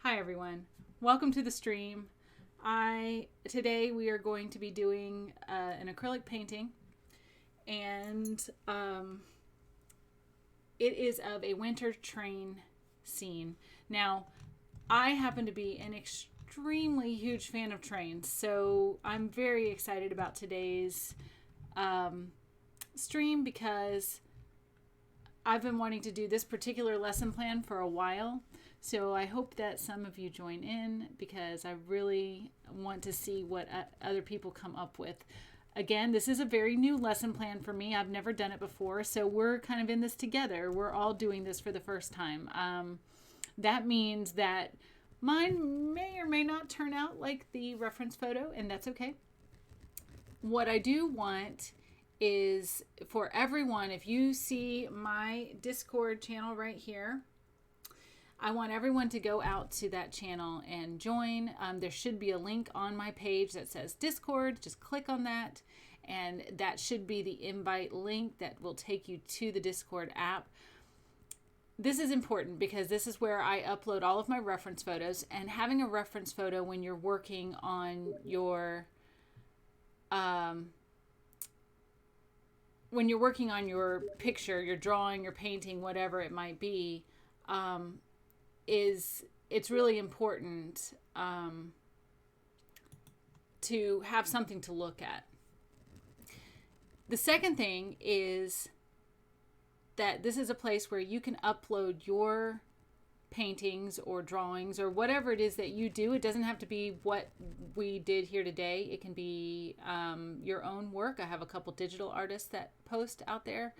Hi everyone, welcome to the stream. Today we are going to be doing an acrylic painting, and it is of a winter train scene. Now, I happen to be an extremely huge fan of trains, so I'm very excited about today's stream because I've been wanting to do this particular lesson plan for a while. So I hope that some of you join in because I really want to see what other people come up with. Again, this is a very new lesson plan for me. I've never done it before, so we're kind of in this together. We're all doing this for the first time. That means that mine may or may not turn out like the reference photo, and that's okay. What I do want is for everyone, if you see my Discord channel right here, I want everyone to go out to that channel and join. There should be a link on my page that says Discord. Just click on that, and that should be the invite link that will take you to the Discord app. This is important because this is where I upload all of my reference photos, and having a reference photo when you're working on your picture, your drawing, your painting, whatever it might be, it's really important to have something to look at. The second thing is that this is a place where you can upload your paintings or drawings or whatever it is that you do. It doesn't have to be what we did here today. It can be your own work. I have a couple digital artists that post out there.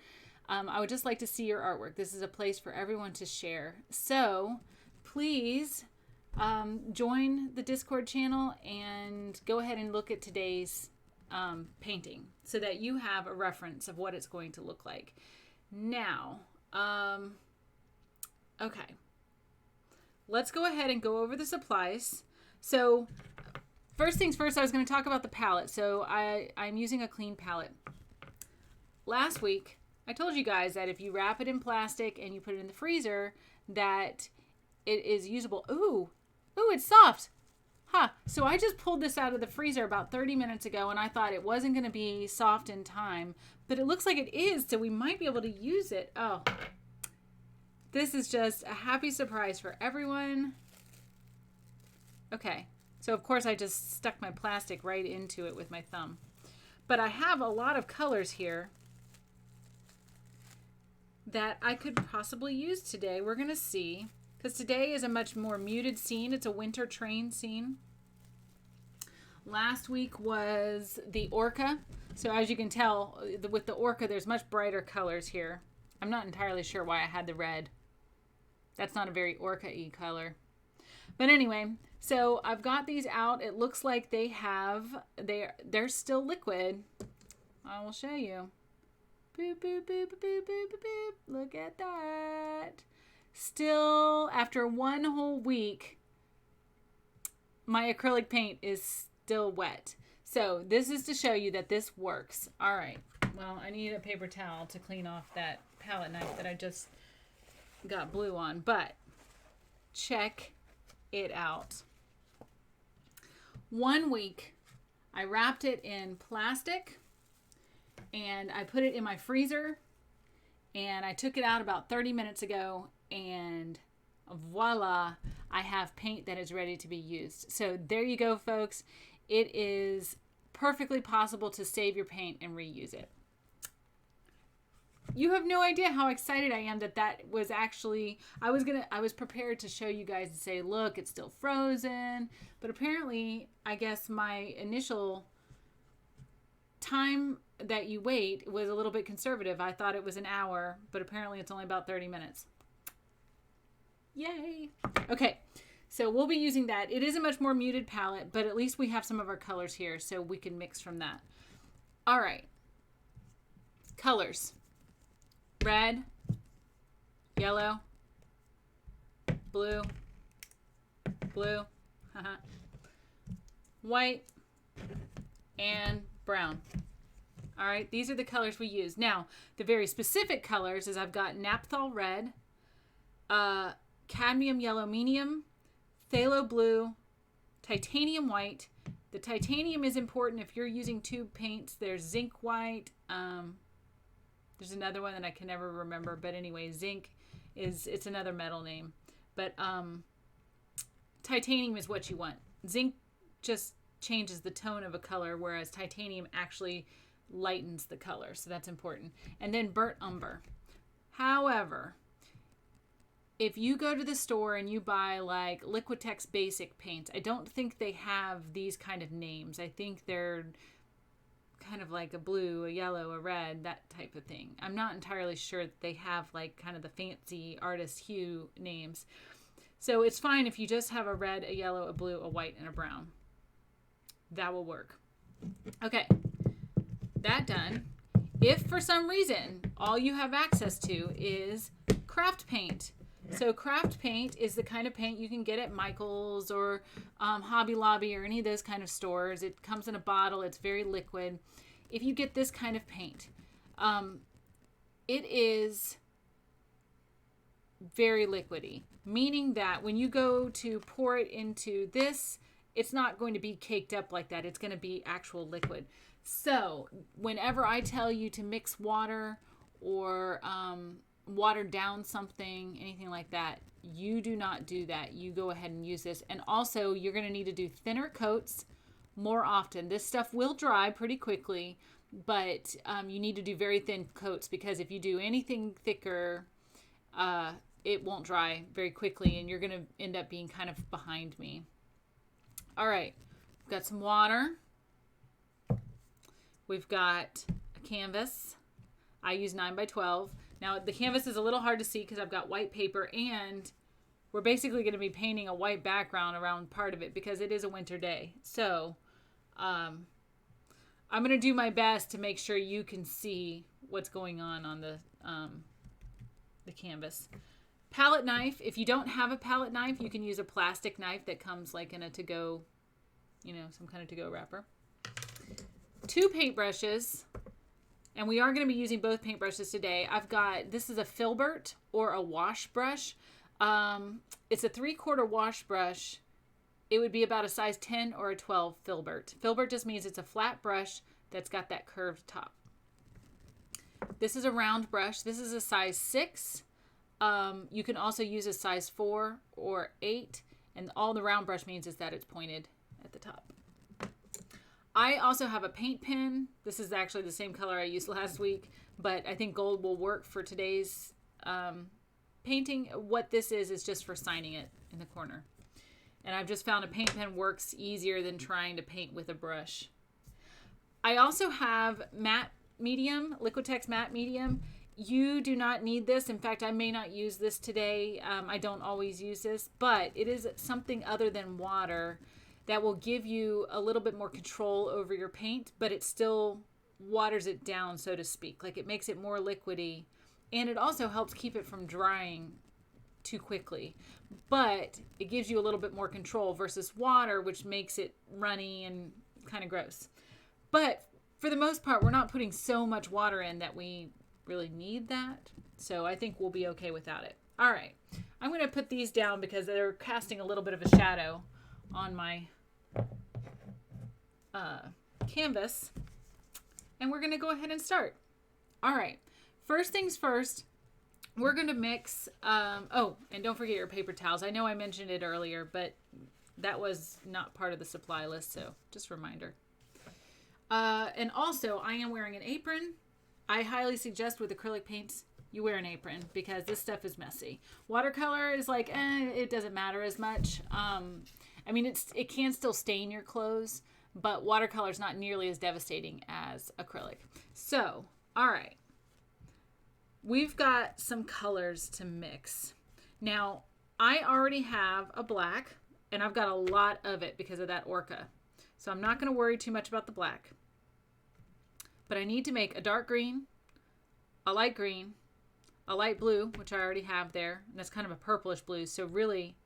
I would just like to see your artwork. This is a place for everyone to share. So please join the Discord channel and go ahead and look at today's painting so that you have a reference of what it's going to look like. Now, okay, let's go ahead and go over the supplies. So first things first, I was going to talk about the palette. So I'm using a clean palette. Last week, I told you guys that if you wrap it in plastic and you put it in the freezer, that it is usable. Ooh, it's soft. Huh. So I just pulled this out of the freezer about 30 minutes ago, and I thought it wasn't going to be soft in time, but it looks like it is, so we might be able to use it. Oh, this is just a happy surprise for everyone. Okay. So, of course, I just stuck my plastic right into it with my thumb. But I have a lot of colors here that I could possibly use today. We're going to see, because today is a much more muted scene. It's a winter train scene. Last week was the orca. So as you can tell, with the orca, there's much brighter colors here. I'm not entirely sure why I had the red. That's not a very orca-y color. But anyway, so I've got these out. It looks like they're still liquid. I will show you. Boop, boop, boop, boop, boop, boop, boop, boop. Look at that. Still, after one whole week, my acrylic paint is still wet. So this is to show you that this works. All right. Well, I need a paper towel to clean off that palette knife that I just got blue on. But check it out. 1 week, I wrapped it in plastic. And I put it in my freezer, and I took it out about 30 minutes ago, and voila, I have paint that is ready to be used. So there you go, folks. It is perfectly possible to save your paint and reuse it. You have no idea how excited I am that was actually, I was prepared to show you guys and say, look, it's still frozen. But apparently, I guess my initial time that you wait was a little bit conservative. I thought it was an hour, but apparently it's only about 30 minutes. Yay. Okay, so we'll be using that. It is a much more muted palette, but at least we have some of our colors here, so we can mix from that. All right. Colors. Red, yellow, blue, white, and brown. All right, these are the colors we use. Now, the very specific colors is I've got naphthol red, cadmium yellow medium, phthalo blue, titanium white. The titanium is important if you're using tube paints. There's zinc white. There's another one that I can never remember, but anyway, zinc it's another metal name. But titanium is what you want. Zinc just changes the tone of a color, whereas titanium actually lightens the color, so that's important. And then burnt umber. However, if you go to the store and you buy like Liquitex basic paints, I don't think they have these kind of names. I think they're kind of like a blue, a yellow, a red, that type of thing. I'm not entirely sure that they have like kind of the fancy artist hue names. So it's fine if you just have a red, a yellow, a blue, a white, and a brown. That will work. Okay, that done. If for some reason all you have access to is craft paint. So craft paint is the kind of paint you can get at Michael's or Hobby Lobby or any of those kind of stores. It comes in a bottle. It's very liquid. If you get this kind of paint, it is very liquidy, meaning that when you go to pour it into this, it's not going to be caked up like that. It's going to be actual liquid. So whenever I tell you to mix water or water down something, anything like that, you do not do that. You go ahead and use this. And also you're going to need to do thinner coats more often. This stuff will dry pretty quickly, but you need to do very thin coats, because if you do anything thicker, it won't dry very quickly and you're going to end up being kind of behind me. All right, we've got some water. We've got a canvas. I use 9x12. Now the canvas is a little hard to see because I've got white paper, and we're basically going to be painting a white background around part of it because it is a winter day. So I'm going to do my best to make sure you can see what's going on the canvas. Palette knife. If you don't have a palette knife, you can use a plastic knife that comes like in a to-go, some kind of to-go wrapper. 2 paintbrushes, and we are going to be using both paintbrushes today. This is a filbert or a wash brush. It's a 3/4 wash brush. It would be about a size 10 or a 12 filbert. Filbert just means it's a flat brush that's got that curved top. This is a round brush. This is a size 6. You can also use a size 4 or 8, and all the round brush means is that it's pointed at the top. I also have a paint pen. This is actually the same color I used last week, but I think gold will work for today's painting. What this is just for signing it in the corner. And I've just found a paint pen works easier than trying to paint with a brush. I also have matte medium, Liquitex matte medium. You do not need this. In fact, I may not use this today. I don't always use this, but it is something other than water that will give you a little bit more control over your paint, but it still waters it down, so to speak. Like, it makes it more liquidy, and it also helps keep it from drying too quickly. But it gives you a little bit more control versus water, which makes it runny and kind of gross. But for the most part, we're not putting so much water in that we really need that. So I think we'll be okay without it. All right. I'm going to put these down because they're casting a little bit of a shadow on my canvas. And we're going to go ahead and start. All right. First things first, we're going to mix, and don't forget your paper towels. I know I mentioned it earlier, but that was not part of the supply list, so just a reminder. And also, I am wearing an apron. I highly suggest with acrylic paints, you wear an apron because this stuff is messy. Watercolor is like, it doesn't matter as much. I mean, it can still stain your clothes, but watercolor is not nearly as devastating as acrylic. So, all right. We've got some colors to mix. Now, I already have a black, and I've got a lot of it because of that orca. So I'm not going to worry too much about the black. But I need to make a dark green, a light green, a light blue, which I already have there. And that's kind of a purplish blue. So really,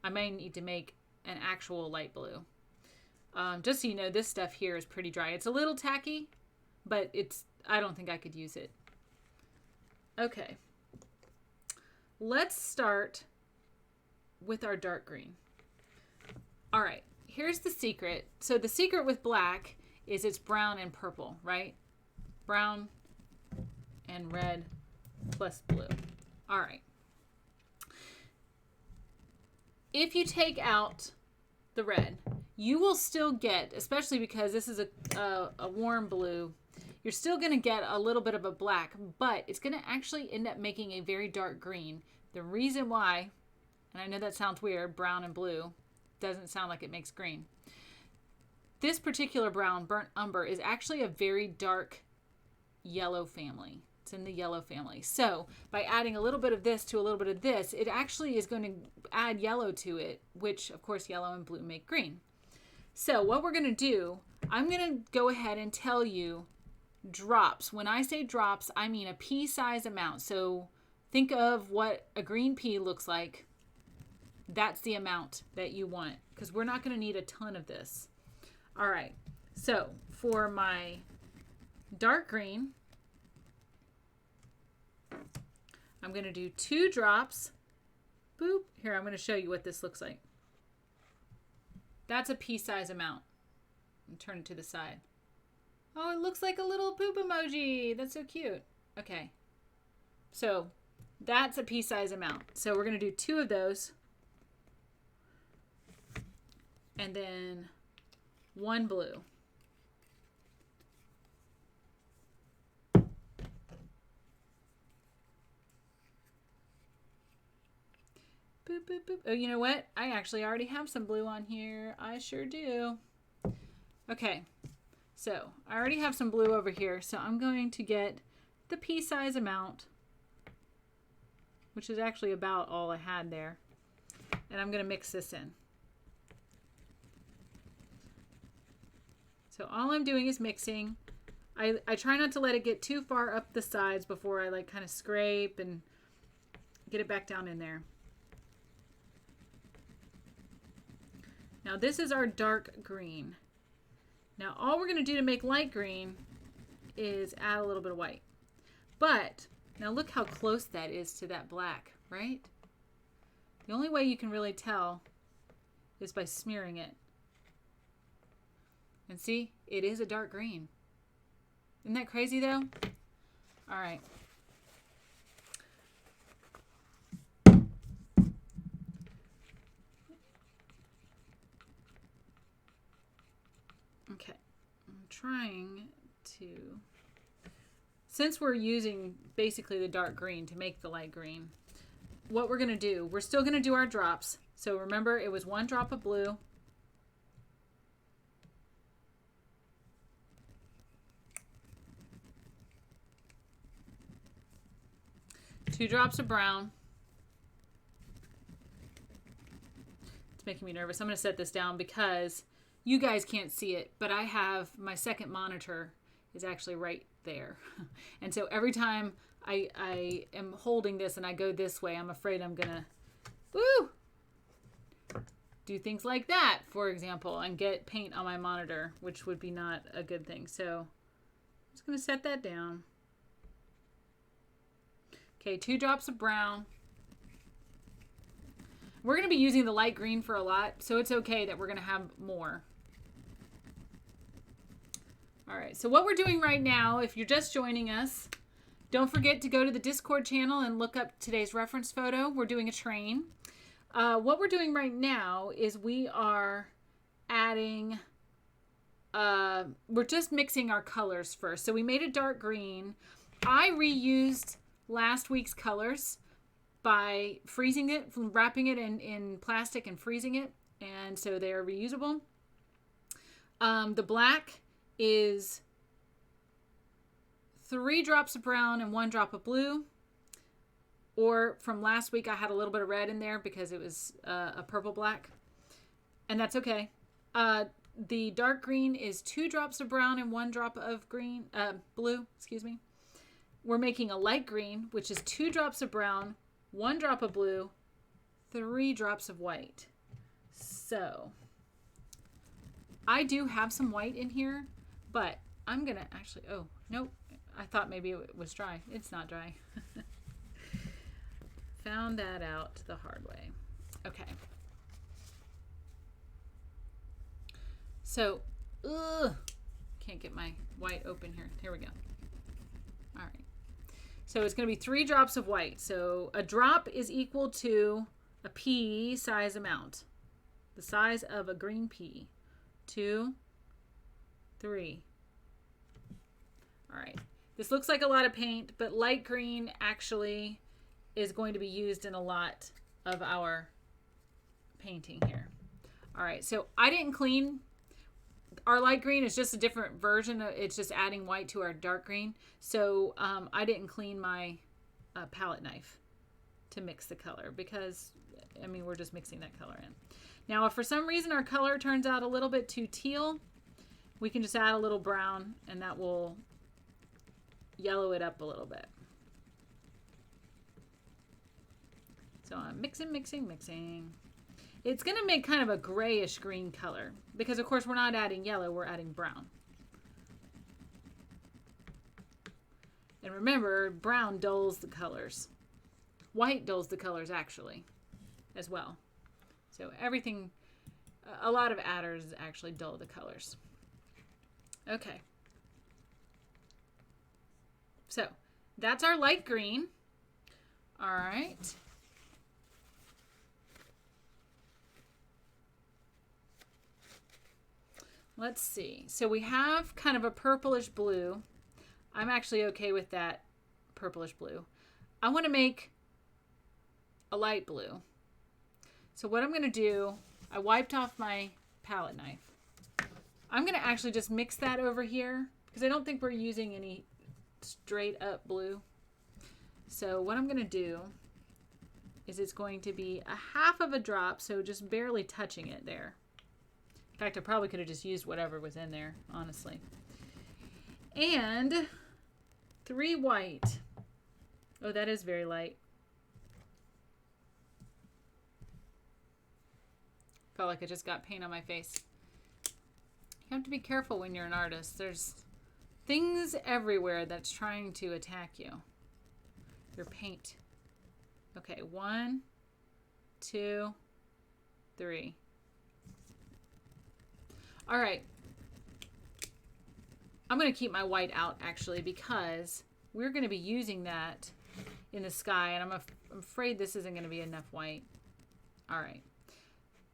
I may need to make an actual light blue. Just so you know, this stuff here is pretty dry. It's a little tacky, but I don't think I could use it. Okay. Let's start with our dark green. All right, here's the secret. So the secret with black is it's brown and purple, right? Brown and red plus blue. All right. If you take out the red, you will still get, especially because this is a warm blue, you're still going to get a little bit of a black, but it's going to actually end up making a very dark green. The reason why, and I know that sounds weird, brown and blue, doesn't sound like it makes green. This particular brown, burnt umber, is actually a very dark yellow family. It's in the yellow family. So by adding a little bit of this to a little bit of this, it actually is going to add yellow to it, which of course yellow and blue make green. So what we're going to do, I'm going to go ahead and tell you drops. When I say drops, I mean a pea size amount. So think of what a green pea looks like. That's the amount that you want, because we're not going to need a ton of this. All right. So for my dark green, I'm going to do 2 drops. Boop. Here, I'm going to show you what this looks like. That's a pea size amount. And turn it to the side. Oh, it looks like a little poop emoji. That's so cute. Okay. So that's a pea size amount. So we're going to do 2 of those. And then 1 blue. Boop, boop, boop. Oh, you know what? I actually already have some blue on here. I sure do. Okay. So I already have some blue over here. So I'm going to get the pea size amount, which is actually about all I had there. And I'm going to mix this in. So all I'm doing is mixing. I try not to let it get too far up the sides before I like kind of scrape and get it back down in there. Now this is our dark green. Now all we're going to do to make light green is add a little bit of white. But now look how close that is to that black, right? The only way you can really tell is by smearing it. And see, it is a dark green. Isn't that crazy though? All right. Okay, I'm trying to, since we're using basically the dark green to make the light green, what we're going to do, we're still going to do our drops. So remember, it was 1 drop of blue, 2 drops of brown. It's making me nervous. I'm going to set this down because you guys can't see it, but I have my second monitor is actually right there. And so every time I am holding this and I go this way, I'm afraid I'm going to do things like that, for example, and get paint on my monitor, which would be not a good thing. So I'm just going to set that down. Okay, 2 drops of brown. We're going to be using the light green for a lot, so it's okay that we're going to have more. All right, so what we're doing right now, if you're just joining us, don't forget to go to the Discord channel and look up today's reference photo. We're doing a train. What we're doing right now is we are adding, we're just mixing our colors first. So we made a dark green. I reused last week's colors by freezing it, wrapping it in plastic and freezing it. And so they are reusable. The black is 3 drops of brown and 1 drop of blue. Or from last week, I had a little bit of red in there because it was a purple black. And that's okay. The dark green is 2 drops of brown and 1 drop of blue, excuse me. We're making a light green, which is 2 drops of brown, 1 drop of blue, 3 drops of white. So I do have some white in here, but I'm going to actually, oh, nope. I thought maybe it was dry. It's not dry. Found that out the hard way. Okay. So, can't get my white open here. Here we go. All right. So it's going to be 3 drops of white. So a drop is equal to a pea size amount. The size of a green pea. 2, 3. All right. This looks like a lot of paint, but light green actually is going to be used in a lot of our painting here. All right. So I didn't clean. Our light green is just a different version. It's just adding white to our dark green. So I didn't clean my palette knife to mix the color because, I mean, we're just mixing that color in. Now, if for some reason our color turns out a little bit too teal, we can just add a little brown and that will yellow it up a little bit. So I'm mixing, mixing, mixing. It's going to make kind of a grayish green color because, of course, we're not adding yellow, we're adding brown. And remember, brown dulls the colors. White dulls the colors, actually, as well. So everything, a lot of adders actually dull the colors. Okay. So that's our light green. All right. Let's see. So we have kind of a purplish blue. I'm actually okay with that purplish blue. I want to make a light blue. So what I'm going to do, I wiped off my palette knife. I'm going to actually just mix that over here because I don't think we're using any straight up blue. So what I'm going to do is it's going to be a half of a drop, so just barely touching it there. In fact, I probably could have just used whatever was in there, honestly. And 3 white. Oh, that is very light. Felt like I just got paint on my face. You have to be careful when you're an artist. There's things everywhere that's trying to attack you. Your paint. Okay, 1, 2, 3. All right. I'm going to keep my white out actually because we're going to be using that in the sky, and I'm afraid this isn't going to be enough white. All right.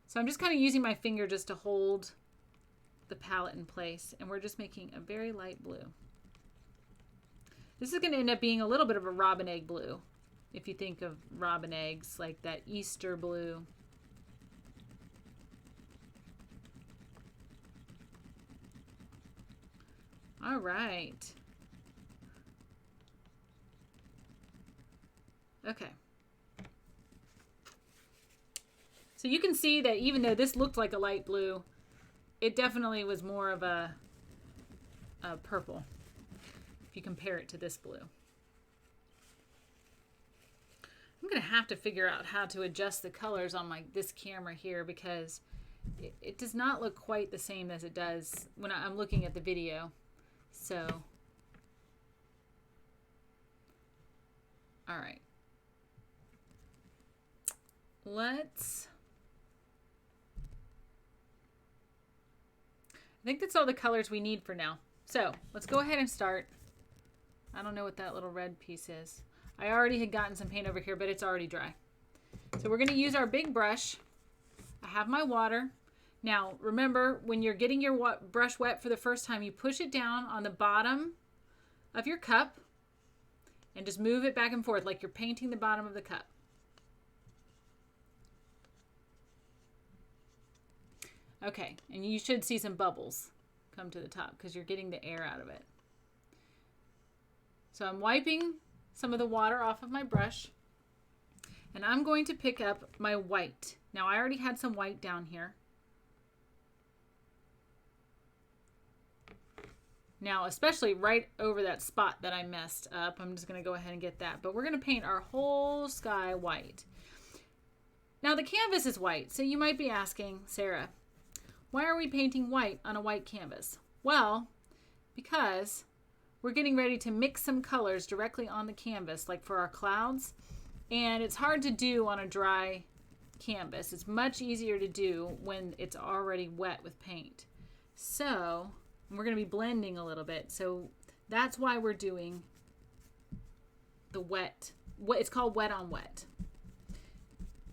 So I'm just kind of using my finger just to hold the palette in place, and we're just making a very light blue. This is going to end up being a little bit of a robin egg blue, if you think of robin eggs, like that Easter blue. All right. Okay. So you can see that even though this looked like a light blue, it definitely was more of a purple if you compare it to this blue. I'm going to have to figure out how to adjust the colors on this camera here because it does not look quite the same as it does when I'm looking at the video. So, all right. I think that's all the colors we need for now. So let's go ahead and start. I don't know what that little red piece is. I already had gotten some paint over here, but it's already dry. So we're going to use our big brush. I have my water. Now, remember, when you're getting your brush wet for the first time, you push it down on the bottom of your cup and just move it back and forth like you're painting the bottom of the cup. Okay, and you should see some bubbles come to the top because you're getting the air out of it. So I'm wiping some of the water off of my brush, and I'm going to pick up my white. Now, I already had some white down here. Now, especially right over that spot that I messed up, I'm just going to go ahead and get that. But we're going to paint our whole sky white. Now, the canvas is white, so you might be asking, Sarah, why are we painting white on a white canvas? Well, because we're getting ready to mix some colors directly on the canvas, like for our clouds. And it's hard to do on a dry canvas. It's much easier to do when it's already wet with paint. So we're going to be blending a little bit. So that's why we're doing the wet. It's called wet on wet.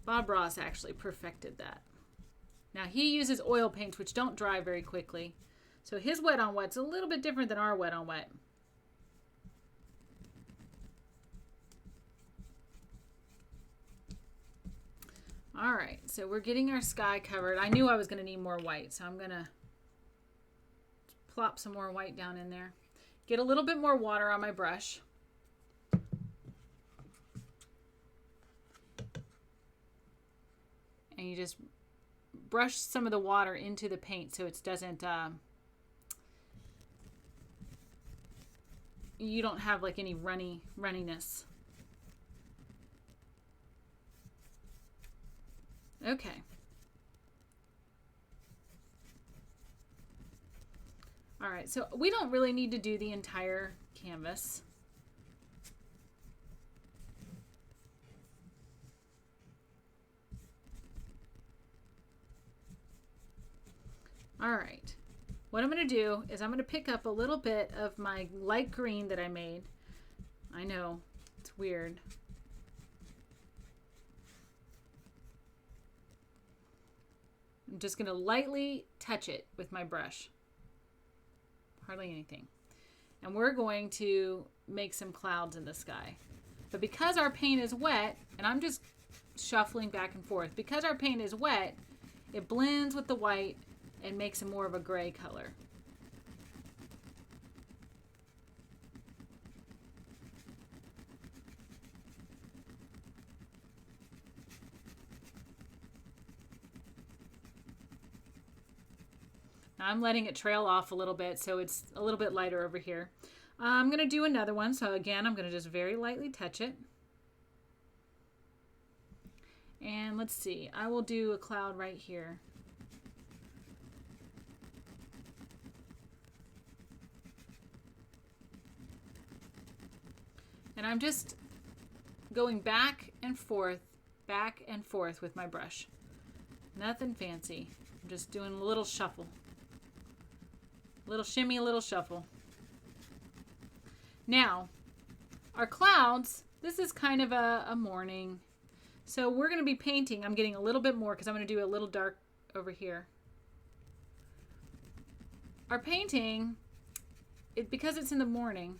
Bob Ross actually perfected that. Now he uses oil paints which don't dry very quickly. So his wet on wet's a little bit different than our wet on wet. All right, so we're getting our sky covered. I knew I was going to need more white, so I'm going to plop some more white down in there. Get a little bit more water on my brush. And you just brush some of the water into the paint so it doesn't, you don't have like any runniness. Okay. All right, so we don't really need to do the entire canvas. All right, what I'm going to do is I'm going to pick up a little bit of my light green that I made. I know, it's weird. I'm just going to lightly touch it with my brush. Hardly anything. And we're going to make some clouds in the sky. But because our paint is wet, and I'm just shuffling back and forth, because our paint is wet, it blends with the white and makes it more of a gray color. Now I'm letting it trail off a little bit so it's a little bit lighter over here. I'm going to do another one. So again, I'm going to just very lightly touch it. And let's see, I will do a cloud right here. And I'm just going back and forth with my brush. Nothing fancy. I'm just doing a little shuffle. A little shimmy, a little shuffle. Now, our clouds, this is kind of a morning. So we're going to be painting. I'm getting a little bit more because I'm going to do a little dark over here. Our painting, because it's in the morning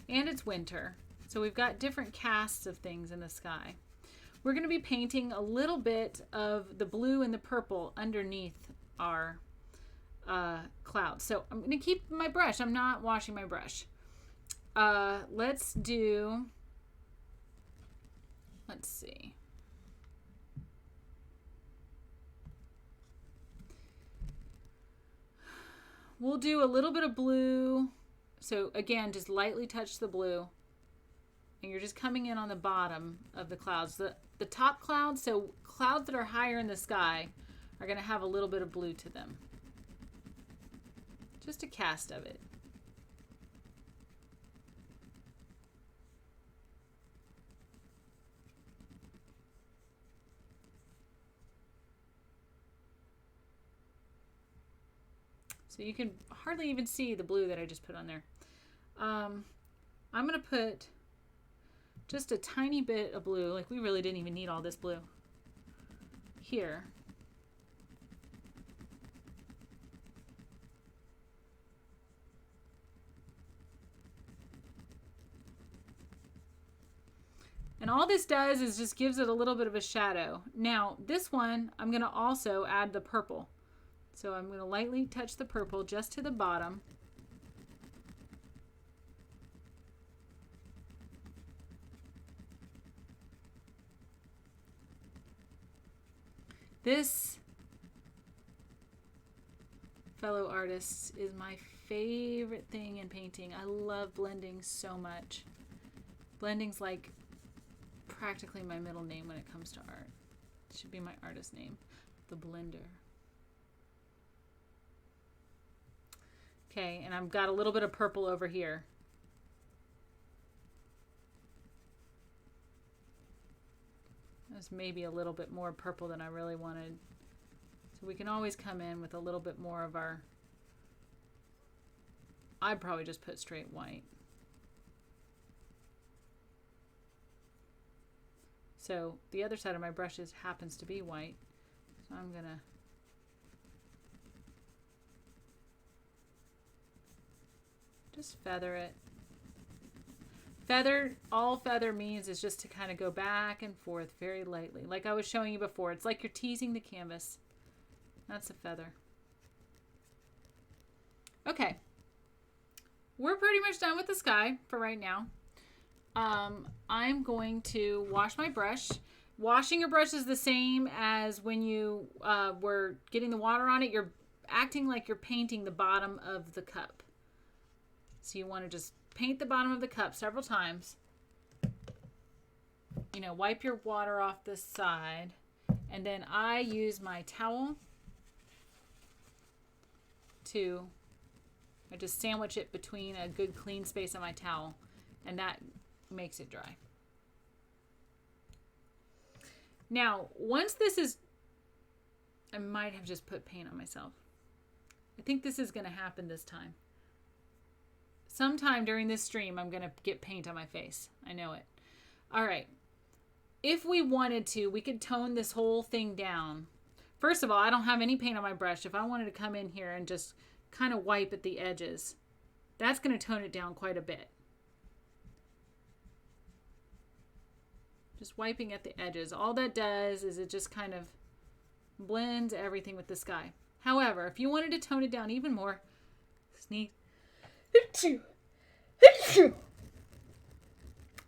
and it's winter, so we've got different casts of things in the sky. We're going to be painting a little bit of the blue and the purple underneath our clouds. So I'm going to keep my brush. I'm not washing my brush. Let's see. We'll do a little bit of blue. So again, just lightly touch the blue. And you're just coming in on the bottom of the clouds. The top clouds, so clouds that are higher in the sky, are going to have a little bit of blue to them. Just a cast of it. So you can hardly even see the blue that I just put on there. I'm going to put just a tiny bit of blue. Like, we really didn't even need all this blue here. And all this does is just gives it a little bit of a shadow. Now, this one, I'm going to also add the purple. So I'm going to lightly touch the purple just to the bottom. This, fellow artists, is my favorite thing in painting. I love blending so much. Blending's like practically my middle name when it comes to art. It should be my artist name, the blender. Okay, and I've got a little bit of purple over here. There's maybe a little bit more purple than I really wanted. So we can always come in with a little bit more of our, I'd probably just put straight white. So the other side of my brushes happens to be white. So I'm gonna just feather it. Feather, all feather means is just to kind of go back and forth very lightly. Like I was showing you before, it's like you're teasing the canvas. That's a feather. Okay. We're pretty much done with the sky for right now. I'm going to wash my brush. Washing your brush is the same as when you were getting the water on it. You're acting like you're painting the bottom of the cup. So you want to just paint the bottom of the cup several times. You know, wipe your water off this side. And then I use my towel I just sandwich it between a good clean space on my towel. And that makes it dry. Now, once this is, I might have just put paint on myself. I think this is going to happen this time. Sometime during this stream, I'm going to get paint on my face. I know it. All right. If we wanted to, we could tone this whole thing down. First of all, I don't have any paint on my brush. If I wanted to come in here and just kind of wipe at the edges, that's going to tone it down quite a bit. Just wiping at the edges. All that does is it just kind of blends everything with the sky. However, if you wanted to tone it down even more, sneeze.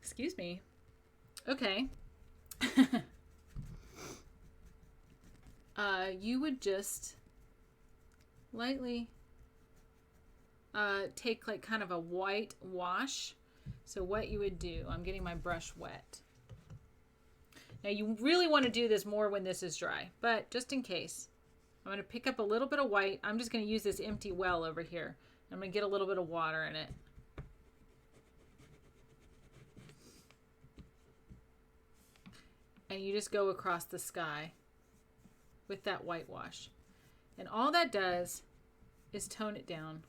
Excuse me. Okay. You would just lightly take like kind of a white wash. So what you would do, I'm getting my brush wet. Now you really want to do this more when this is dry, but just in case, I'm going to pick up a little bit of white. I'm just going to use this empty well over here. I'm going to get a little bit of water in it. And you just go across the sky with that whitewash. And all that does is tone it down.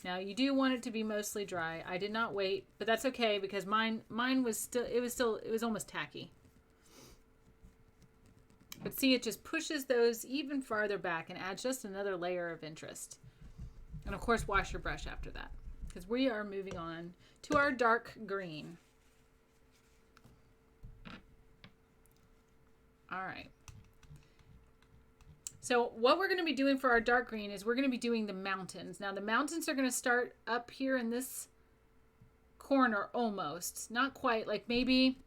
Now you do want it to be mostly dry. I did not wait, but that's okay because mine was it was almost tacky. But see, it just pushes those even farther back and adds just another layer of interest. And of course, wash your brush after that because we are moving on to our dark green. All right. So what we're going to be doing for our dark green is we're going to be doing the mountains. Now the mountains are going to start up here in this corner almost. Not quite, like maybe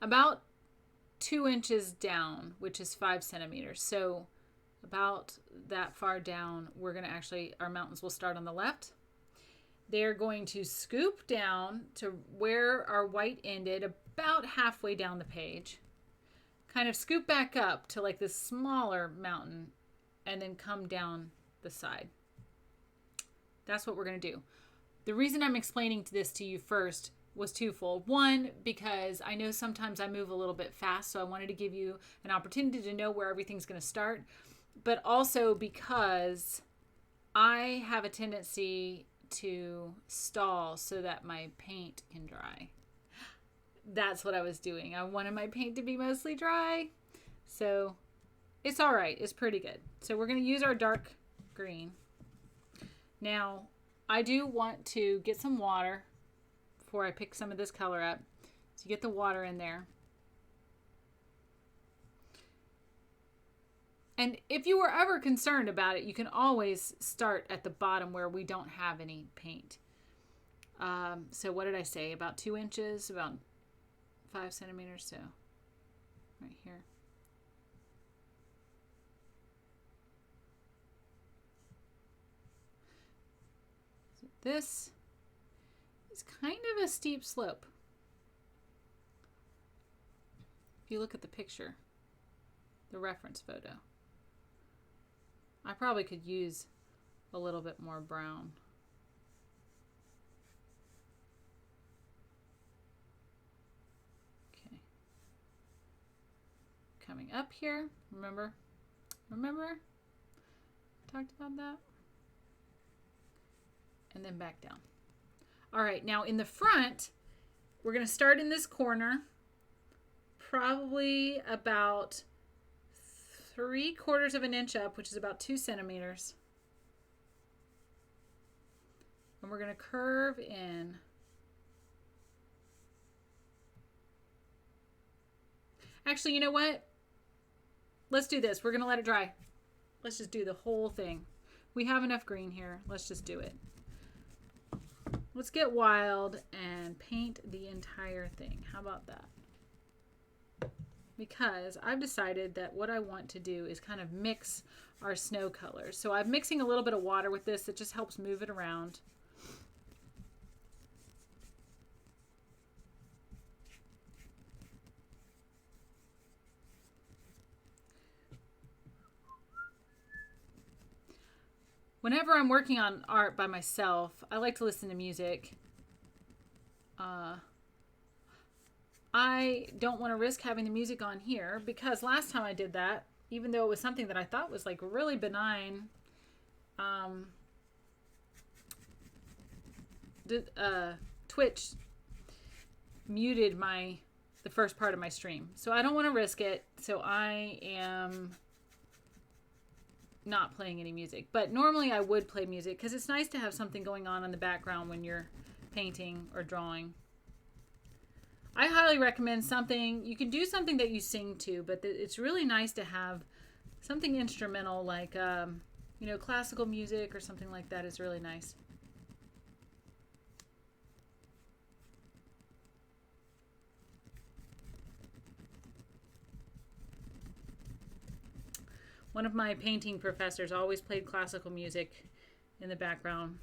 about 2 inches down, which is 5 centimeters. So about that far down, we're going to actually, our mountains will start on the left. They're going to scoop down to where our white ended, about halfway down the page. Kind of scoop back up to like this smaller mountain and then come down the side. That's what we're going to do. The reason I'm explaining this to you first was twofold. One, because I know sometimes I move a little bit fast, so I wanted to give you an opportunity to know where everything's going to start. But also because I have a tendency to stall so that my paint can dry. That's what I was doing. I wanted my paint to be mostly dry. So it's all right. It's pretty good. So we're going to use our dark green. Now, I do want to get some water before I pick some of this color up. So get the water in there. And if you were ever concerned about it, you can always start at the bottom where we don't have any paint. So what did I say? About 2 inches, about 5 centimeters, so right here. So this is kind of a steep slope. If you look at the picture, the reference photo, I probably could use a little bit more brown. coming up here. Remember? Talked about that. And then back down. All right, now in the front, we're going to start in this corner, probably about 3/4 of an inch up, which is about 2 centimeters. And we're going to curve in. Actually, you know what? Let's do this. We're going to let it dry. Let's just do the whole thing. We have enough green here. Let's just do it. Let's get wild and paint the entire thing. How about that? Because I've decided that what I want to do is kind of mix our snow colors. So I'm mixing a little bit of water with this. It just helps move it around. Whenever I'm working on art by myself, I like to listen to music. I don't want to risk having the music on here because last time I did that, even though it was something that I thought was like really benign, Twitch muted the first part of my stream. So I don't want to risk it. So I am not playing any music, but normally I would play music because it's nice to have something going on in the background when you're painting or drawing. I highly recommend something. You can do something that you sing to, but it's really nice to have something instrumental like you know, classical music or something like that is really nice. One of my painting professors always played classical music in the background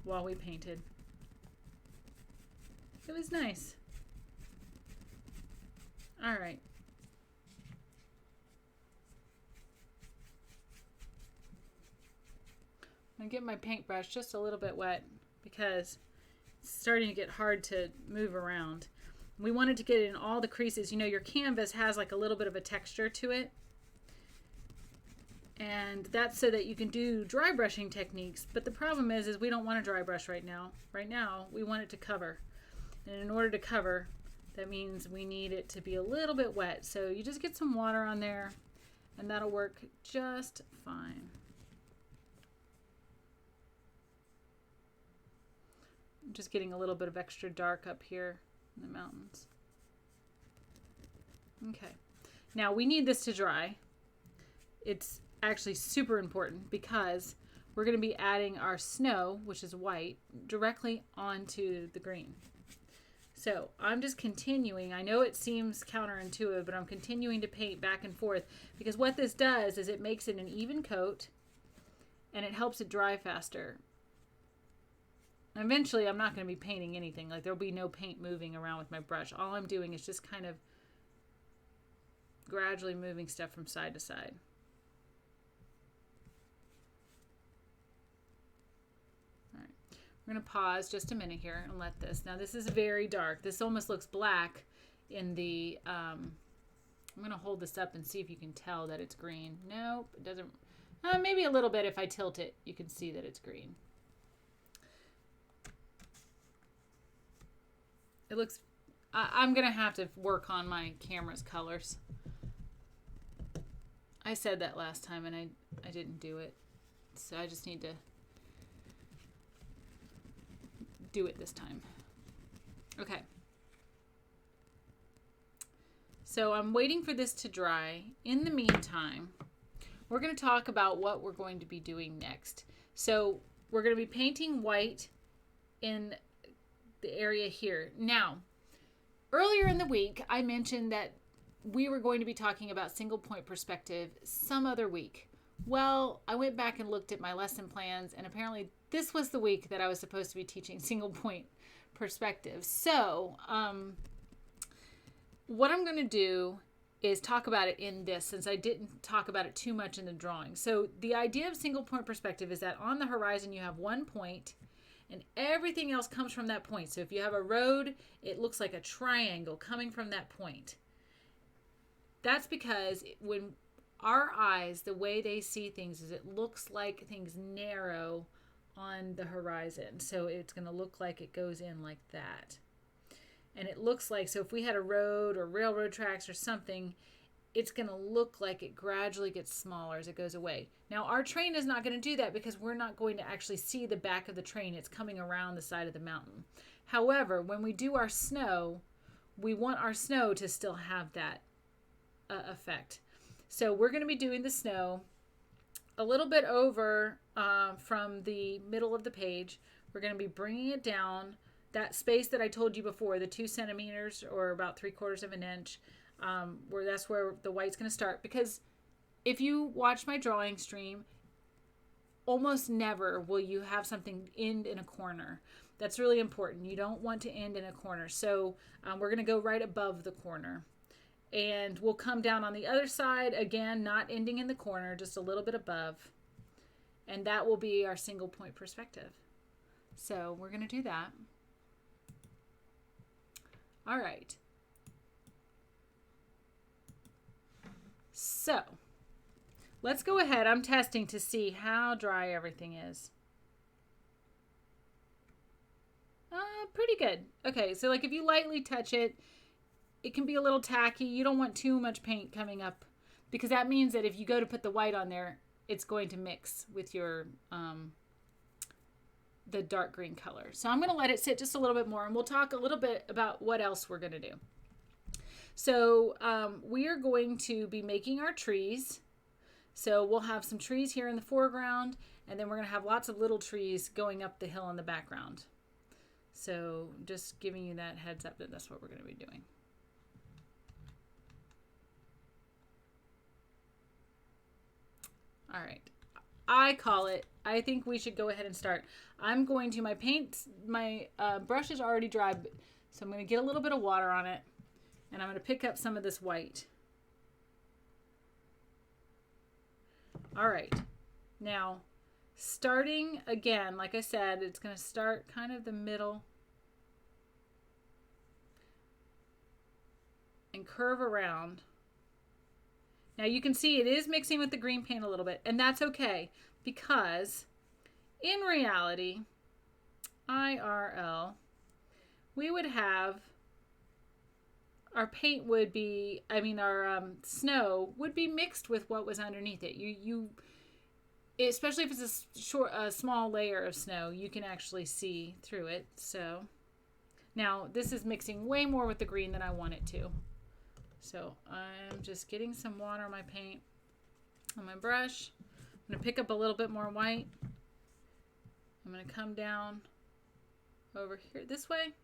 while we painted. It was nice. All right. I'm gonna get my paintbrush just a little bit wet because it's starting to get hard to move around. We wanted to get in all the creases. You know, your canvas has like a little bit of a texture to it. And that's so that you can do dry brushing techniques. But the problem is we don't want a dry brush right now. Right now, we want it to cover. And in order to cover, that means we need it to be a little bit wet. So you just get some water on there and that'll work just fine. I'm just getting a little bit of extra dark up here in the mountains. Okay, now we need this to dry. It's actually super important because we're going to be adding our snow, which is white, directly onto the green. So I'm just continuing. I know it seems counterintuitive, but I'm continuing to paint back and forth because what this does is it makes it an even coat and it helps it dry faster. Eventually, I'm not going to be painting anything. Like, there'll be no paint moving around with my brush. All I'm doing is just kind of gradually moving stuff from side to side. All right. We're going to pause just a minute here and let this. Now, this is very dark. This almost looks black in the... I'm going to hold this up and see if you can tell that it's green. Nope, it doesn't... maybe a little bit if I tilt it, you can see that it's green. It looks, I'm going to have to work on my camera's colors. I said that last time and I didn't do it. So I just need to do it this time. Okay. So I'm waiting for this to dry. In the meantime, we're going to talk about what we're going to be doing next. So we're going to be painting white in the area here. Now, earlier in the week, I mentioned that we were going to be talking about single point perspective some other week. Well, I went back and looked at my lesson plans, and apparently this was the week that I was supposed to be teaching single point perspective. So, what I'm going to do is talk about it in this, since I didn't talk about it too much in the drawing. So, the idea of single point perspective is that on the horizon you have one point, and everything else comes from that point. So if you have a road, it looks like a triangle coming from that point. that's because when our eyes, the way they see things is it looks like things narrow on the horizon. So it's going to look like it goes in like that. And it looks like, so if we had a road or railroad tracks or something, it's going to look like it gradually gets smaller as it goes away. Now, our train is not going to do that because we're not going to actually see the back of the train. It's coming around the side of the mountain. However, when we do our snow, we want our snow to still have that effect. So we're going to be doing the snow a little bit over from the middle of the page. We're going to be bringing it down. That space that I told you before, the 2 centimeters or about 3/4 of an inch, that's where the white's going to start. Because if you watch my drawing stream, almost never will you have something end in a corner. That's really important. You don't want to end in a corner. So we're going to go right above the corner. And we'll come down on the other side, again, not ending in the corner, just a little bit above. And that will be our single point perspective. So we're going to do that. All right. So let's go ahead. I'm testing to see how dry everything is. Pretty good. Okay, so like if you lightly touch it, it can be a little tacky. You don't want too much paint coming up because that means that if you go to put the white on there, it's going to mix with your the dark green color. So I'm going to let it sit just a little bit more, and we'll talk a little bit about what else we're going to do. So we are going to be making our trees. So we'll have some trees here in the foreground, and then we're going to have lots of little trees going up the hill in the background. So just giving you that heads up that that's what we're going to be doing. All right. I think we should go ahead and start. I'm going to, my brush is already dry, so I'm going to get a little bit of water on it, and I'm going to pick up some of this white. All right. Now, starting again, like I said, it's going to start kind of the middle and curve around. Now you can see it is mixing with the green paint a little bit, and that's okay because in reality, IRL, we would have our paint would be, our snow would be mixed with what was underneath it. Especially if it's a small layer of snow, you can actually see through it. So now this is mixing way more with the green than I want it to. So I'm just getting some water on my paint on my brush. I'm going to pick up a little bit more white. I'm going to come down over here this way.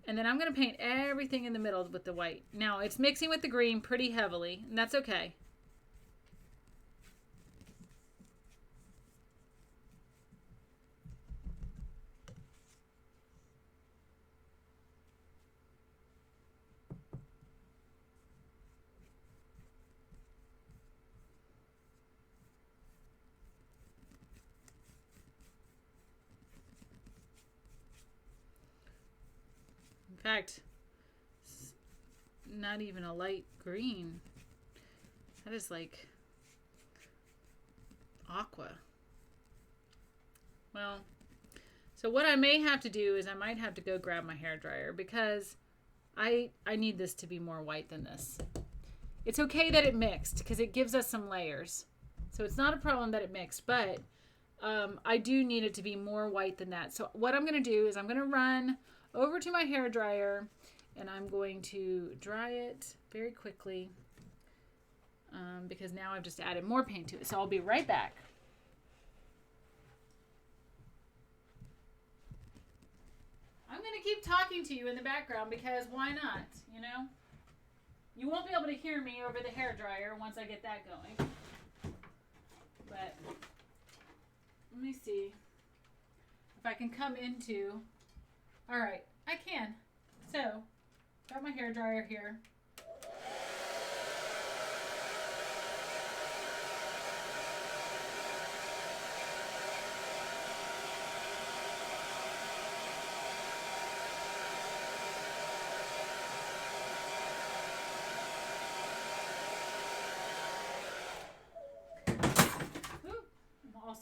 And then I'm going to paint everything in the middle with the white. Now it's mixing with the green pretty heavily, and that's okay. In fact, it's not even a light green. That is like aqua. Well, so what I may have to do is I might have to go grab my hairdryer because I need this to be more white than this. It's okay that it mixed because it gives us some layers. So it's not a problem that it mixed, but I do need it to be more white than that. So what I'm going to do is I'm going to run over to my hair dryer and I'm going to dry it very quickly because now I've just added more paint to it. So I'll be right back. I'm going to keep talking to you in the background because why not, you know? You won't be able to hear me over the hair dryer once I get that going. But let me see if I can come into... All right, I can. So, got my hair dryer here.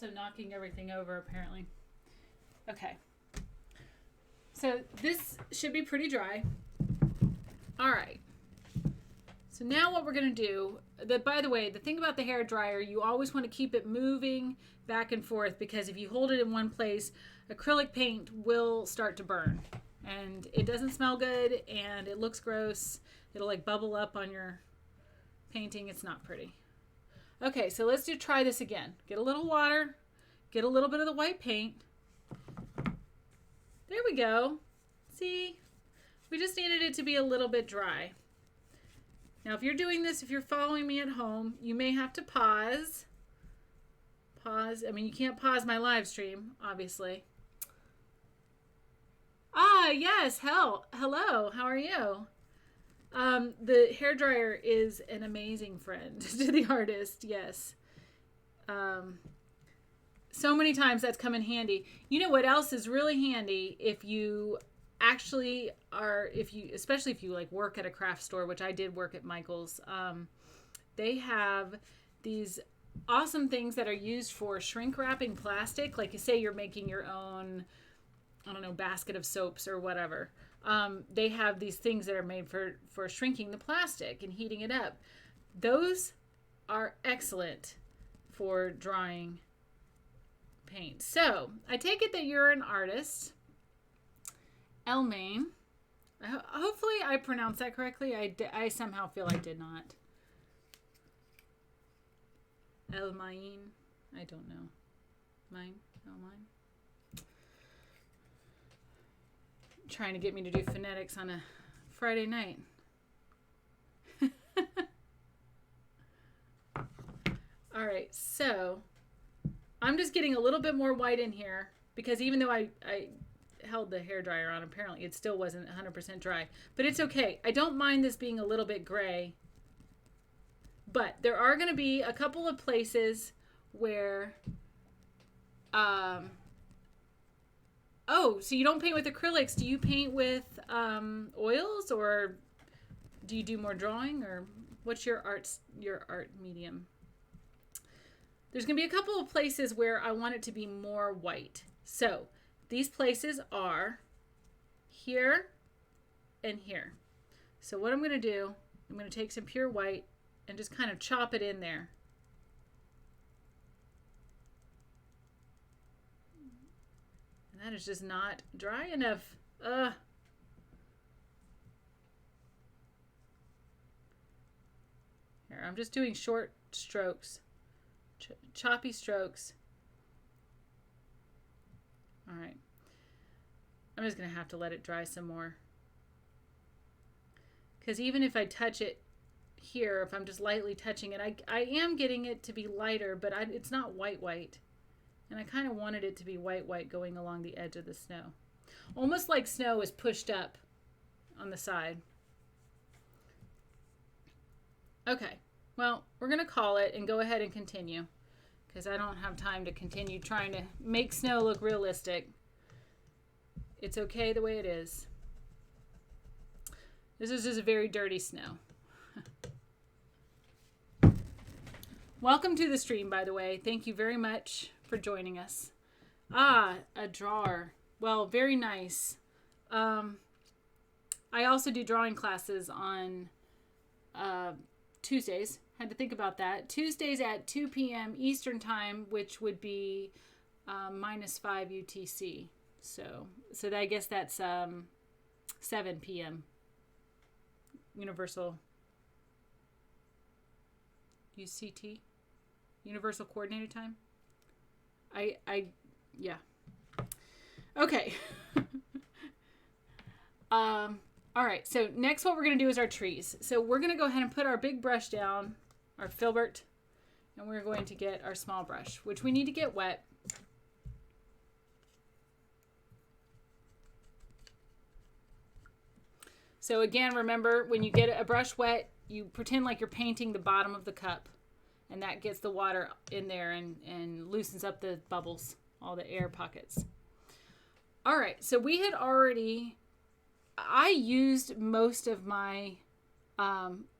also knocking everything over apparently. Okay. So this should be pretty dry. All right. So now what we're going to do, by the way, the thing about the hair dryer, you always want to keep it moving back and forth, because if you hold it in one place, acrylic paint will start to burn. And it doesn't smell good, and it looks gross. It'll like bubble up on your painting. It's not pretty. Okay, so let's try this again. Get a little water, get a little bit of the white paint. There we go. See? We just needed it to be a little bit dry. Now, if you're doing this, if you're following me at home, you may have to pause. Pause. I mean, you can't pause my live stream, obviously. Ah, yes. Hello. How are you? The hairdryer is an amazing friend to the artist. Yes. So many times that's come in handy. You know what else is really handy if you actually are, especially if you like work at a craft store, which I did work at Michael's. They have these awesome things that are used for shrink wrapping plastic. Like you say you're making your own, I don't know, basket of soaps or whatever. They have these things that are made for shrinking the plastic and heating it up. Those are excellent for drying paint. So I take it that you're an artist. Elmaine. Hopefully I pronounced that correctly. I somehow feel I did not. Elmaine. I don't know. Mine? Elmaine? Trying to get me to do phonetics on a Friday night. All right, so I'm just getting a little bit more white in here, because even though I held the hairdryer on, apparently it still wasn't 100% dry. But it's okay. I don't mind this being a little bit gray. But there are going to be a couple of places where... oh, so you don't paint with acrylics. Do you paint with oils, or do you do more drawing, or what's your art medium? There's going to be a couple of places where I want it to be more white. So these places are here and here. So what I'm going to do, I'm going to take some pure white and just kind of chop it in there. And that is just not dry enough. Here, I'm just doing short strokes, choppy strokes. All right. I'm just going to have to let it dry some more. Because even if I touch it here, if I'm just lightly touching it, I am getting it to be lighter, but it's not white. And I kind of wanted it to be white going along the edge of the snow. Almost like snow is pushed up on the side. Okay. Well, we're going to call it and go ahead and continue, because I don't have time to continue trying to make snow look realistic. It's okay the way it is. This is just a very dirty snow. Welcome to the stream, by the way. Thank you very much for joining us. Ah, a drawer. Well, very nice. I also do drawing classes on Tuesdays. Had to think about that. Tuesdays at 2 p.m. Eastern time, which would be -5 UTC. So I guess that's 7 p.m. Universal UCT, Universal Coordinated Time. Yeah. Okay. All right. So next, what we're gonna do is our trees. So we're gonna go ahead and put our big brush down, our filbert, and we're going to get our small brush, which we need to get wet. So again, remember, when you get a brush wet, you pretend like you're painting the bottom of the cup, and that gets the water in there and loosens up the bubbles, all the air pockets. All right, so we had already, I used most of my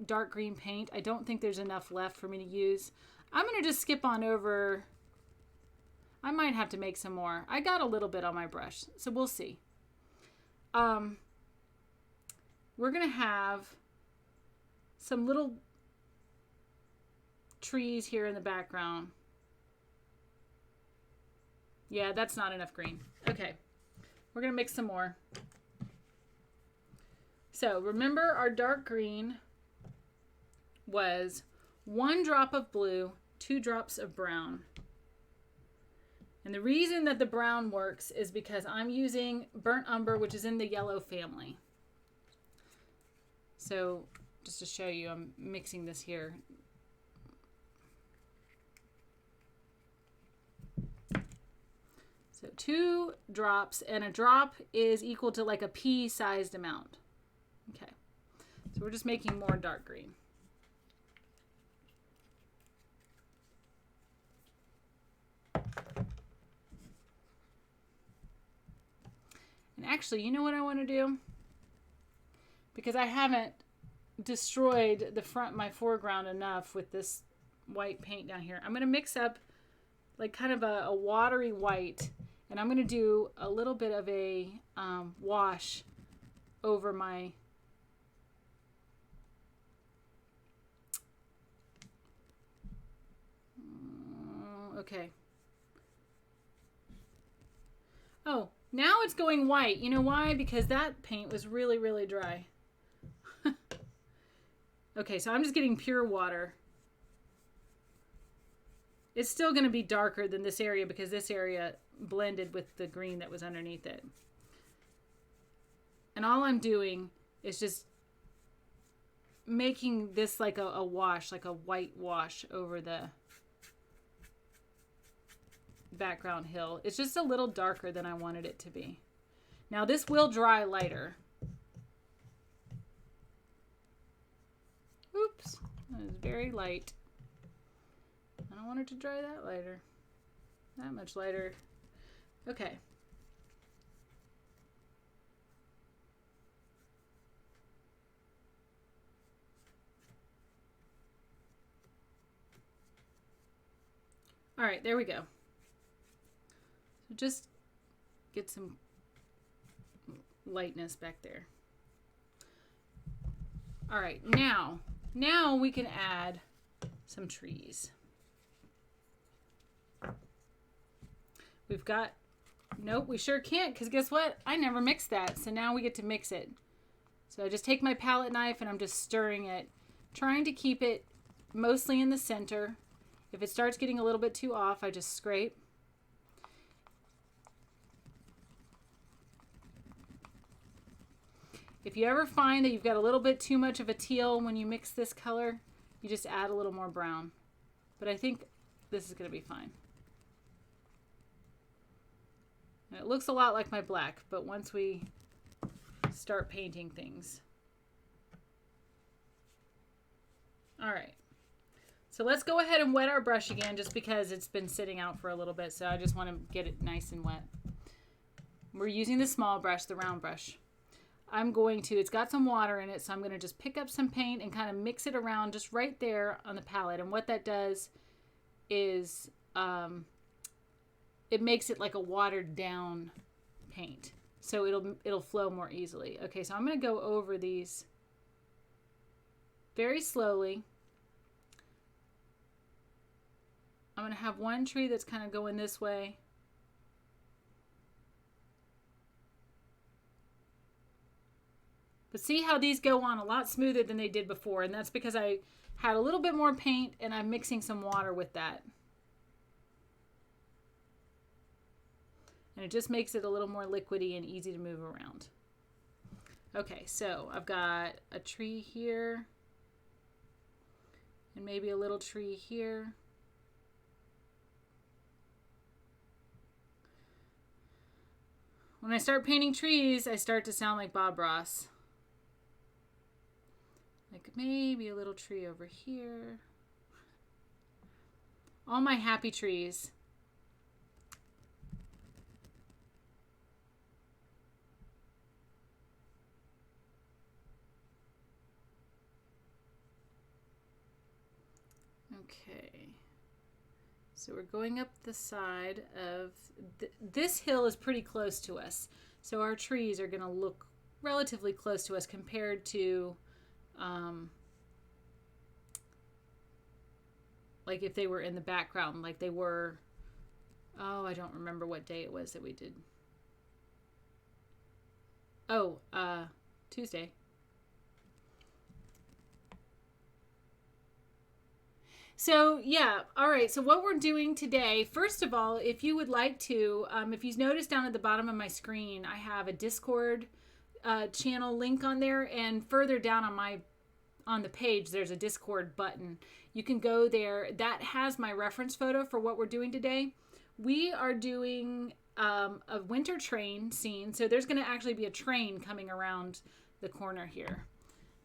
dark green paint. I don't think there's enough left for me to use. I'm going to just skip on over I might have to make some more. I got a little bit on my brush, so we'll see. We're going to have some little trees here in the background. Yeah, that's not enough green. Okay, we're going to mix some more. So remember, our dark green was 1 drop of blue, 2 drops of brown. And the reason that the brown works is because I'm using burnt umber, which is in the yellow family. So just to show you, I'm mixing this here. So 2 drops, and a drop is equal to like a pea-sized amount. Okay, so we're just making more dark green. And actually, you know what I want to do? Because I haven't destroyed my foreground enough with this white paint down here. I'm going to mix up like kind of a watery white, and I'm going to do a little bit of a wash over my okay. Oh, now it's going white. You know why? Because that paint was really, really dry. Okay, so I'm just getting pure water. It's still going to be darker than this area because this area blended with the green that was underneath it. And all I'm doing is just making this like a wash, like a white wash over the background hill. It's just a little darker than I wanted it to be. Now this will dry lighter. Oops, that is very light. I don't want it to dry that lighter. That much lighter. Okay. All right, there we go. So just get some lightness back there. All right, now we can add some trees. We've got, nope, we sure can't, because guess what? I never mixed that, so now we get to mix it. So I just take my palette knife and I'm just stirring it, trying to keep it mostly in the center. If it starts getting a little bit too off, I just scrape. If you ever find that you've got a little bit too much of a teal when you mix this color, you just add a little more brown. But I think this is going to be fine. And it looks a lot like my black, but once we start painting things. All right. So let's go ahead and wet our brush again, just because it's been sitting out for a little bit. So I just want to get it nice and wet. We're using the small brush, the round brush. It's got some water in it, so I'm going to just pick up some paint and kind of mix it around just right there on the palette. And what that does is it makes it like a watered down paint. So it'll flow more easily. Okay, so I'm going to go over these very slowly. I'm going to have one tree that's kind of going this way. But see how these go on a lot smoother than they did before, and that's because I had a little bit more paint and I'm mixing some water with that. And it just makes it a little more liquidy and easy to move around. Okay, so I've got a tree here and maybe a little tree here. When I start painting trees, I start to sound like Bob Ross. Like maybe a little tree over here. All my happy trees. Okay. So we're going up the side of this hill is pretty close to us. So our trees are going to look relatively close to us compared to like if they were in the background, like they were, oh, I don't remember what day it was that we did. Oh, Tuesday. So yeah, all right. So what we're doing today, first of all, if you would like to, if you notice down at the bottom of my screen, I have a Discord channel link on there, and further down on the page, there's a Discord button. You can go there. That has my reference photo for what we're doing today. We are doing a winter train scene, so there's going to actually be a train coming around the corner here.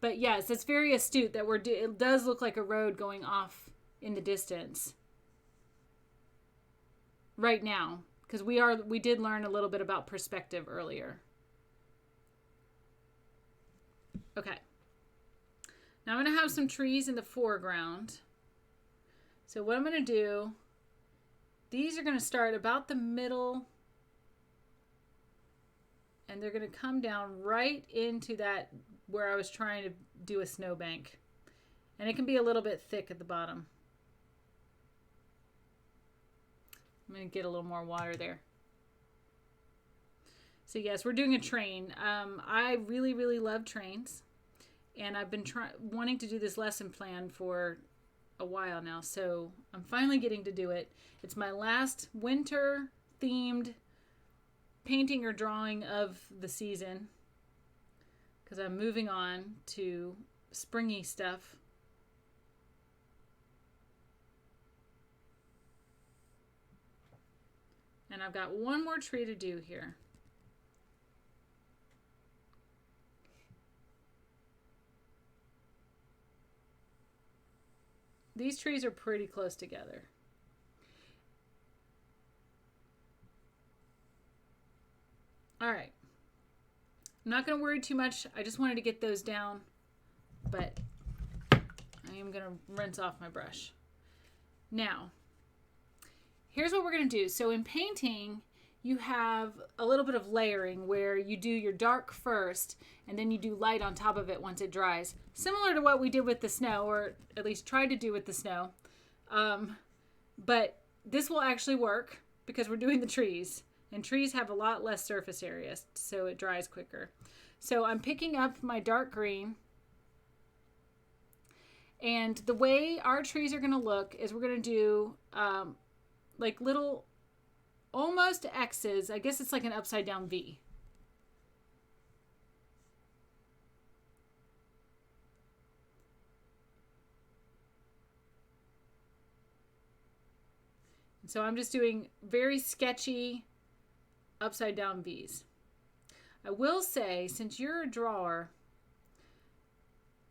But yes, it's very astute that it does look like a road going off in the distance right now, because we did learn a little bit about perspective earlier. Okay. Now I'm going to have some trees in the foreground. So what I'm going to do, these are going to start about the middle, and they're going to come down right into that where I was trying to do a snowbank. And it can be a little bit thick at the bottom. I'm going to get a little more water there. So yes, we're doing a train. I really, really love trains. And I've been wanting to do this lesson plan for a while now. So I'm finally getting to do it. It's my last winter themed painting or drawing of the season, because I'm moving on to springy stuff. And I've got one more tree to do here. These trees are pretty close together. All right. I'm not going to worry too much. I just wanted to get those down, but I am going to rinse off my brush. Now, here's what we're going to do. So in painting, you have a little bit of layering where you do your dark first and then you do light on top of it once it dries. Similar to what we did with the snow, or at least tried to do with the snow. But this will actually work because we're doing the trees. And trees have a lot less surface area, so it dries quicker. So I'm picking up my dark green. And the way our trees are going to look is we're going to do like little almost X's. I guess it's like an upside down V. And so I'm just doing very sketchy upside down V's. I will say, since you're a drawer,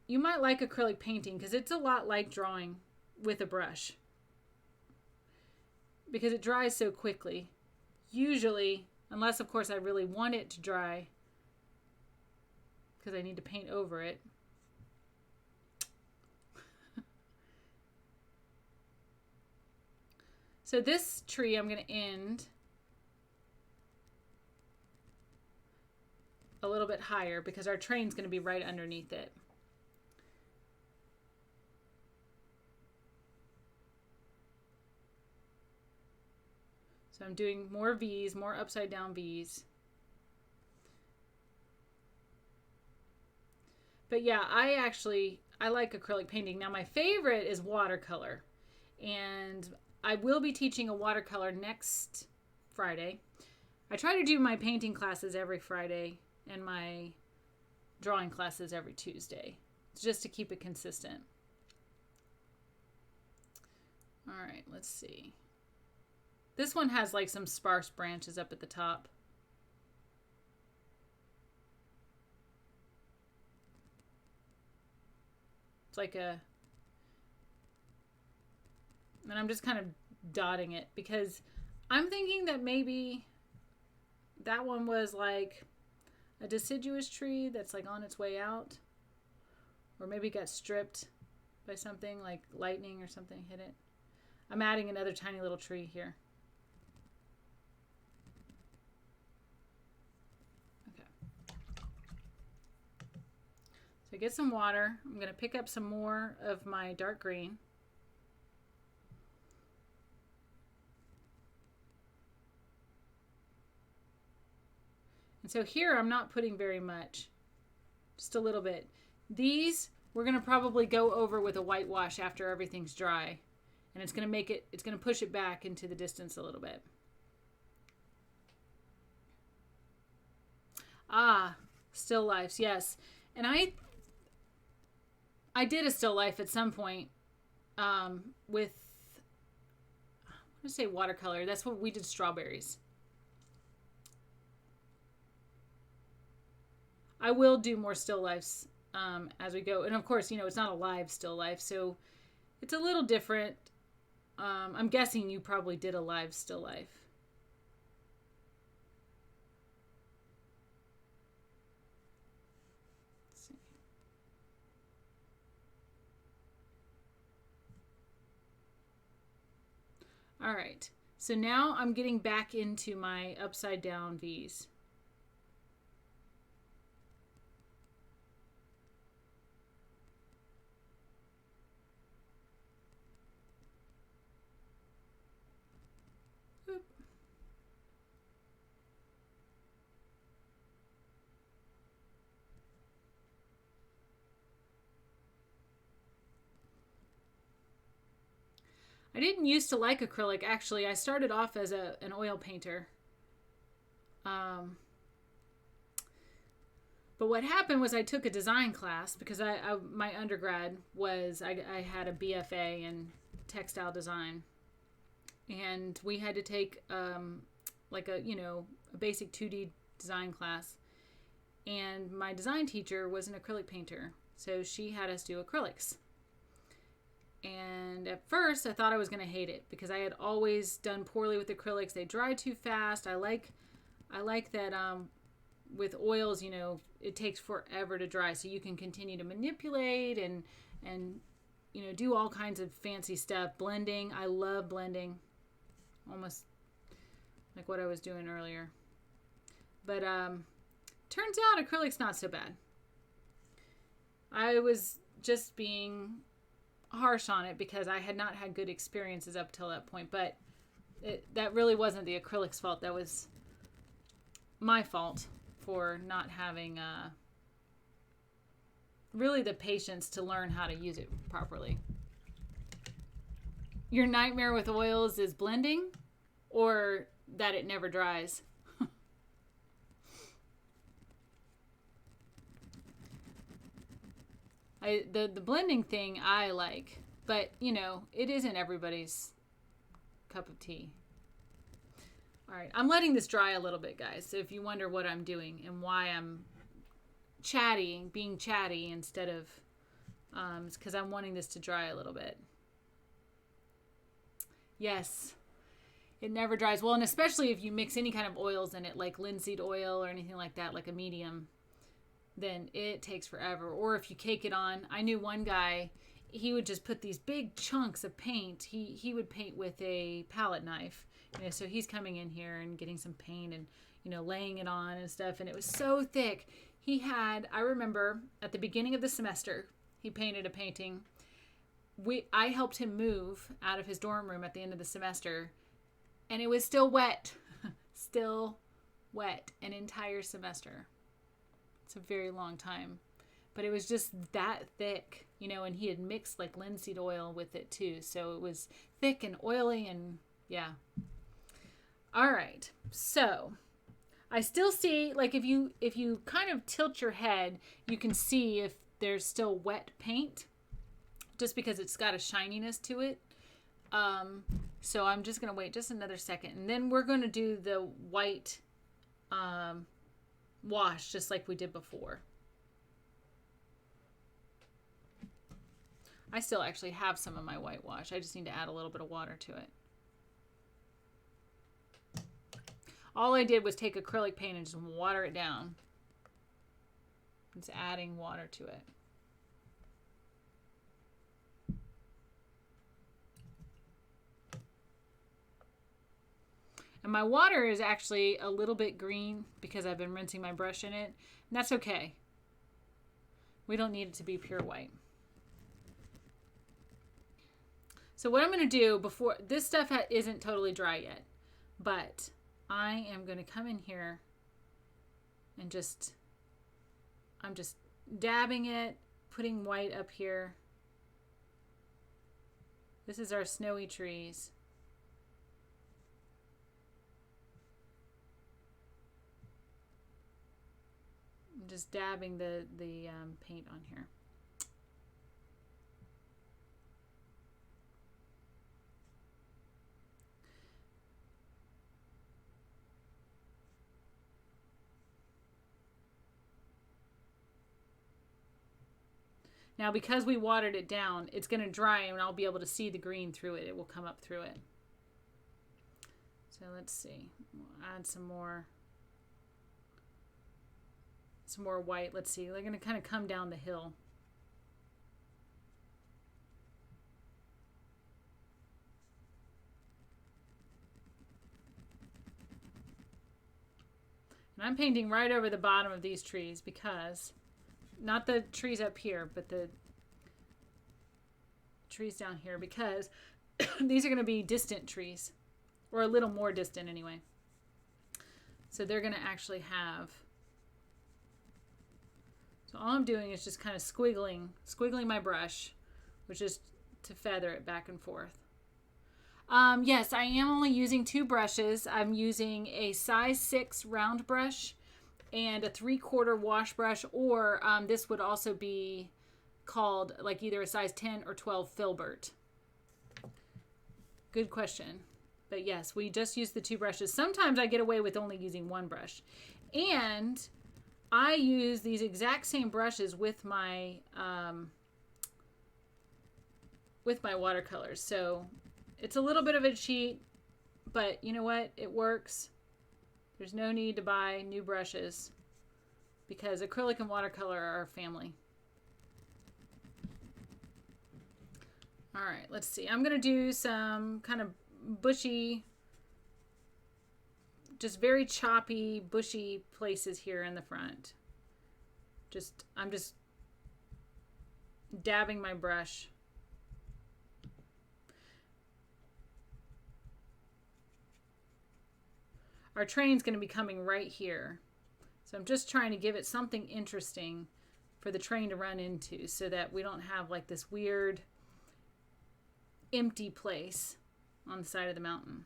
you might like acrylic painting because it's a lot like drawing with a brush, because it dries so quickly. Usually, unless of course I really want it to dry because I need to paint over it. So this tree I'm going to end a little bit higher because our train's going to be right underneath it. So I'm doing more V's, more upside down V's. But yeah, I like acrylic painting. Now my favorite is watercolor. And I will be teaching a watercolor next Friday. I try to do my painting classes every Friday and my drawing classes every Tuesday, just to keep it consistent. All right, let's see. This one has like some sparse branches up at the top. It's like and I'm just kind of dotting it because I'm thinking that maybe that one was like a deciduous tree that's like on its way out, or maybe got stripped by something like lightning or something hit it. I'm adding another tiny little tree here. Okay. So get some water. I'm going to pick up some more of my dark green. And so here I'm not putting very much, just a little bit. These we're going to probably go over with a whitewash after everything's dry. And it's going to make it, it's going to push it back into the distance a little bit. Ah, still lifes, yes. And I did a still life at some point with, I want to say watercolor. That's what we did, strawberries. I will do more still lifes as we go. And of course, you know, it's not a live still life, so it's a little different. I'm guessing you probably did a live still life. Let's see. All right. So now I'm getting back into my upside down V's. I didn't used to like acrylic, actually. I started off as an oil painter. But what happened was I took a design class because my undergrad was, I had a BFA in textile design. And we had to take like a basic 2D design class. And my design teacher was an acrylic painter. So she had us do acrylics. And at first I thought I was going to hate it because I had always done poorly with acrylics. They dry too fast. I like that with oils, you know, it takes forever to dry, so you can continue to manipulate and you know, do all kinds of fancy stuff. Blending, I love blending. Almost like what I was doing earlier. But turns out acrylic's not so bad. I was just being harsh on it because I had not had good experiences up till that point, but that really wasn't the acrylic's fault. That was my fault for not having really the patience to learn how to use it properly. Your nightmare with oils is blending or that it never dries? The blending thing I like, but you know, it isn't everybody's cup of tea. All right, I'm letting this dry a little bit, guys. So if you wonder what I'm doing and why I'm being chatty instead of, it's because I'm wanting this to dry a little bit. Yes, it never dries. Well, and especially if you mix any kind of oils in it, like linseed oil or anything like that, like a medium, then it takes forever. Or if you cake it on, I knew one guy, he would just put these big chunks of paint. He would paint with a palette knife. You know, so he's coming in here and getting some paint and, you know, laying it on and stuff. And it was so thick. I remember at the beginning of the semester, he painted a painting. I helped him move out of his dorm room at the end of the semester. And it was still wet. Still wet an entire semester. It's a very long time, but it was just that thick, you know, and he had mixed like linseed oil with it too. So it was thick and oily and yeah. All right. So I still see, like if you kind of tilt your head, you can see if there's still wet paint just because it's got a shininess to it. So I'm just going to wait just another second and then we're going to do the white, wash just like we did before. I still actually have some of my whitewash. I just need to add a little bit of water to it. All I did was take acrylic paint and just water it down. It's adding water to it. And my water is actually a little bit green because I've been rinsing my brush in it. And that's okay. We don't need it to be pure white. So what I'm going to do before, this stuff isn't totally dry yet, but I am going to come in here and I'm just dabbing it, putting white up here. This is our snowy trees. I'm just dabbing the paint on here. Now, because we watered it down, it's going to dry and I'll be able to see the green through it. It will come up through it. So let's see. We'll add some more white. Let's see. They're going to kind of come down the hill. And I'm painting right over the bottom of these trees because, not the trees up here, but the trees down here, because these are going to be distant trees, or a little more distant anyway. So they're going to actually have, so all I'm doing is just kind of squiggling my brush, which is to feather it back and forth. Yes, I am only using 2 brushes. I'm using a size 6 round brush and a 3/4 wash brush, or this would also be called like either a size 10 or 12 filbert. Good question. But yes, we just use the 2 brushes. Sometimes I get away with only using 1 brush. And I use these exact same brushes with my watercolors. So it's a little bit of a cheat, but you know what? It works. There's no need to buy new brushes because acrylic and watercolor are a family. All right, let's see. I'm going to do some kind of bushy, just very choppy, bushy places here in the front. I'm just dabbing my brush. Our train's going to be coming right here. So I'm just trying to give it something interesting for the train to run into so that we don't have like this weird empty place on the side of the mountain.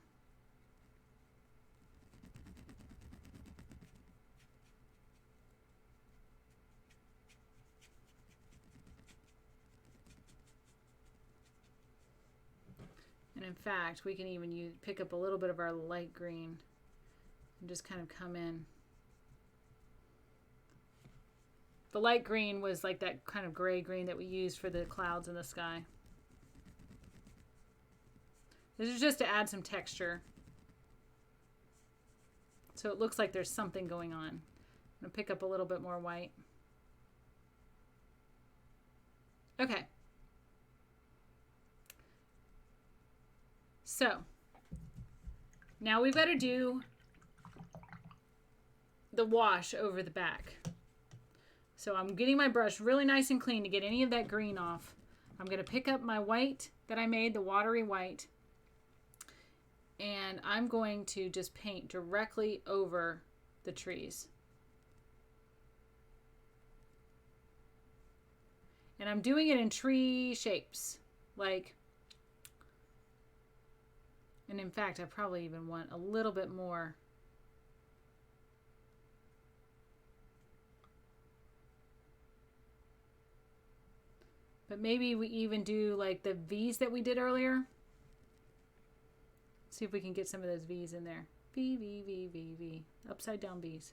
And in fact, we can even pick up a little bit of our light green and just kind of come in. The light green was like that kind of gray green that we used for the clouds in the sky. This is just to add some texture. So it looks like there's something going on. I'm going to pick up a little bit more white. Okay. So now we've got to do the wash over the back. So I'm getting my brush really nice and clean to get any of that green off. I'm going to pick up my white that I made, the watery white, and I'm going to just paint directly over the trees. And I'm doing it in tree shapes, like, and in fact, I probably even want a little bit more. But maybe we even do like the V's that we did earlier. See if we can get some of those V's in there. V, V, V, V, V. Upside down V's.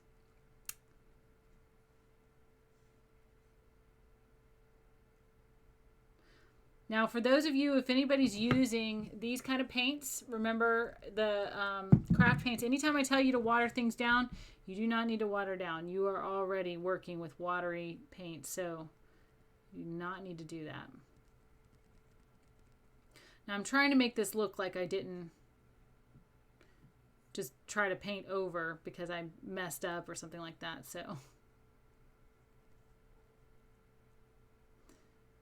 Now, for those of you, if anybody's using these kind of paints, remember the craft paints, anytime I tell you to water things down, you do not need to water down. You are already working with watery paint, so you do not need to do that. Now, I'm trying to make this look like I didn't just try to paint over because I messed up or something like that. So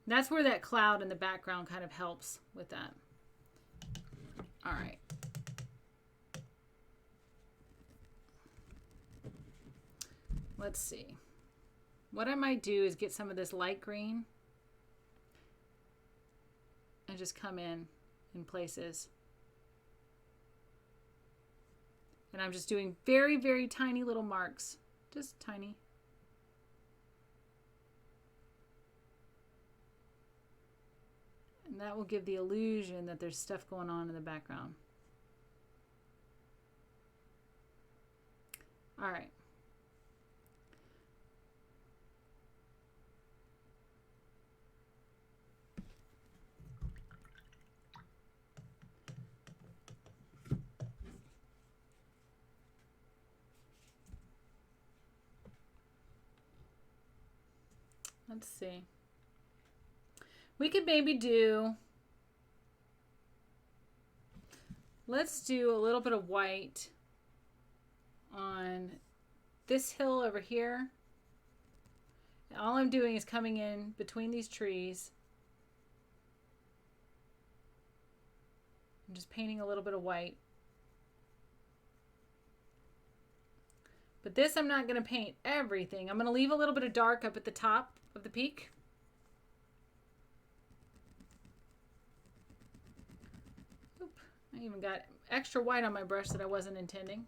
that's where that cloud in the background kind of helps with that. All right. Let's see. What I might do is get some of this light green and just come in places. And I'm just doing very, very tiny little marks. Just tiny. And that will give the illusion that there's stuff going on in the background. All right. Let's see. We could maybe do, let's do a little bit of white on this hill over here. All I'm doing is coming in between these trees. I'm just painting a little bit of white. But this I'm not going to paint everything. I'm going to leave a little bit of dark up at the top of the peak. Oop, I even got extra white on my brush that I wasn't intending.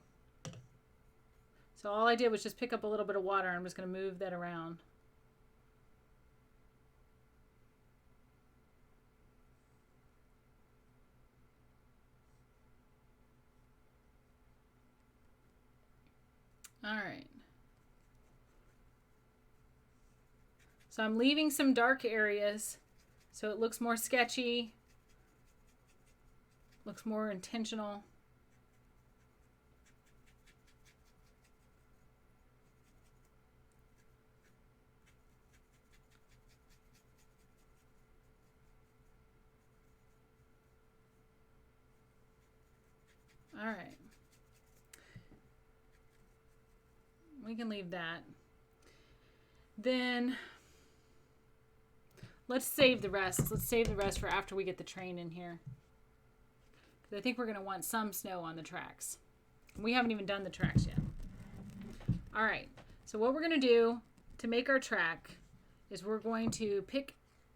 So all I did was just pick up a little bit of water. I'm just going to move that around. All right. So I'm leaving some dark areas so it looks more sketchy, looks more intentional. All right. We can leave that. Then let's save the rest. Let's save the rest for after we get the train in here. Because I think we're going to want some snow on the tracks. We haven't even done the tracks yet. All right. So what we're going to do to make our track is we're going to pick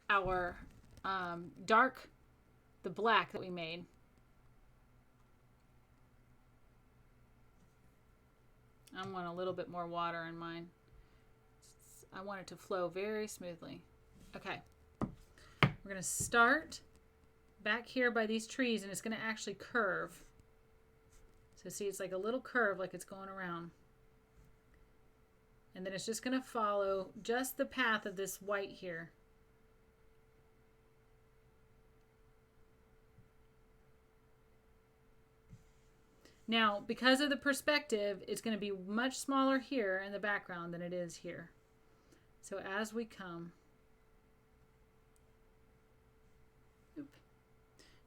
our the black that we made. I want a little bit more water in mine. I want it to flow very smoothly. Okay. We're going to start back here by these trees, and it's going to actually curve. So see, it's like a little curve, like it's going around. And then it's just going to follow just the path of this white here. Now, because of the perspective, it's going to be much smaller here in the background than it is here. So as we come, you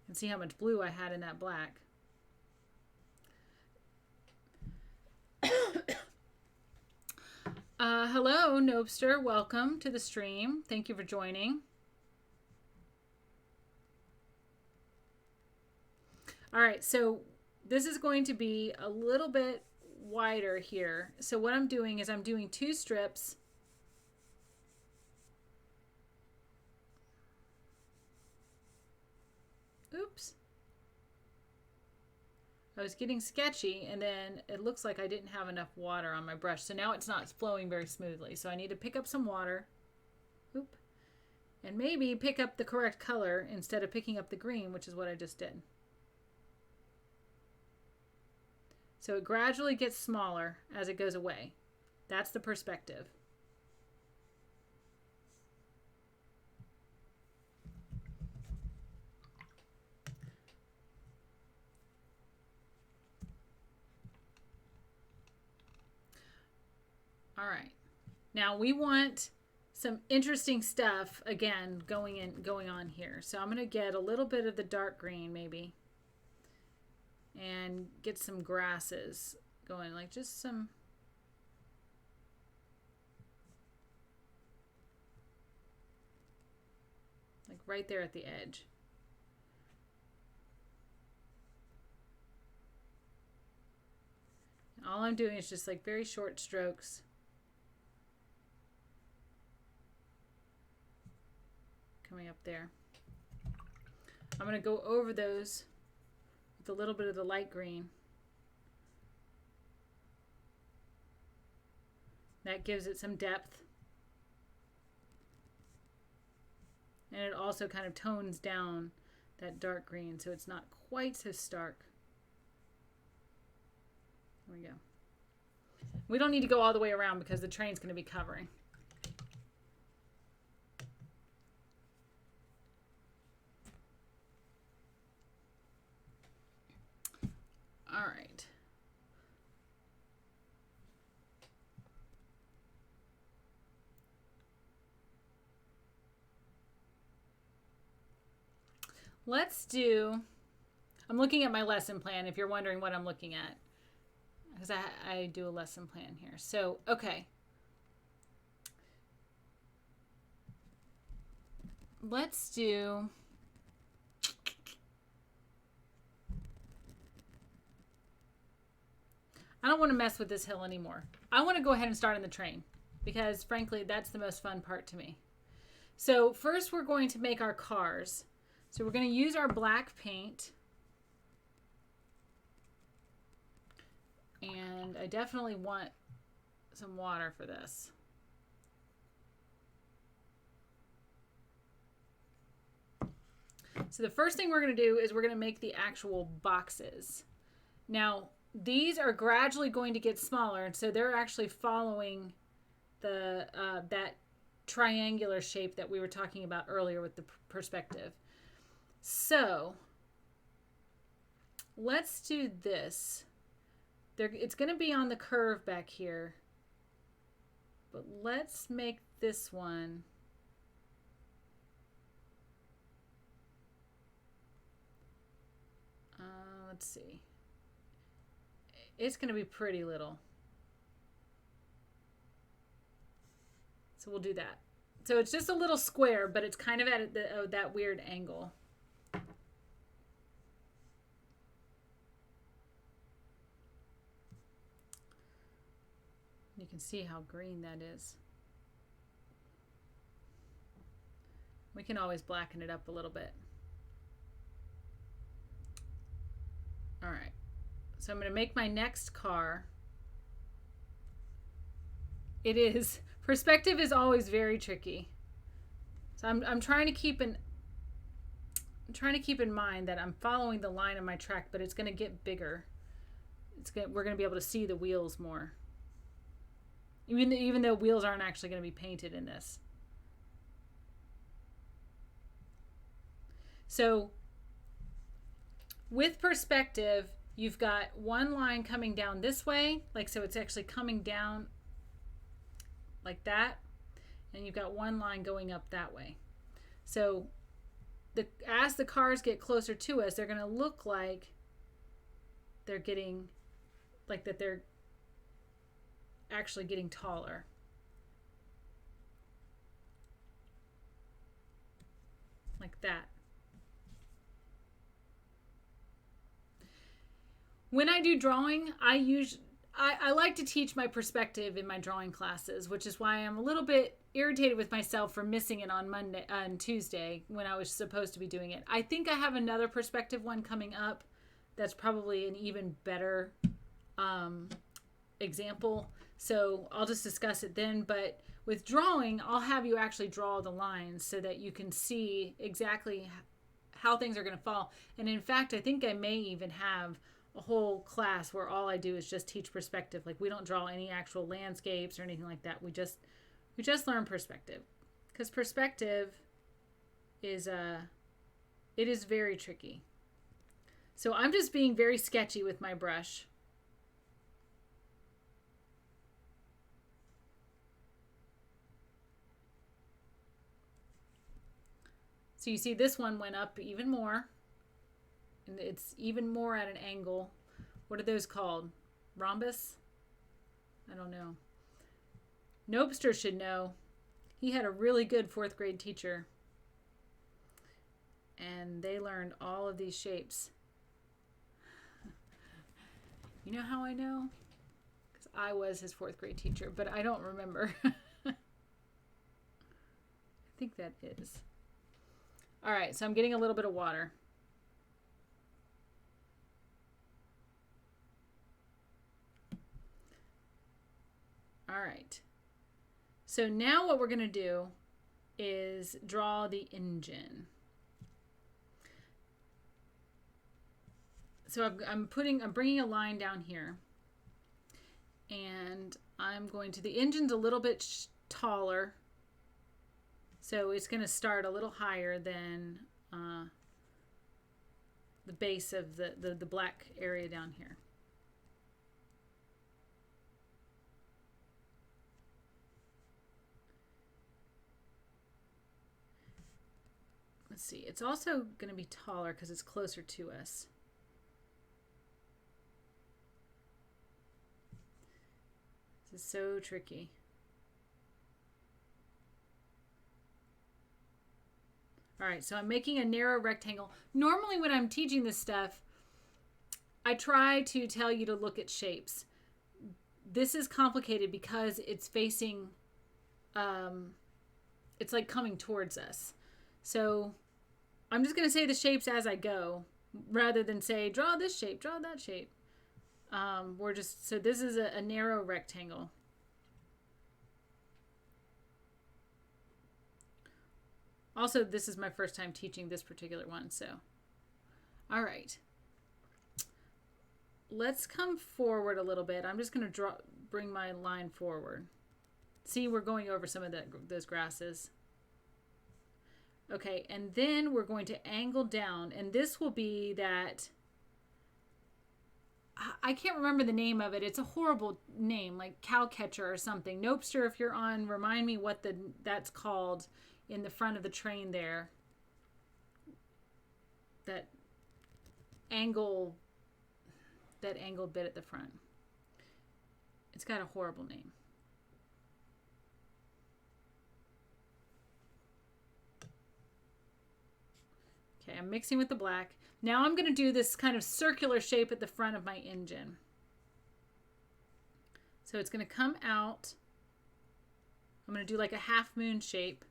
can see how much blue I had in that black. Hello, Nobster. Welcome to the stream. Thank you for joining. All right, so this is going to be a little bit wider here. So what I'm doing is I'm doing 2 strips. Oops. I was getting sketchy, and then it looks like I didn't have enough water on my brush. So now it's not flowing very smoothly. So I need to pick up some water. Oop. And maybe pick up the correct color instead of picking up the green, which is what I just did. So it gradually gets smaller as it goes away. That's the perspective. All right. Now we want some interesting stuff again going on here. So I'm going to get a little bit of the dark green maybe. and get some grasses going, like just some. Like right there at the edge. And all I'm doing is just like very short strokes. Coming up there. I'm going to go over those with a little bit of the light green. That gives it some depth. And it also kind of tones down that dark green so it's not quite so stark. There we go. We don't need to go all the way around because the train's going to be covering. All right. Let's do, I'm looking at my lesson plan if you're wondering what I'm looking at, because I do a lesson plan here. So, okay. Let's do, I don't want to mess with this hill anymore. I want to go ahead and start on the train because frankly, that's the most fun part to me. So first we're going to make our cars. So we're going to use our black paint. And I definitely want some water for this. So the first thing we're going to do is we're going to make the actual boxes. Now, these are gradually going to get smaller, and so they're actually following the that triangular shape that we were talking about earlier with the perspective. So let's do this. It's going to be on the curve back here, but let's make this one let's see. It's going to be pretty little. So we'll do that. So it's just a little square, but it's kind of at that weird angle. You can see how green that is. We can always blacken it up a little bit. All right. So I'm going to make my next car. It is, perspective is always very tricky. So I'm trying to keep in mind that I'm following the line of my track, but it's going to get bigger. We're going to be able to see the wheels more. Even though wheels aren't actually going to be painted in this. So with perspective, you've got one line coming down this way, like so it's actually coming down like that, and you've got one line going up that way. So as the cars get closer to us, they're going to look like they're getting, like that they're actually getting taller. Like that. When I do drawing, I like to teach my perspective in my drawing classes, which is why I'm a little bit irritated with myself for missing it on Tuesday when I was supposed to be doing it. I think I have another perspective one coming up that's probably an even better example. So I'll just discuss it then. But with drawing, I'll have you actually draw the lines so that you can see exactly how things are going to fall. And in fact, I think I may even have a whole class where all I do is just teach perspective. Like we don't draw any actual landscapes or anything like that. We just learn perspective, because perspective is it is very tricky. So I'm just being very sketchy with my brush. So you see this one went up even more. And it's even more at an angle. What are those called? Rhombus? I don't know. Nopester should know. He had a really good 4th grade teacher. And they learned all of these shapes. You know how I know? Because I was his 4th grade teacher, but I don't remember. I think that is. All right, so I'm getting a little bit of water. All right. So now what we're going to do is draw the engine. So I'm bringing a line down here, and I'm going to, the engine's a little bit taller, so it's going to start a little higher than the base of the black area down here. Let's see, it's also going to be taller because it's closer to us. This is so tricky. All right, so I'm making a narrow rectangle. Normally when I'm teaching this stuff, I try to tell you to look at shapes. This is complicated because it's facing, it's like coming towards us. So I'm just going to say the shapes as I go, rather than say, draw this shape, draw that shape. So this is a narrow rectangle. Also, this is my first time teaching this particular one, so. All right. Let's come forward a little bit. I'm just going to bring my line forward. See, we're going over some of those grasses. Okay, and then we're going to angle down, and this will be that, I can't remember the name of it. It's a horrible name, like cowcatcher or something. Nopester, if you're on, remind me what that's called in the front of the train there. That angled bit at the front. It's got a horrible name. Okay, I'm mixing with the black. Now I'm going to do this kind of circular shape at the front of my engine. So it's going to come out. I'm going to do like a half moon shape.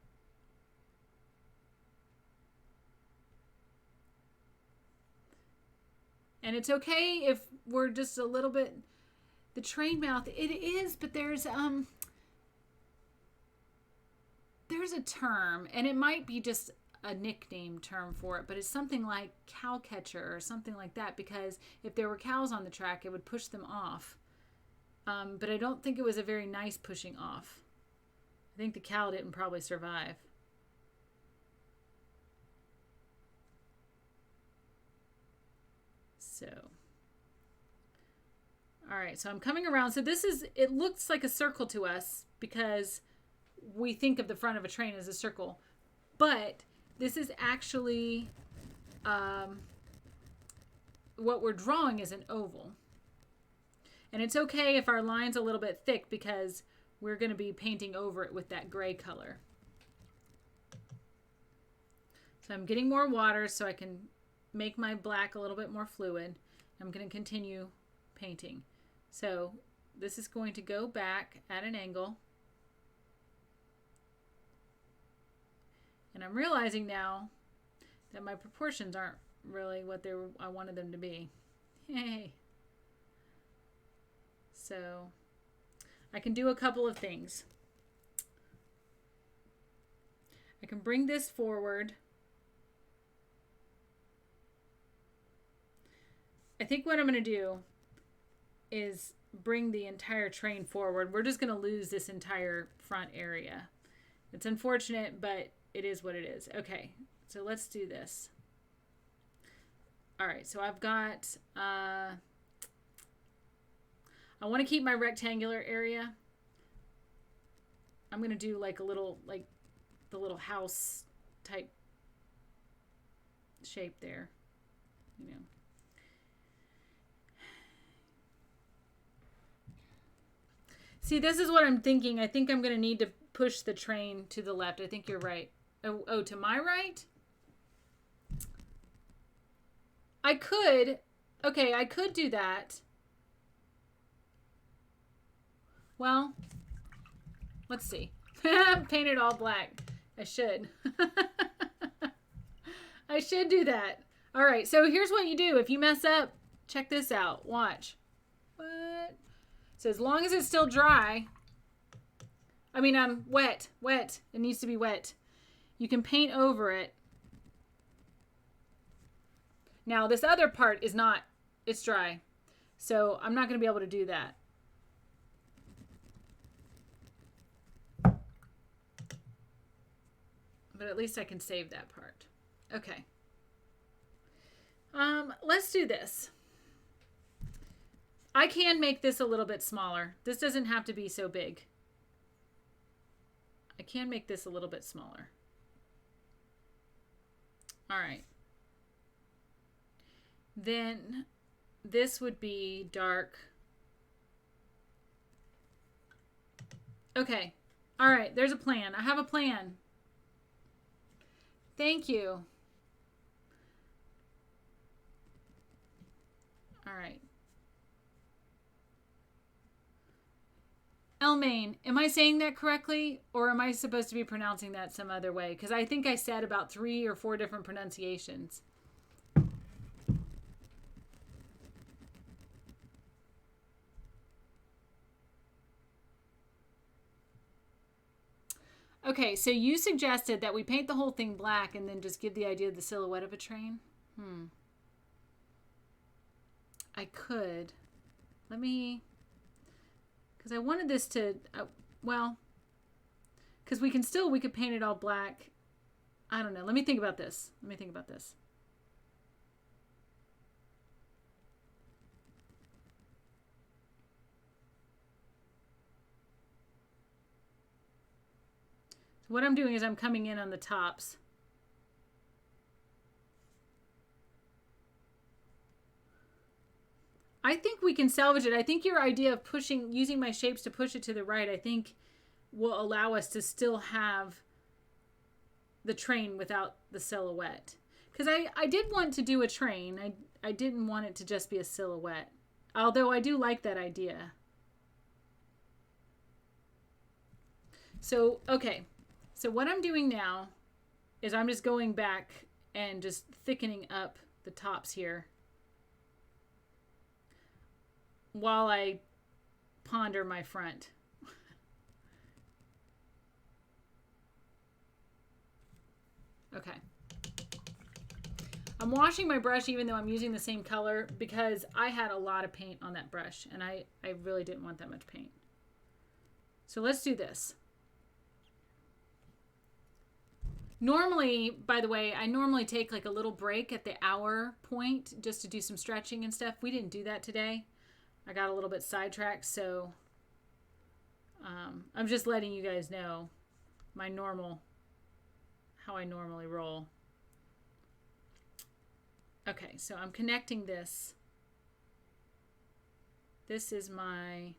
And it's okay if we're just a little bit, the train mouth, it is, but there's a term, and it might be just a nickname term for it, but it's something like cowcatcher or something like that, because if there were cows on the track, it would push them off. But I don't think it was a very nice pushing off. I think the cow didn't probably survive. So, all right, so I'm coming around. So it looks like a circle to us because we think of the front of a train as a circle, but this is actually, what we're drawing is an oval. And it's okay if our line's a little bit thick because we're going to be painting over it with that gray color. So I'm getting more water so I can make my black a little bit more fluid. I'm going to continue painting. So this is going to go back at an angle. And I'm realizing now that my proportions aren't really what I wanted them to be. Yay. So I can do a couple of things. I can bring this forward. I think what I'm going to do is bring the entire train forward. We're just going to lose this entire front area. It's unfortunate, but it is what it is. Okay, so let's do this. All right, so I've got, I want to keep my rectangular area. I'm going to do like a little, like the little house type shape there. you know. See, this is what I'm thinking. I think I'm going to need to push the train to the left. I think you're right. Oh, to my right? I could. Okay, I could do that. Well, let's see. Paint it all black. I should. I should do that. All right, so here's what you do. If you mess up, check this out. Watch. What? So as long as it's still dry, I mean, wet. It needs to be wet. You can paint over it. Now, this other part is not, it's dry. So I'm not going to be able to do that. But at least I can save that part. Okay. Let's do this. I can make this a little bit smaller. This doesn't have to be so big. I can make this a little bit smaller. All right. Then this would be dark. Okay. All right. There's a plan. I have a plan. Thank you. All right. Elmaine, am I saying that correctly, or am I supposed to be pronouncing that some other way? Because I think I said about 3 or 4 different pronunciations. Okay, so you suggested that we paint the whole thing black and then just give the idea of the silhouette of a train. I could. Let me... Because I wanted this to... well... Because we could paint it all black. I don't know. Let me think about this. So what I'm doing is I'm coming in on the tops. I think we can salvage it. I think your idea of using my shapes to push it to the right, I think will allow us to still have the train without the silhouette. Because I did want to do a train. I didn't want it to just be a silhouette. Although I do like that idea. So, okay. So what I'm doing now is I'm just going back and just thickening up the tops here while I ponder my front. Okay. I'm washing my brush even though I'm using the same color because I had a lot of paint on that brush and I really didn't want that much paint. So let's do this. Normally, by the way, I normally take like a little break at the hour point just to do some stretching and stuff. We didn't do that today. I got a little bit sidetracked, so I'm just letting you guys know how I normally roll. Okay, so I'm connecting this. This is my...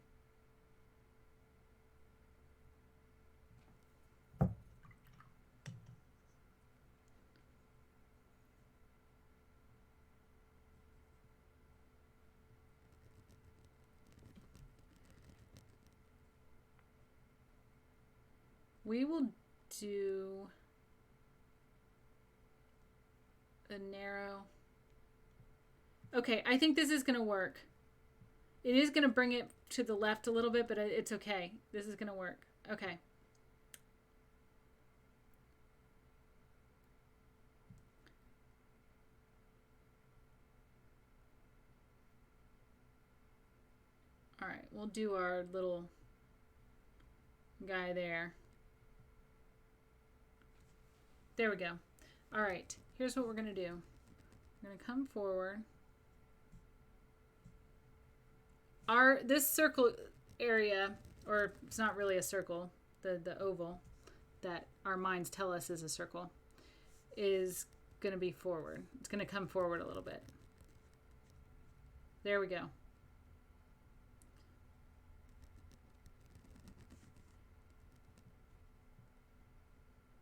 We will do a narrow. Okay, I think this is going to work. It is going to bring it to the left a little bit, but it's okay. This is going to work. Okay. All right, we'll do our little guy there. There we go. All right, here's what we're going to do. We're going to come forward. This circle area, or it's not really a circle, the oval that our minds tell us is a circle, is going to be forward. It's going to come forward a little bit. There we go.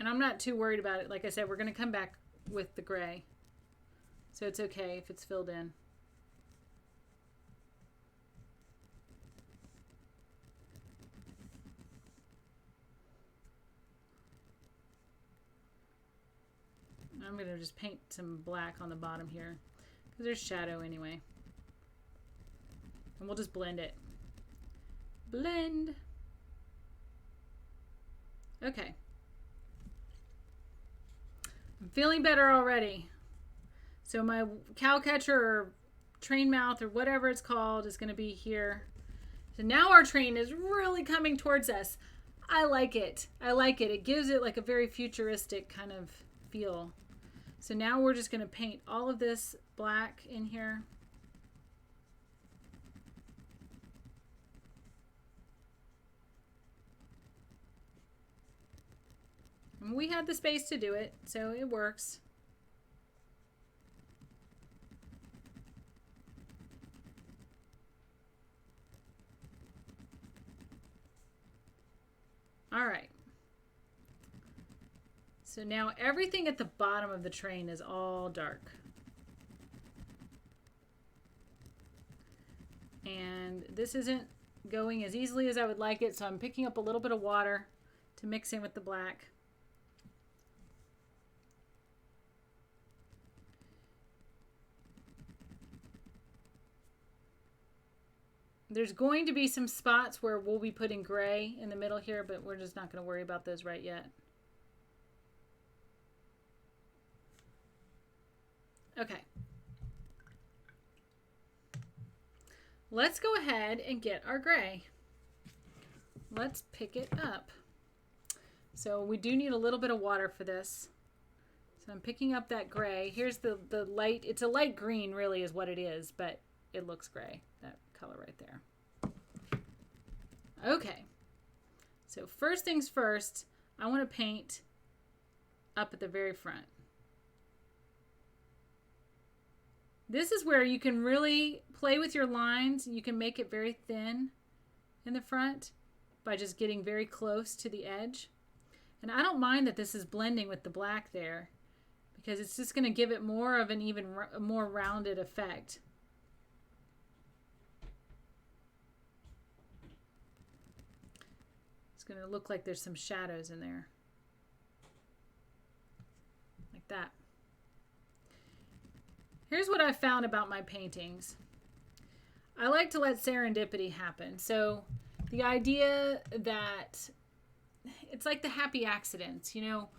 And I'm not too worried about it. Like I said, we're going to come back with the gray. So it's okay if it's filled in. I'm going to just paint some black on the bottom here because there's shadow anyway. And we'll just blend it. Blend. Okay. I'm feeling better already. So my cow catcher or train mouth or whatever it's called is going to be here. So now our train is really coming towards us. I like it. I like it. It gives it like a very futuristic kind of feel. So now we're just going to paint all of this black in here. And we had the space to do it, so it works. All right. So now everything at the bottom of the train is all dark. And this isn't going as easily as I would like it, so I'm picking up a little bit of water to mix in with the black. There's going to be some spots where we'll be putting gray in the middle here, but we're just not going to worry about those right yet. Okay. Let's go ahead and get our gray. Let's pick it up. So we do need a little bit of water for this. So I'm picking up that gray. Here's the light. It's a light green really is what it is, but it looks gray, that color right there. Okay. So first things first, I want to paint up at the very front. This is where you can really play with your lines. You can make it very thin in the front by just getting very close to the edge. And I don't mind that this is blending with the black there because it's just going to give it more of an even more rounded effect. It's going to look like there's some shadows in there. Like that. Here's what I found about my paintings. I like to let serendipity happen. So the idea that it's like the happy accidents, you know,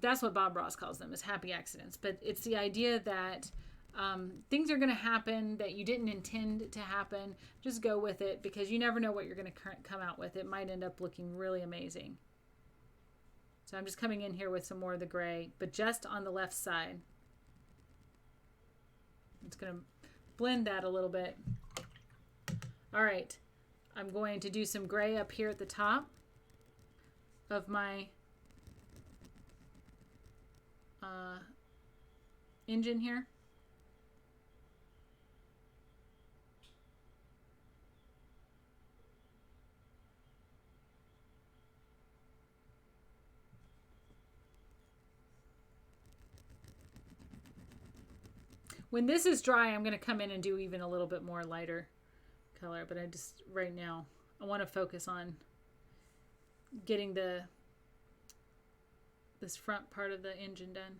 that's what Bob Ross calls them, is happy accidents. But it's the idea that things are going to happen that you didn't intend to happen. Just go with it because you never know what you're going to come out with. It might end up looking really amazing. So I'm just coming in here with some more of the gray, but just on the left side. It's going to blend that a little bit. All right. I'm going to do some gray up here at the top of my engine here. When this is dry, I'm going to come in and do even a little bit more lighter color, but right now, I want to focus on getting this front part of the engine done.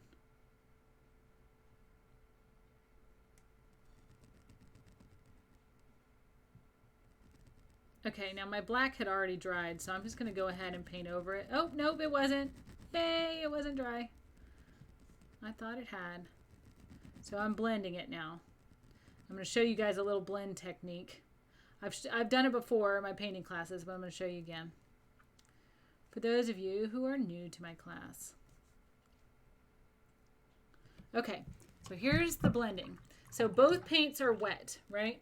Okay, now my black had already dried, so I'm just going to go ahead and paint over it. Oh, nope, it wasn't. Yay, it wasn't dry. I thought it had. So I'm blending it now. I'm going to show you guys a little blend technique. I've done it before in my painting classes, but I'm going to show you again. For those of you who are new to my class. Okay, so here's the blending. So both paints are wet, right?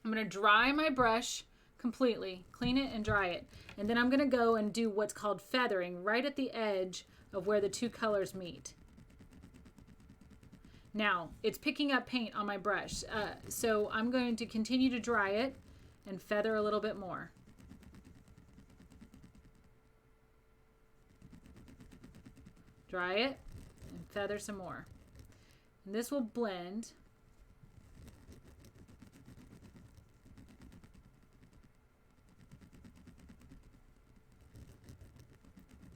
I'm going to dry my brush completely, clean it and dry it. And then I'm going to go and do what's called feathering right at the edge of where the two colors meet. Now, it's picking up paint on my brush, so I'm going to continue to dry it and feather a little bit more. Dry it and feather some more. And this will blend.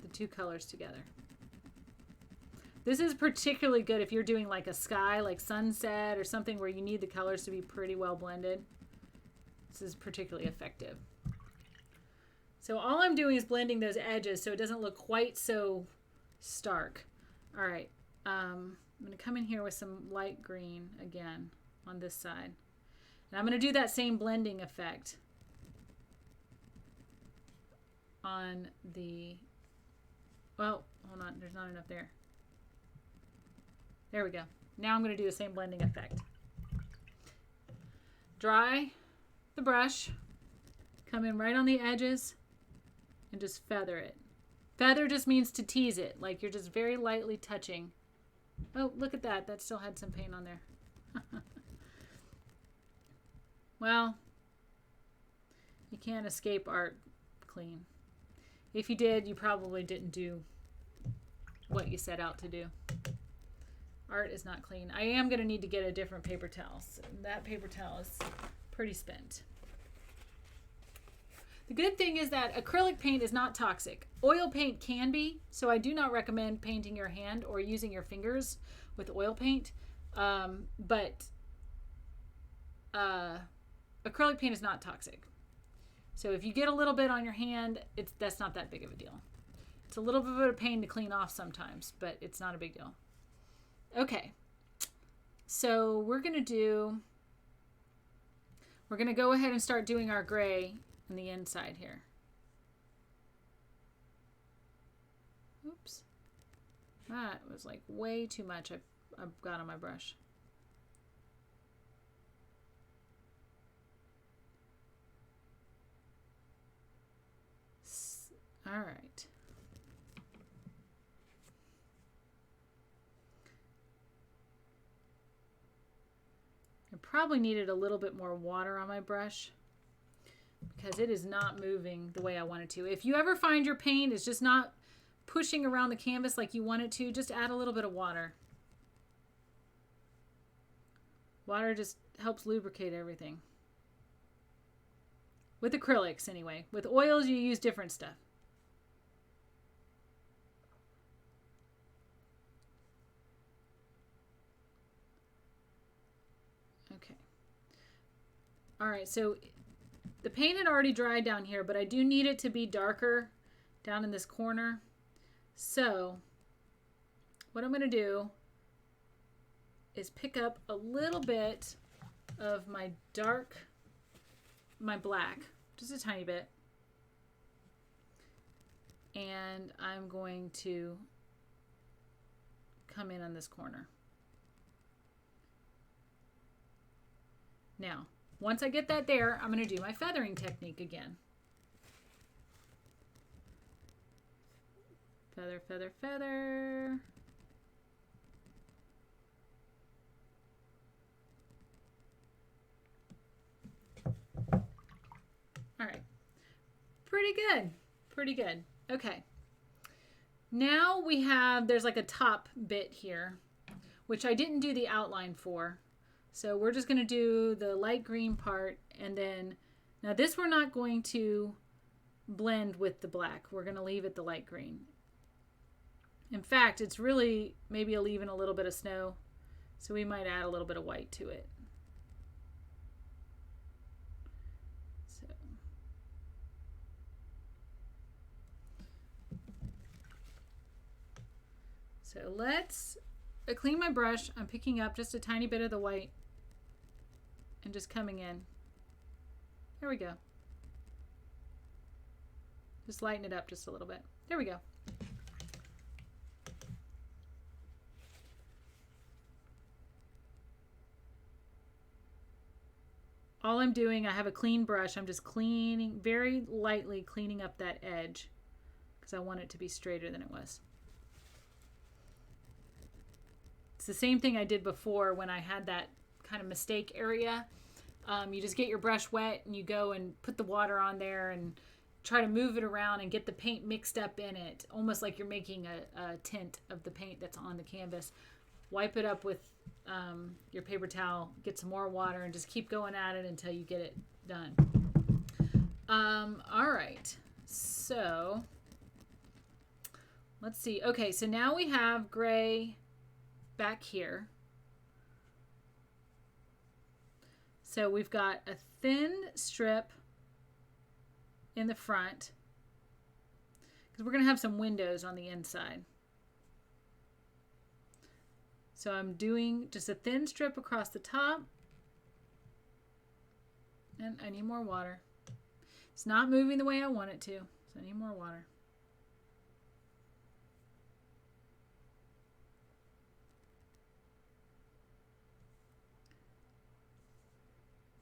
The two colors together. This is particularly good if you're doing like a sky, like sunset or something where you need the colors to be pretty well blended. This is particularly effective. So all I'm doing is blending those edges so it doesn't look quite so stark. All right, I'm going to come in here with some light green again on this side. And I'm going to do that same blending effect on the, well, hold on, there's not enough there. There we go. Now I'm going to do the same blending effect. Dry the brush, come in right on the edges, and just feather it. Feather just means to tease it, like you're just very lightly touching. Oh, look at that. That still had some paint on there. Well, you can't escape art clean. If you did, you probably didn't do what you set out to do. Art is not clean. I am going to need to get a different paper towel. So that paper towel is pretty spent. The good thing is that acrylic paint is not toxic. Oil paint can be, so I do not recommend painting your hand or using your fingers with oil paint. But acrylic paint is not toxic. So if you get a little bit on your hand, that's not that big of a deal. It's a little bit of a pain to clean off sometimes, but it's not a big deal. Okay, so we're going to go ahead and start doing our gray on the inside here. Oops. That was like way too much I've got on my brush. All right. I probably needed a little bit more water on my brush because it is not moving the way I want it to. If you ever find your paint is just not pushing around the canvas like you want it to, just add a little bit of water. Water just helps lubricate everything. With acrylics anyway. With oils you use different stuff. Okay. All right, so the paint had already dried down here, but I do need it to be darker down in this corner. So what I'm going to do is pick up a little bit of my black, just a tiny bit. And I'm going to come in on this corner. Now, once I get that there, I'm going to do my feathering technique again. Feather, feather, feather. All right. Pretty good. Pretty good. Okay. Now we have, there's like a top bit here, which I didn't do the outline for. So we're just going to do the light green part, and then, now this we're not going to blend with the black. We're going to leave it the light green. In fact, it's really maybe even a little bit of snow, so we might add a little bit of white to it. So let's clean my brush. I'm picking up just a tiny bit of the white and just coming in. There we go. Just lighten it up just a little bit. There we go. All I'm doing, I have a clean brush. I'm just cleaning, very lightly cleaning up that edge because I want it to be straighter than it was. It's the same thing I did before when I had that kind of mistake area. You just get your brush wet and you go and put the water on there and try to move it around and get the paint mixed up in it, almost like you're making a tint of the paint that's on the canvas. Wipe it up with your paper towel, get some more water, and just keep going at it until you get it done. All right, so let's see. Okay, so now we have gray back here. So we've got a thin strip in the front because we're going to have some windows on the inside. So I'm doing just a thin strip across the top. And I need more water. It's not moving the way I want it to, so I need more water.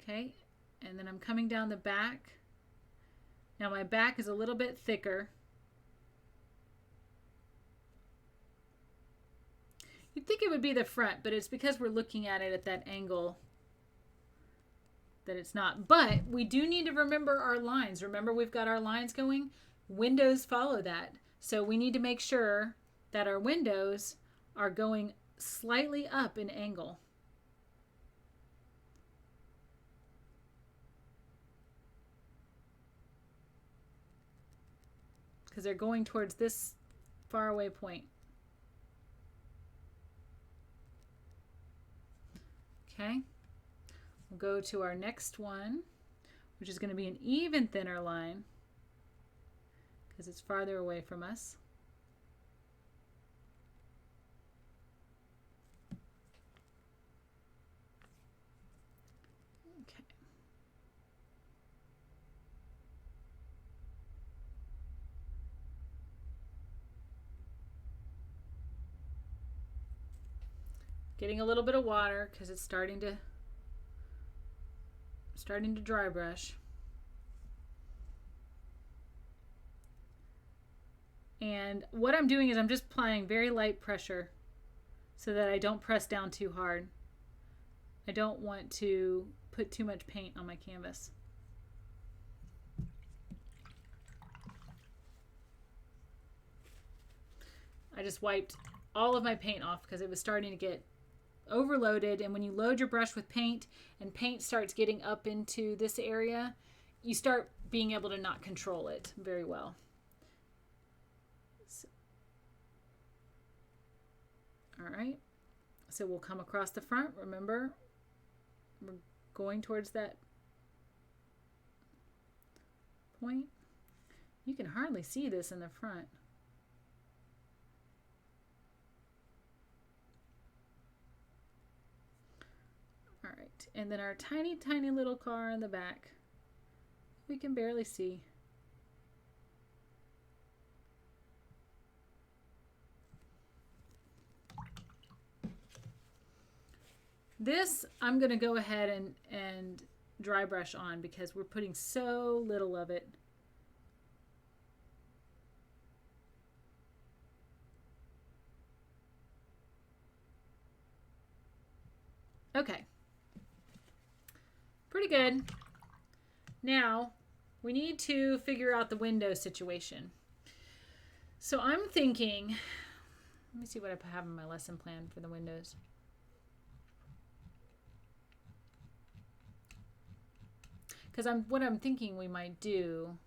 Okay, and then I'm coming down the back. Now my back is a little bit thicker. You'd think it would be the front, but it's because we're looking at it at that angle that it's not. But we do need to remember our lines. Remember, we've got our lines going. Windows follow that. So we need to make sure that our windows are going slightly up in angle. Because they're going towards this faraway point. Okay, we'll go to our next one, which is going to be an even thinner line because it's farther away from us. Okay. Getting a little bit of water because it's starting to dry brush. And what I'm doing is I'm just applying very light pressure so that I don't press down too hard. I don't want to put too much paint on my canvas. I just wiped all of my paint off because it was starting to get overloaded, and when you load your brush with paint and paint starts getting up into this area, you start being able to not control it very well. So, all right, so we'll come across the front. Remember, we're going towards that point. You can hardly see this in the front. All right, and then our tiny, tiny little car in the back, we can barely see. This, I'm going to go ahead and dry brush on because we're putting so little of it. Okay. Pretty good. Now, we need to figure out the window situation. So I'm thinking, let me see what I have in my lesson plan for the windows. Because what I'm thinking we might do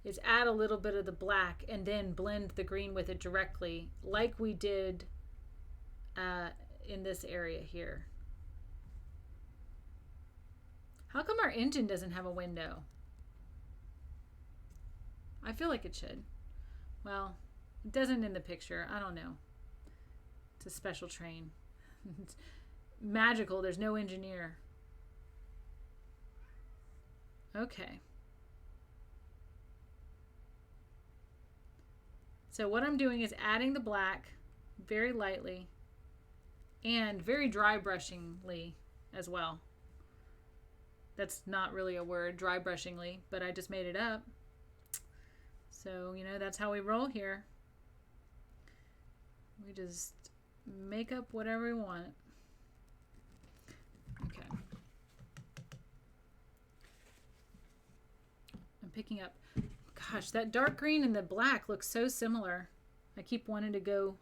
is add a little bit of the black and then blend the green with it directly, like we did in this area here. How come our engine doesn't have a window? I feel like it should. Well, it doesn't in the picture. I don't know. It's a special train. It's magical. There's no engineer. Okay. So what I'm doing is adding the black very lightly and very dry brushingly as well. That's not really a word, dry brushingly, but I just made it up. So, you know, that's how we roll here. We just make up whatever we want. Okay. I'm picking up, gosh, that dark green and the black looks so similar. I keep wanting to go.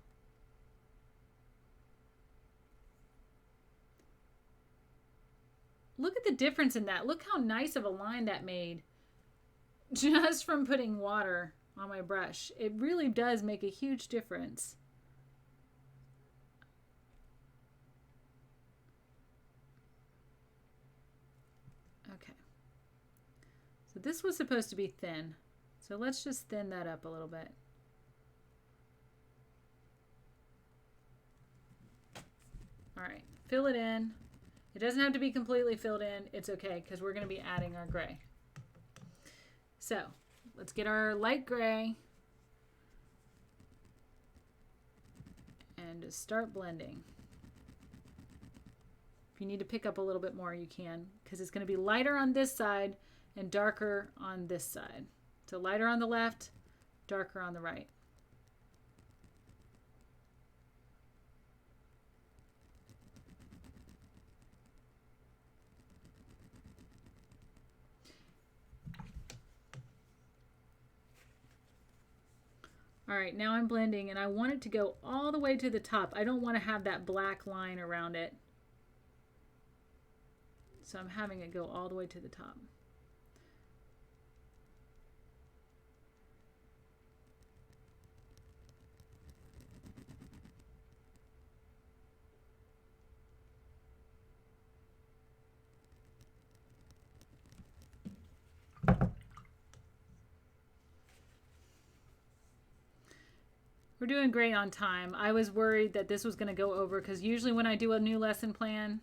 Look at the difference in that. Look how nice of a line that made just from putting water on my brush. It really does make a huge difference. Okay. So this was supposed to be thin. So let's just thin that up a little bit. All right, fill it in. It doesn't have to be completely filled in. It's okay because we're going to be adding our gray. So let's get our light gray and just start blending. If you need to pick up a little bit more, you can, because it's going to be lighter on this side and darker on this side. So lighter on the left, darker on the right. All right, now I'm blending and I want it to go all the way to the top. I don't want to have that black line around it. So I'm having it go all the way to the top. We're doing great on time. I was worried that this was going to go over because usually when I do a new lesson plan,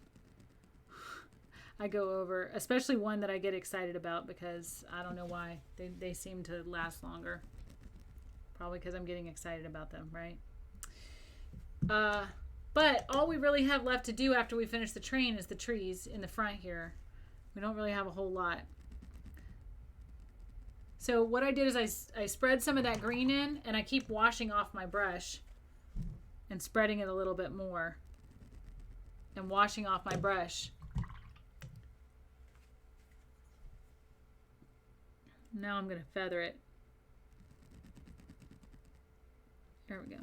I go over, especially one that I get excited about because I don't know why. They seem to last longer. Probably because I'm getting excited about them, right? But all we really have left to do after we finish the train is the trees in the front here. We don't really have a whole lot. So what I did is I spread some of that green in and I keep washing off my brush and spreading it a little bit more and washing off my brush. Now I'm going to feather it. There we go.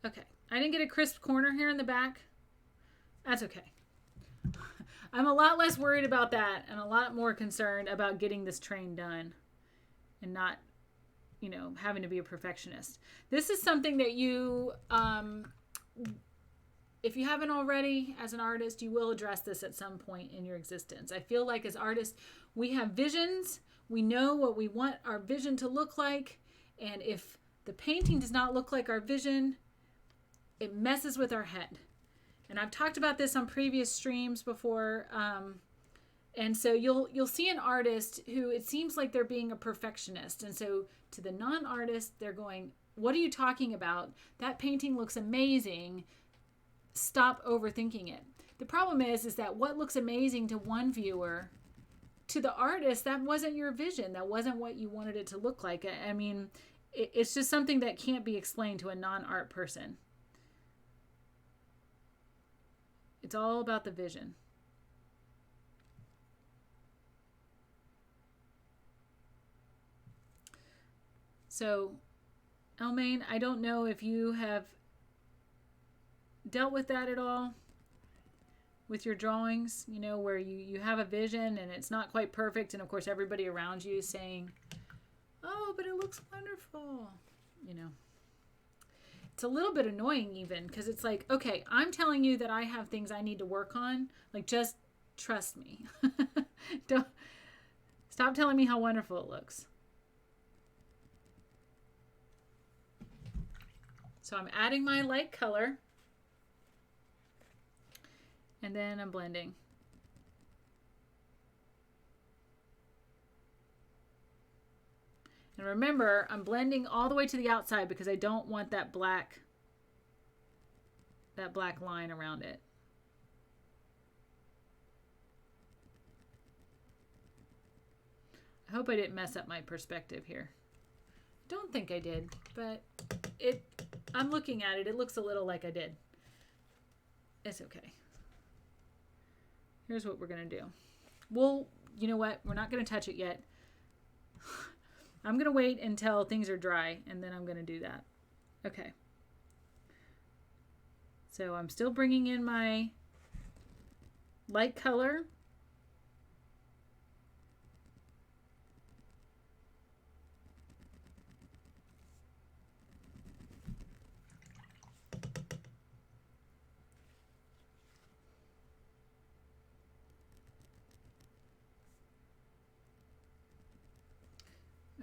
Okay, I didn't get a crisp corner here in the back. That's okay. I'm a lot less worried about that and a lot more concerned about getting this train done and not, you know, having to be a perfectionist. This is something that you, if you haven't already as an artist, you will address this at some point in your existence. I feel like as artists, we have visions. We know what we want our vision to look like. And if the painting does not look like our vision, it messes with our head. And I've talked about this on previous streams before. And so you'll see an artist who it seems like they're being a perfectionist. And so to the non-artist, they're going, what are you talking about? That painting looks amazing. Stop overthinking it. The problem is that what looks amazing to one viewer, to the artist, that wasn't your vision. That wasn't what you wanted it to look like. I mean, it's just something that can't be explained to a non-art person. It's all about the vision. So, Elmaine, I don't know if you have dealt with that at all with your drawings, you know, where you have a vision and it's not quite perfect. And of course, everybody around you is saying, oh, but it looks wonderful, you know. It's a little bit annoying even because it's like, okay, I'm telling you that I have things I need to work on. Like, just trust me. Don't stop telling me how wonderful it looks. So I'm adding my light color and then I'm blending. And remember, I'm blending all the way to the outside because I don't want that black line around it. I I hope I didn't mess up my perspective here. Don't think I did, but I'm looking at it. It looks a little like I did. It's okay. Here's what we're going to do. Well, you know what? We're not going to touch it yet. I'm going to wait until things are dry, and then I'm going to do that. Okay. So I'm still bringing in my light color.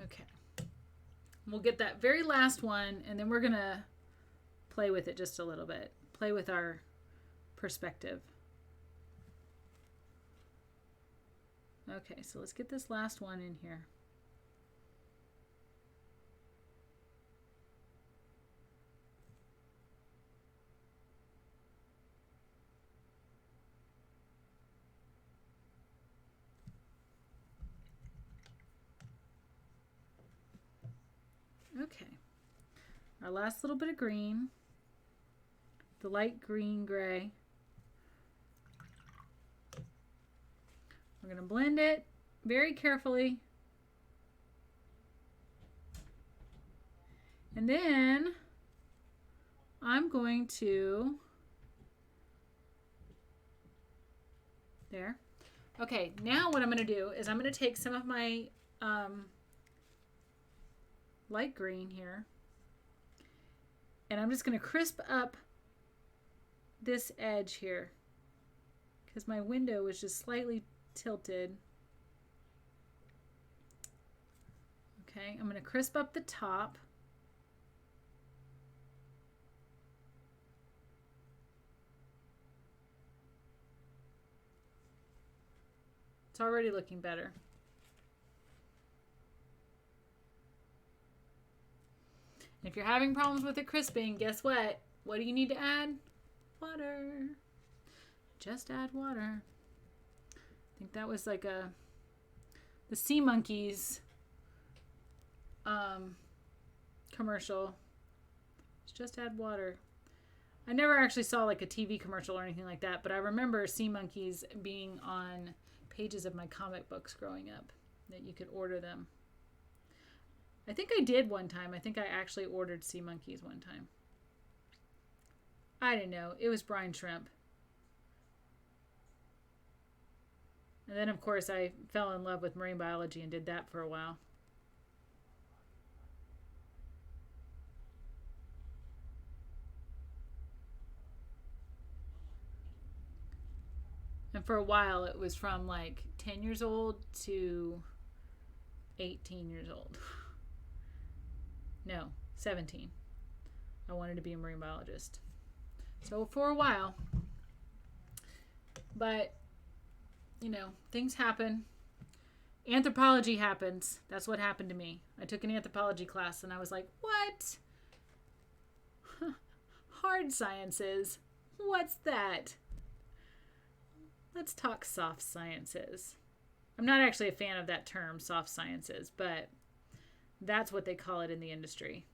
Okay. We'll get that very last one, and then we're going to play with it just a little bit. Play with our perspective. Okay, so let's get this last one in here. Okay, our last little bit of green, the light green gray. We're going to blend it very carefully. And then I'm going to, there. Okay, now what I'm going to do is I'm going to take some of my light green here, and I'm just going to crisp up this edge here because my window was just slightly tilted. Okay, I'm going to crisp up the top. It's already looking better. If you're having problems with it crisping, guess what? What do you need to add? Water. Just add water. I think that was like the Sea Monkeys commercial. Just add water. I never actually saw like a TV commercial or anything like that, but I remember Sea Monkeys being on pages of my comic books growing up, that you could order them. I think I did one time. I think I actually ordered Sea Monkeys one time. I didn't know. It was brine shrimp. And then, of course, I fell in love with marine biology and did that for a while. And for a while, it was from like 10 years old to 18 years old. No, 17. I wanted to be a marine biologist. So for a while. But, you know, things happen. Anthropology happens. That's what happened to me. I took an anthropology class and I was like, what? Hard sciences? What's that? Let's talk soft sciences. I'm not actually a fan of that term, soft sciences, but that's what they call it in the industry.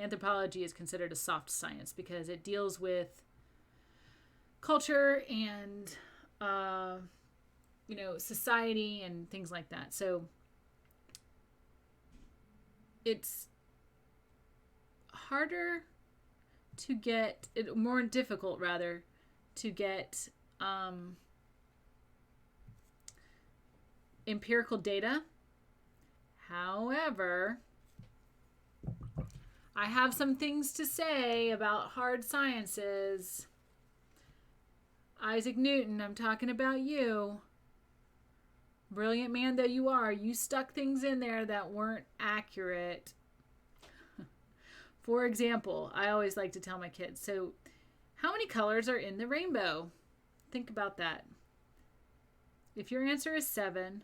Anthropology is considered a soft science because it deals with culture and, society and things like that. So it's harder to get, more difficult rather, to get empirical data. However, I have some things to say about hard sciences. Isaac Newton, I'm talking about you. Brilliant man though you are, you stuck things in there that weren't accurate. For example, I always like to tell my kids, so how many colors are in the rainbow? Think about that. If your answer is 7,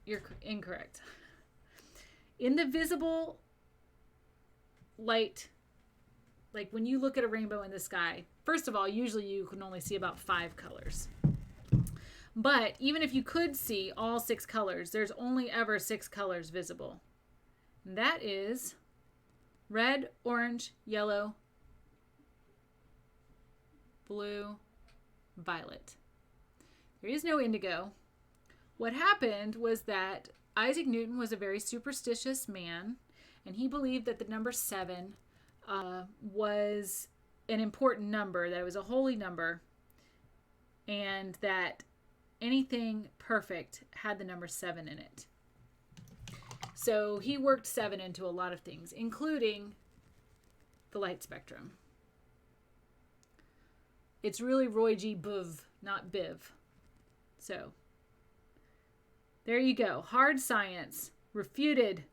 you're incorrect. In the visible light, like when you look at a rainbow in the sky, first of all, usually you can only see about 5 colors. But even if you could see all 6 colors, there's only ever 6 colors visible. And that is red, orange, yellow, blue, violet. There is no indigo. What happened was that Isaac Newton was a very superstitious man, and he believed that the number 7 was an important number, that it was a holy number, and that anything perfect had the number 7 in it. So he worked 7 into a lot of things, including the light spectrum. It's really Roy G. Biv, not Biv. So there you go. Hard science. Refuted.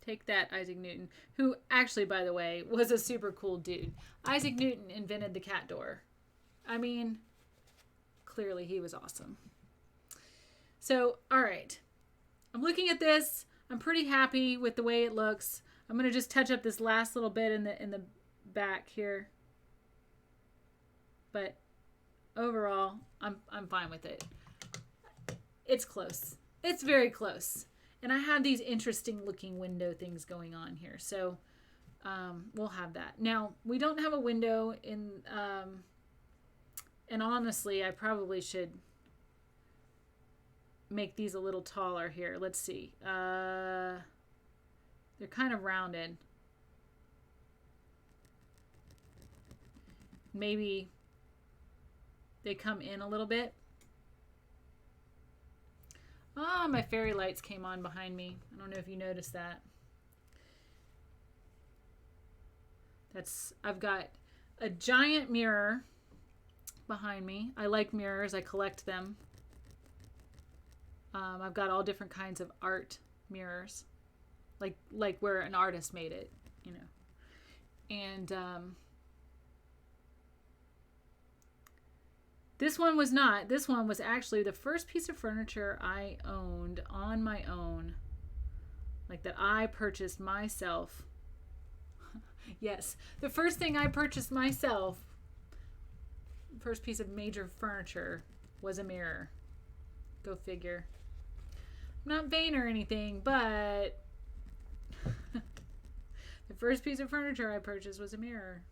Take that, Isaac Newton, who actually, by the way, was a super cool dude. Isaac Newton invented the cat door. I mean, clearly he was awesome. So, all right. I'm looking at this. I'm pretty happy with the way it looks. I'm going to just touch up this last little bit in the back here. But overall, I'm fine with it. It's close. It's very close. And I have these interesting looking window things going on here. So we'll have that. Now, we don't have a window in... and honestly, I probably should make these a little taller here. Let's see. They're kind of rounded. Maybe they come in a little bit. Ah, my fairy lights came on behind me. I don't know if you noticed that. I've got a giant mirror behind me. I like mirrors. I collect them. I've got all different kinds of art mirrors, like where an artist made it, you know. And this one was not. This one was actually the first piece of furniture I owned on my own, like that I purchased myself. Yes, the first thing I purchased myself, first piece of major furniture, was a mirror. Go figure. I'm not vain or anything, but the first piece of furniture I purchased was a mirror.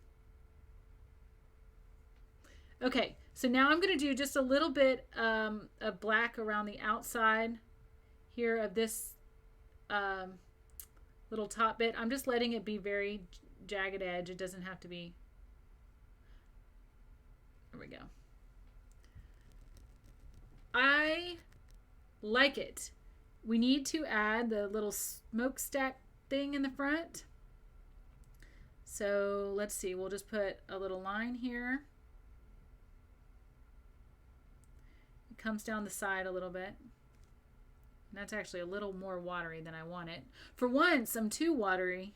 Okay, so now I'm going to do just a little bit of black around the outside here of this little top bit. I'm just letting it be very jagged edge. It doesn't have to be. There we go. I like it. We need to add the little smokestack thing in the front. So let's see. We'll just put a little line here. It comes down the side a little bit. And that's actually a little more watery than I want it. For once, I'm too watery.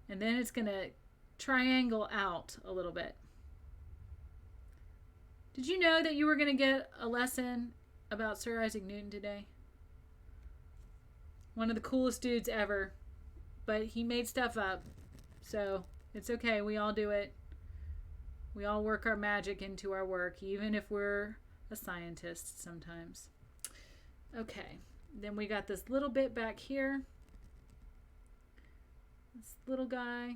And then it's going to triangle out a little bit. Did you know that you were going to get a lesson about Sir Isaac Newton today? One of the coolest dudes ever. But he made stuff up. So it's okay. We all do it. We all work our magic into our work, even if we're a scientist sometimes. Okay. Then we got this little bit back here. This little guy.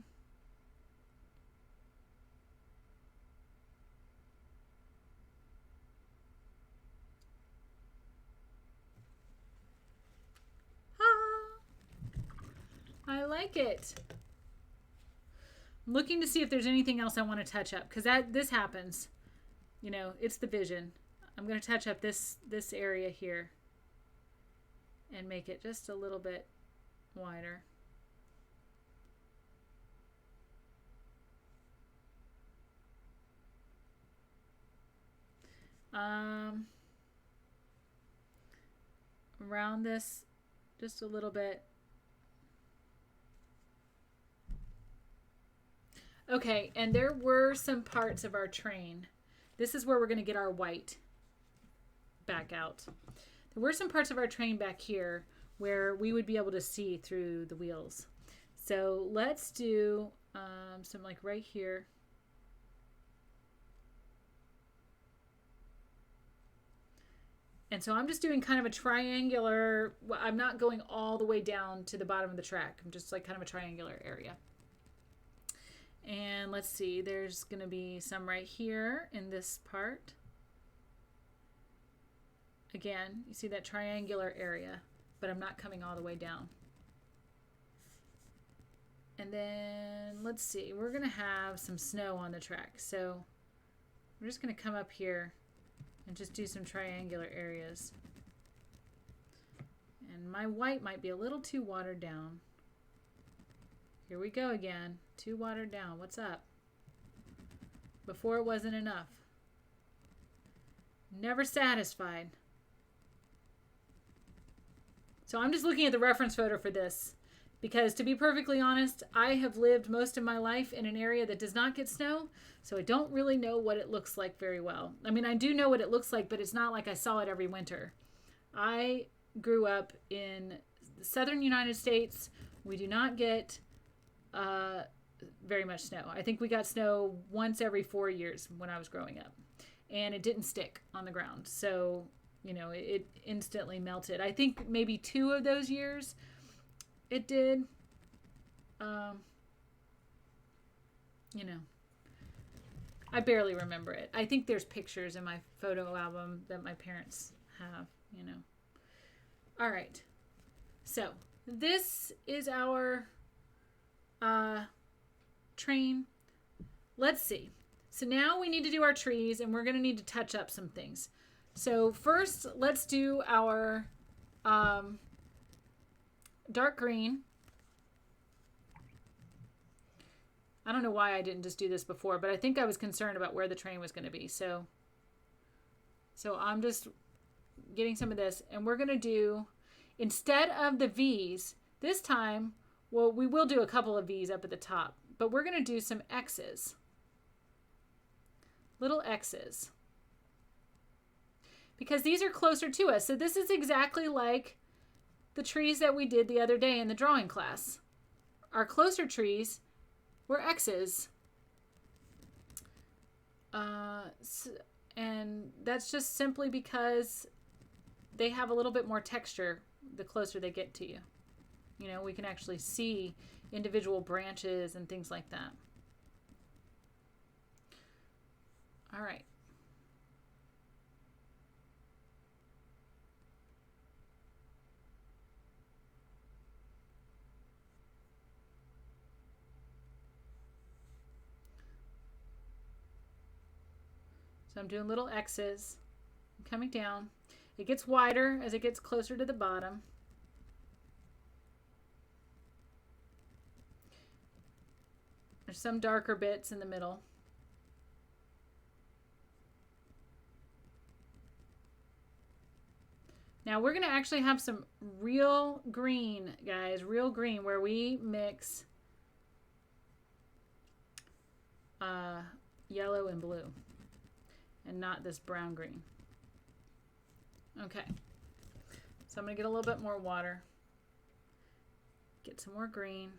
I like it. I'm looking to see if there's anything else I want to touch up, because this happens. You know, it's the vision. I'm going to touch up this area here and make it just a little bit wider. Around this just a little bit. Okay, and there were some parts of our train. This is where we're going to get our white back out. There were some parts of our train back here where we would be able to see through the wheels. So let's do some like right here. And so I'm just doing kind of a triangular, I'm not going all the way down to the bottom of the track. I'm just like kind of a triangular area. And let's see, there's going to be some right here in this part. Again, you see that triangular area, but I'm not coming all the way down. And then let's see, we're going to have some snow on the track. So we're just going to come up here and just do some triangular areas. And my white might be a little too watered down. Here we go again. Too watered down. What's up? Before it wasn't enough. Never satisfied. So I'm just looking at the reference photo for this because, to be perfectly honest, I have lived most of my life in an area that does not get snow, so I don't really know what it looks like very well. I mean, I do know what it looks like, but it's not like I saw it every winter. I grew up in the southern United States. We do not get very much snow. I think we got snow once every 4 years when I was growing up, and it didn't stick on the ground. So, you know, it instantly melted. I think maybe 2 of those years it did. You know, I barely remember it. I think there's pictures in my photo album that my parents have, you know. All right. So this is our train. Let's see. So now we need to do our trees, and we're going to need to touch up some things. So first, let's do our dark green. I don't know why I didn't just do this before, but I think I was concerned about where the train was going to be. So I'm just getting some of this, and we're going to do, instead of the V's, this time, well, we will do a couple of V's up at the top, but we're going to do some X's. Little X's. Because these are closer to us. So this is exactly like the trees that we did the other day in the drawing class. Our closer trees were X's. And that's just simply because they have a little bit more texture the closer they get to you. You know, we can actually see individual branches and things like that. All right. So I'm doing little X's. I'm coming down. It gets wider as it gets closer to the bottom. There's some darker bits in the middle. Now we're going to actually have some real green, guys, real green, where we mix yellow and blue, and not this brown green. Okay, so I'm going to get a little bit more water, get some more green,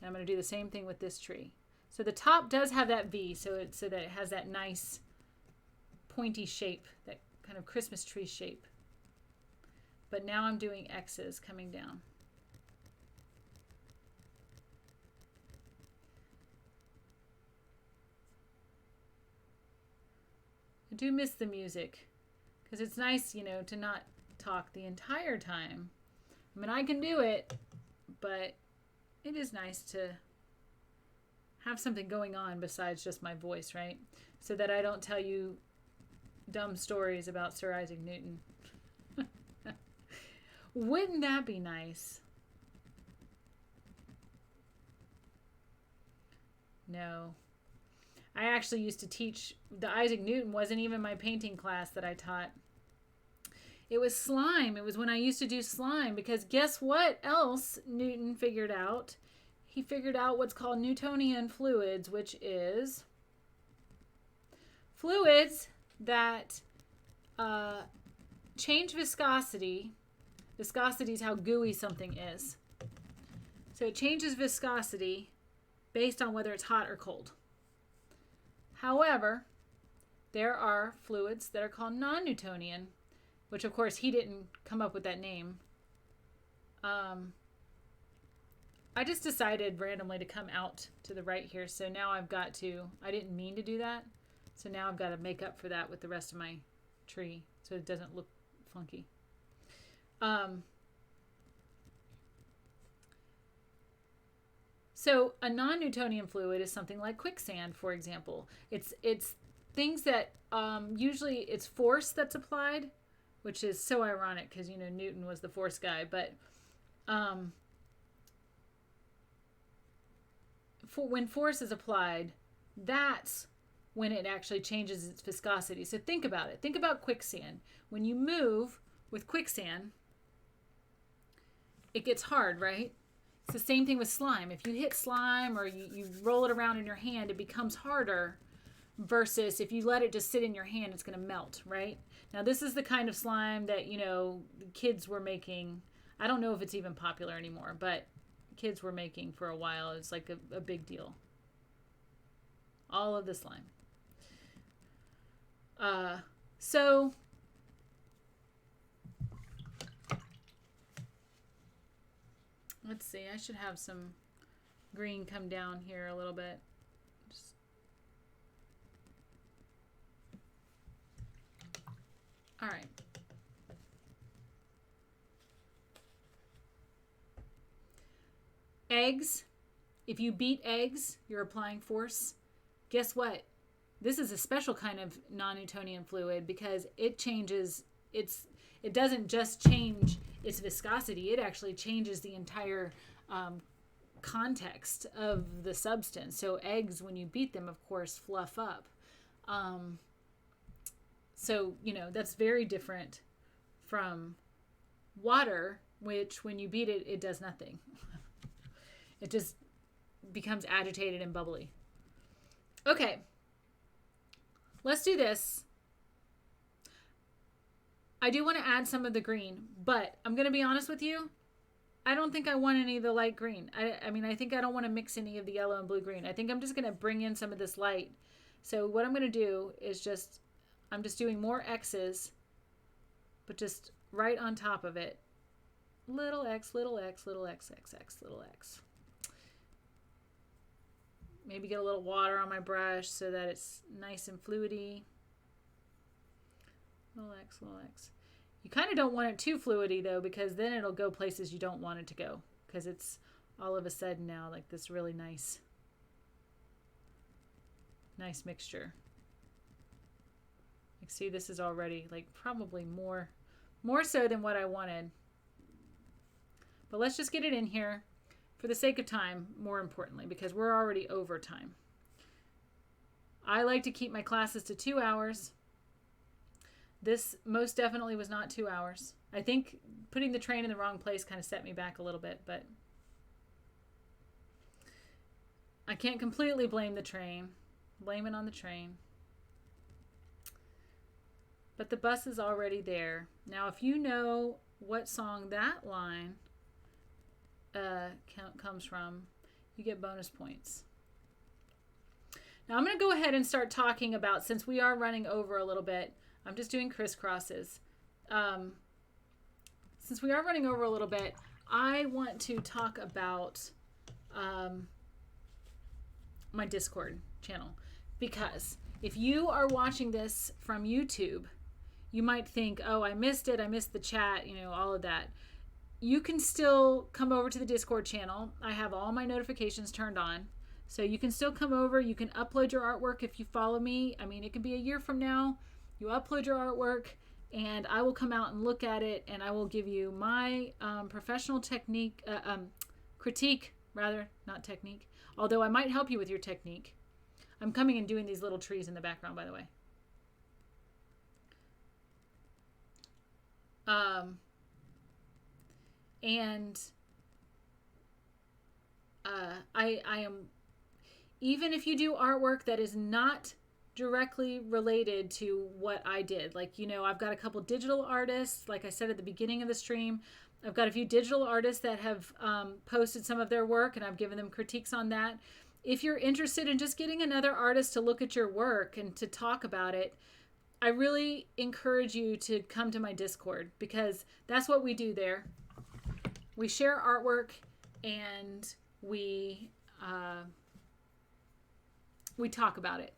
and I'm going to do the same thing with this tree. So the top does have that V, so that it has that nice pointy shape, that kind of Christmas tree shape. But now I'm doing X's coming down. I do miss the music because it's nice, you know, to not talk the entire time. I mean, I can do it, but it is nice to have something going on besides just my voice, right? So that I don't tell you dumb stories about Sir Isaac Newton. Wouldn't that be nice? No. I actually used to teach, the Isaac Newton wasn't even my painting class that I taught. It was slime. It was when I used to do slime, because guess what else Newton figured out? He figured out what's called Newtonian fluids, which is fluids that change viscosity Viscosity is how gooey something is. So it changes viscosity based on whether it's hot or cold. However, there are fluids that are called non-Newtonian, which of course he didn't come up with that name. I just decided randomly to come out to the right here. So now I've got to, I didn't mean to do that. So now I've got to make up for that with the rest of my tree so it doesn't look funky. So a non-Newtonian fluid is something like quicksand, for example. It's things that usually it's force that's applied, which is so ironic because, you know, Newton was the force guy. But when force is applied, that's when it actually changes its viscosity. So think about it. Think about quicksand. When you move with quicksand, it gets hard, right? It's the same thing with slime. If you hit slime or you roll it around in your hand, it becomes harder versus if you let it just sit in your hand, it's going to melt, right? Now, this is the kind of slime that, you know, kids were making. I don't know if it's even popular anymore, but kids were making for a while. It's like a big deal. All of the slime. So let's see. I should have some green come down here a little bit. All right. Eggs. If you beat eggs, you're applying force. Guess what? This is a special kind of non-Newtonian fluid because it changes it doesn't just change its viscosity, it actually changes the entire context of the substance. So eggs, when you beat them, of course, fluff up. So, you know, that's very different from water, which when you beat it, it does nothing. It just becomes agitated and bubbly. Okay. Let's do this. I do want to add some of the green, but I'm going to be honest with you. I don't think I want any of the light green. I mean, I think I don't want to mix any of the yellow and blue green. I think I'm just going to bring in some of this light. So what I'm going to do is I'm just doing more X's, but just right on top of it. Little X, little X, little X, X, X, little X. Maybe get a little water on my brush so that it's nice and fluidy. Little X, little X. You kind of don't want it too fluidy though, because then it'll go places you don't want it to go. Because it's all of a sudden now like this really nice mixture. Like see, this is already like probably more so than what I wanted. But let's just get it in here. For the sake of time, more importantly, because we're already over time. I like to keep my classes to 2 hours. This most definitely was not 2 hours. I think putting the train in the wrong place kind of set me back a little bit, but I can't completely blame the train. Blame it on the train. But the bus is already there. Now, if you know what song that line comes from, you get bonus points. Now I'm going to go ahead and start talking about, since we are running over a little bit, I'm just doing crisscrosses. Since we are running over a little bit, I want to talk about my Discord channel, because if you are watching this from YouTube, you might think, oh, I missed it. I missed the chat, you know, all of that. You can still come over to the Discord channel. I have all my notifications turned on. So you can still come over. You can upload your artwork if you follow me. I mean, it could be a year from now. You upload your artwork and I will come out and look at it, and I will give you my professional critique, rather, not technique. Although I might help you with your technique. I'm coming and doing these little trees in the background, by the way. I am, even if you do artwork that is not directly related to what I did, like, you know, I've got a couple digital artists, like I said at the beginning of the stream, I've got a few digital artists that have posted some of their work, and I've given them critiques on that. If you're interested in just getting another artist to look at your work and to talk about it, I really encourage you to come to my Discord, because that's what we do there. We share artwork, and we talk about it.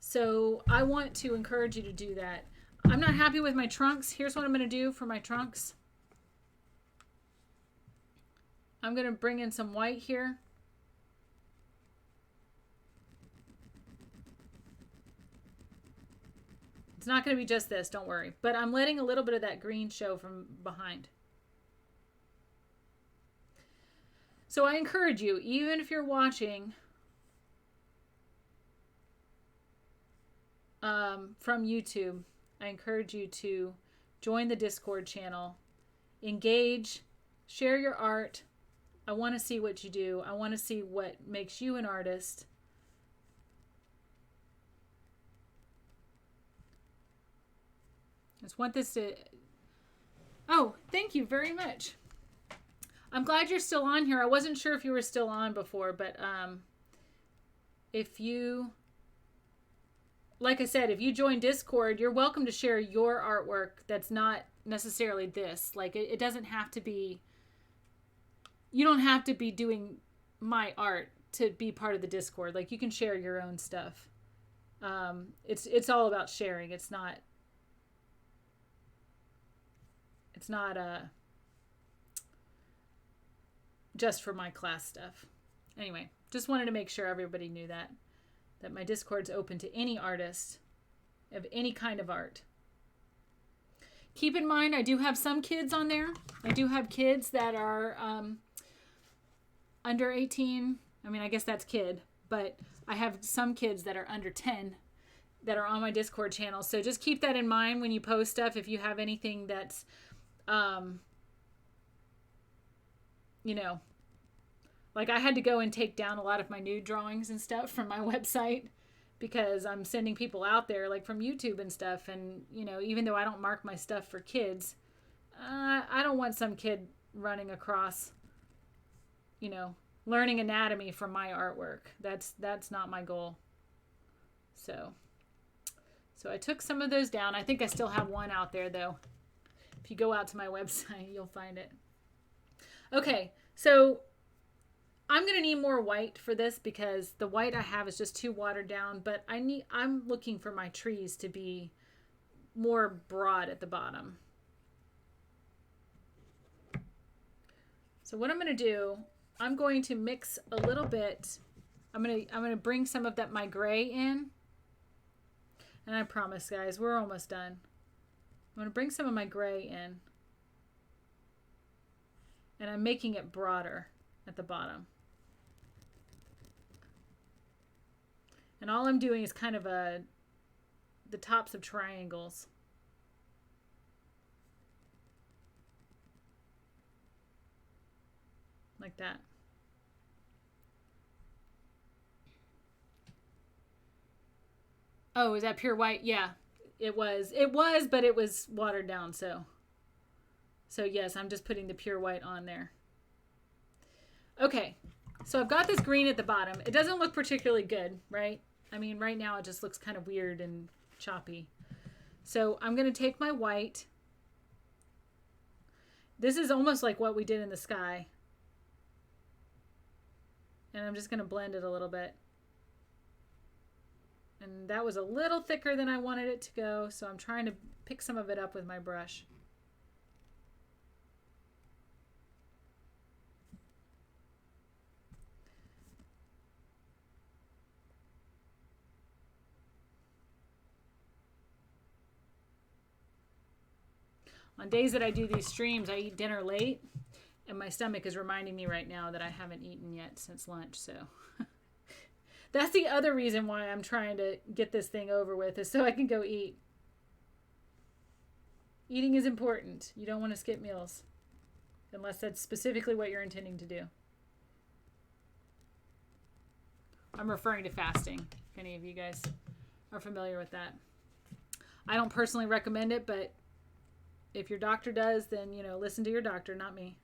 So I want to encourage you to do that. I'm not happy with my trunks. Here's what I'm going to do for my trunks. I'm going to bring in some white here. It's not going to be just this, don't worry. But I'm letting a little bit of that green show from behind. So I encourage you, even if you're watching from YouTube, I encourage you to join the Discord channel, engage, share your art. I want to see what you do. I want to see what makes you an artist. I just want this to... Oh, thank you very much. I'm glad you're still on here. I wasn't sure if you were still on before, but if you... Like I said, if you join Discord, you're welcome to share your artwork that's not necessarily this. Like, it doesn't have to be... You don't have to be doing my art to be part of the Discord. Like, you can share your own stuff. It's all about sharing. It's not just for my class stuff. Anyway, just wanted to make sure everybody knew that my Discord's open to any artist of any kind of art. Keep in mind, I do have some kids on there. I do have kids that are under 18. I mean, I guess that's kid, but I have some kids that are under 10 that are on my Discord channel. So just keep that in mind when you post stuff. If you have anything that's, you know, like I had to go and take down a lot of my nude drawings and stuff from my website because I'm sending people out there like from YouTube and stuff. And, you know, even though I don't mark my stuff for kids, I don't want some kid running across, you know, learning anatomy from my artwork. That's not my goal. So I took some of those down. I think I still have one out there though. If you go out to my website, you'll find it. Okay, so I'm going to need more white for this because the white I have is just too watered down, but I'm looking for my trees to be more broad at the bottom. So what I'm going to do, I'm going to mix a little bit. I'm going to bring some of my gray in. And I promise, guys, we're almost done. I'm going to bring some of my gray in. And I'm making it broader at the bottom. And all I'm doing is kind of the tops of triangles. Like that. Oh, is that pure white? Yeah, it was. It was, but it was watered down, so yes, I'm just putting the pure white on there. Okay, so I've got this green at the bottom. It doesn't look particularly good, right? I mean, right now it just looks kind of weird and choppy. So I'm going to take my white. This is almost like what we did in the sky. And I'm just going to blend it a little bit. And that was a little thicker than I wanted it to go, so I'm trying to pick some of it up with my brush. On days that I do these streams, I eat dinner late, and my stomach is reminding me right now that I haven't eaten yet since lunch, so... That's the other reason why I'm trying to get this thing over with, is so I can go eat. Eating is important. You don't want to skip meals, unless that's specifically what you're intending to do. I'm referring to fasting, if any of you guys are familiar with that. I don't personally recommend it, but If your doctor does, then, listen to your doctor, not me.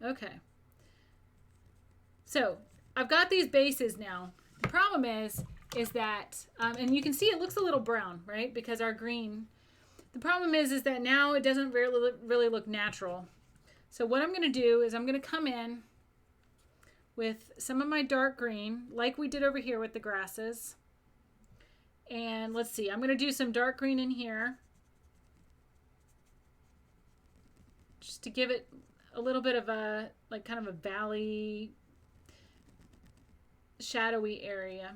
Okay. So I've got these bases now. The problem is that, and you can see it looks a little brown, right? Because our green, the problem is that now it doesn't really look natural. So what I'm going to do is I'm going to come in with some of my dark green, like we did over here with the grasses. And let's see, I'm going to do some dark green in here, just to give it a little bit of a, like kind of a valley, shadowy area.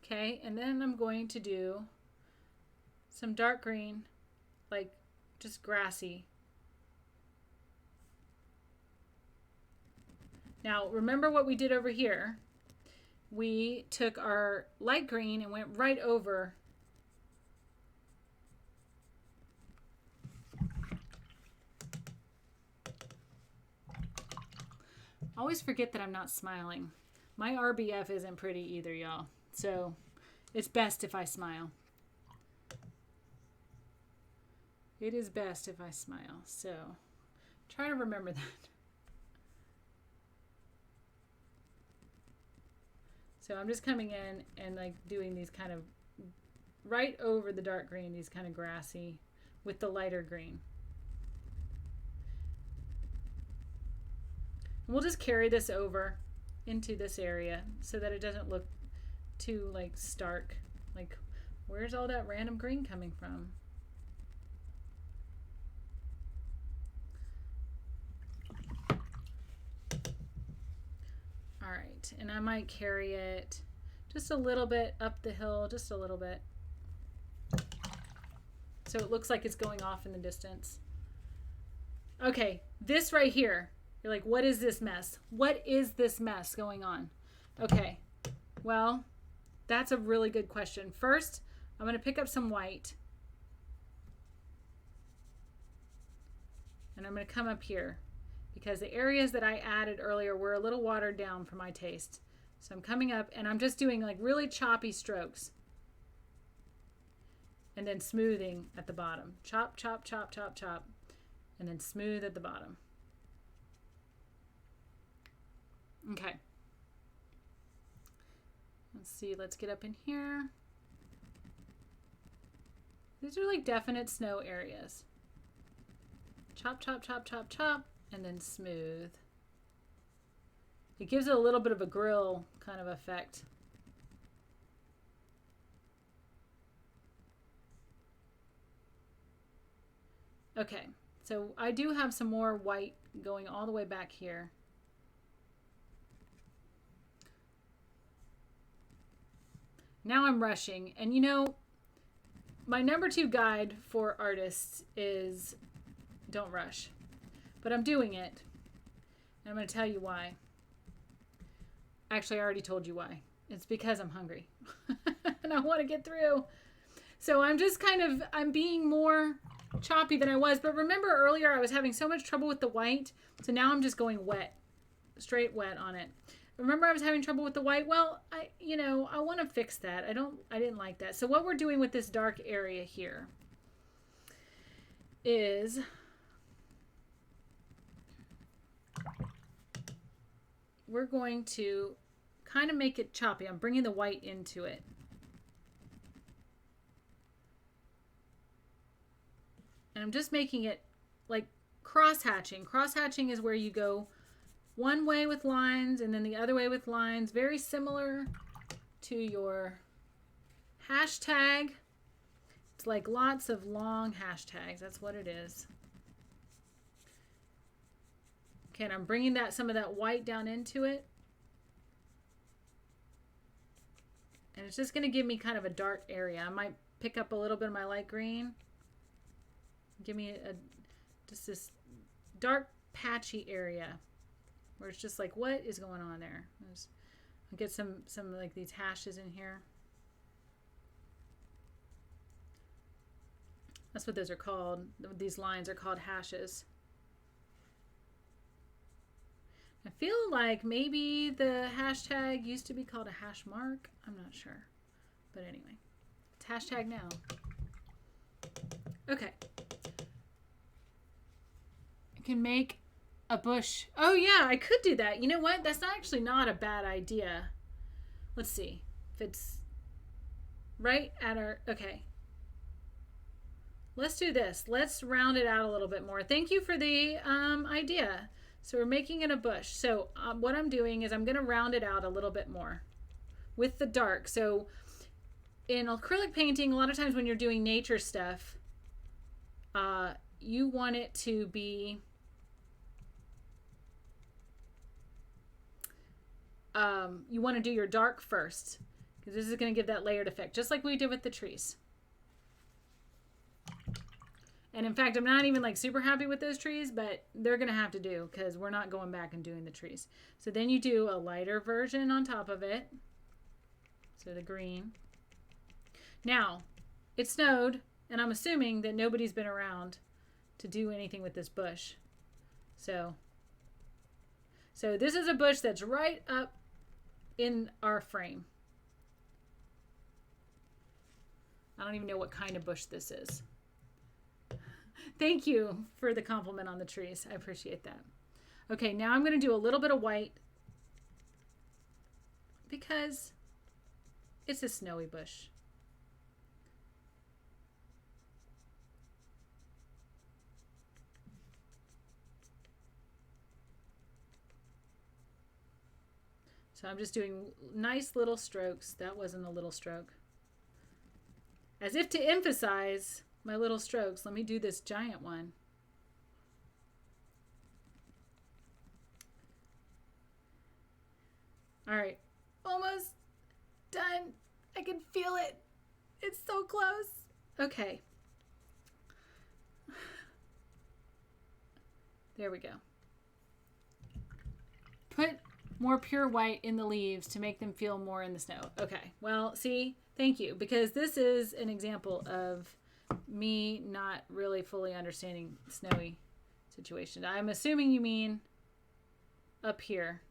Okay, and then I'm going to do some dark green, like just grassy. Now, remember what we did over here. We took our light green and went right over I always forget that I'm not smiling. My RBF isn't pretty either, y'all. So it's best if I smile. It is best if I smile. So try to remember that. So I'm just coming in and like doing these kind of right over the dark green, these kind of grassy with the lighter green. And we'll just carry this over into this area so that it doesn't look too like stark. Like, where's all that random green coming from? All right, and I might carry it just a little bit up the hill, just a little bit. So it looks like it's going off in the distance. Okay, this right here, you're like, what is this mess? What is this mess going on? Okay, well, that's a really good question. First, I'm going to pick up some white. And I'm going to come up here because the areas that I added earlier were a little watered down for my taste. So I'm coming up and I'm just doing like really choppy strokes. And then smoothing at the bottom. Chop, chop, chop, chop, chop. And then smooth at the bottom. Okay. Let's see, let's get up in here. These are like definite snow areas. Chop, chop, chop, chop, chop, and then smooth. It gives it a little bit of a grill kind of effect. Okay, so I do have some more white going all the way back here. Now I'm rushing, and you know, my number 2 guide for artists is don't rush. But I'm doing it, and I'm going to tell you why. Actually, I already told you why. It's because I'm hungry, and I want to get through. So I'm just I'm being more choppy than I was. But remember earlier I was having so much trouble with the white, so now I'm just going wet, straight wet on it. Remember I was having trouble with the white? Well, I want to fix that. I didn't like that. So what we're doing with this dark area here is we're going to kind of make it choppy. I'm bringing the white into it. And I'm just making it like cross-hatching. Cross-hatching is where you go one way with lines and then the other way with lines. Very similar to your hashtag. It's like lots of long hashtags. That's what it is. Okay, and I'm bringing some of that white down into it. And it's just going to give me kind of a dark area. I might pick up a little bit of my light green. Give me just this dark patchy area where it's just like, what is going on there? I'll get some like these hashes in here. That's what those are called. These lines are called hashes. feel like maybe the hashtag used to be called a hash mark. I'm not sure. But anyway, it's hashtag now. Okay. I can make a bush. Oh yeah, I could do that. You know what? That's actually not a bad idea. Let's see if it's right at our, okay. Let's do this. Let's round it out a little bit more. Thank you for the idea. So we're making it a bush. So what I'm doing is I'm going to round it out a little bit more with the dark. So in acrylic painting, a lot of times when you're doing nature stuff, you want it to be you want to do your dark first, because this is going to give that layered effect, just like we did with the trees. And in fact, I'm not even like super happy with those trees, but they're going to have to do because we're not going back and doing the trees. So then you do a lighter version on top of it. So the green. Now, it snowed, and I'm assuming that nobody's been around to do anything with this bush. So this is a bush that's right up in our frame. I don't even know what kind of bush this is. Thank you for the compliment on the trees. I appreciate that. Okay, now I'm going to do a little bit of white because it's a snowy bush. So I'm just doing nice little strokes. That wasn't a little stroke. As if to emphasize my little strokes, let me do this giant one. All right, almost done. I can feel it. It's so close. Okay. There we go. Put more pure white in the leaves to make them feel more in the snow. Okay, well, see, thank you, because this is an example of me not really fully understanding snowy situation. I'm assuming you mean up here.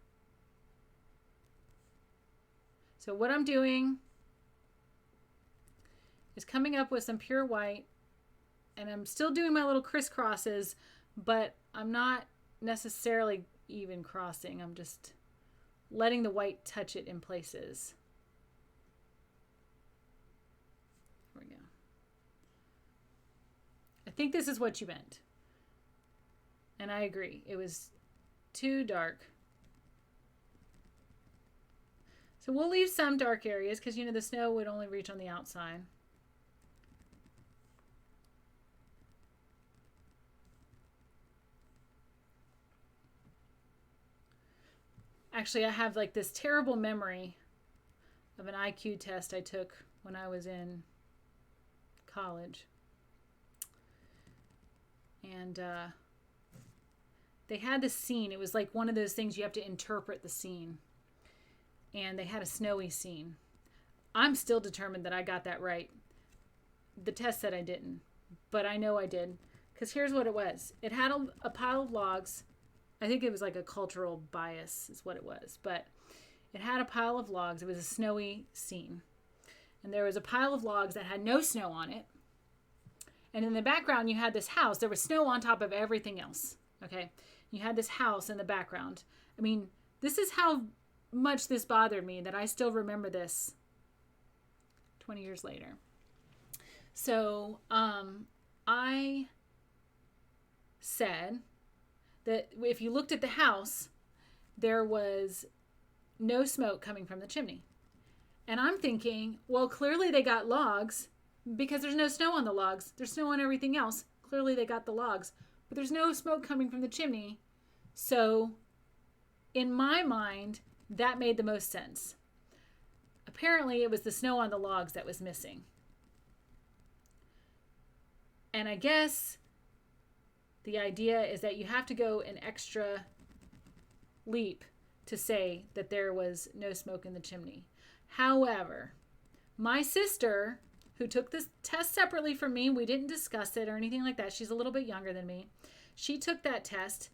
So what I'm doing is coming up with some pure white, and I'm still doing my little crisscrosses, but I'm not necessarily even crossing. I'm just letting the white touch it in places. Here we go. I think this is what you meant. And I agree. It was too dark. So we'll leave some dark areas because, you know, the snow would only reach on the outside. Actually, I have like this terrible memory of an IQ test I took when I was in college. And they had this scene. It was like one of those things you have to interpret the scene. And they had a snowy scene. I'm still determined that I got that right. The test said I didn't, but I know I did. Because here's what it was. It had a pile of logs. I think it was like a cultural bias is what it was. But it had a pile of logs. It was a snowy scene. And there was a pile of logs that had no snow on it. And in the background, you had this house. There was snow on top of everything else. Okay? You had this house in the background. I mean, this is how much this bothered me that I still remember this 20 years later. So I said that if you looked at the house, there was no smoke coming from the chimney. And I'm thinking, well, clearly they got logs because there's no snow on the logs. There's snow on everything else. Clearly they got the logs, but there's no smoke coming from the chimney. So in my mind, that made the most sense. Apparently it was the snow on the logs that was missing. And I guess the idea is that you have to go an extra leap to say that there was no smoke in the chimney. However, my sister, who took this test separately from me, we didn't discuss it or anything like that. She's a little bit younger than me. She took that test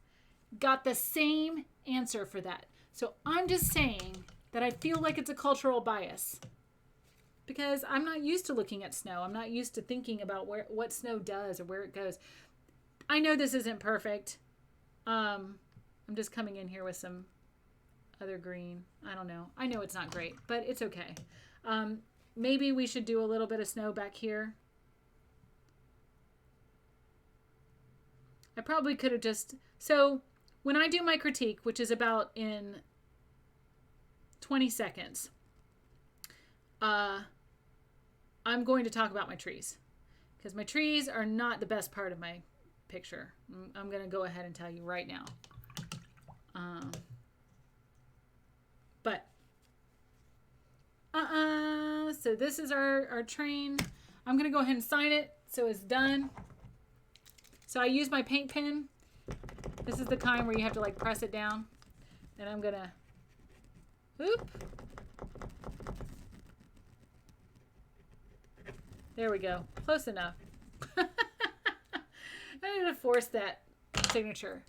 got the same answer for that. So I'm just saying that I feel like it's a cultural bias because I'm not used to looking at snow. I'm not used to thinking about what snow does or where it goes. I know this isn't perfect. I'm just coming in here with some other green. I don't know. I know it's not great, but it's okay. Maybe we should do a little bit of snow back here. I probably could have just... So when I do my critique, which is about in 20 seconds, I'm going to talk about my trees. Because my trees are not the best part of my picture. I'm going to go ahead and tell you right now. So this is our train. I'm going to go ahead and sign it so it's done. So I use my paint pen. This is the kind where you have to like press it down. And I'm going to, oop. There we go. Close enough. I'm going to force that signature.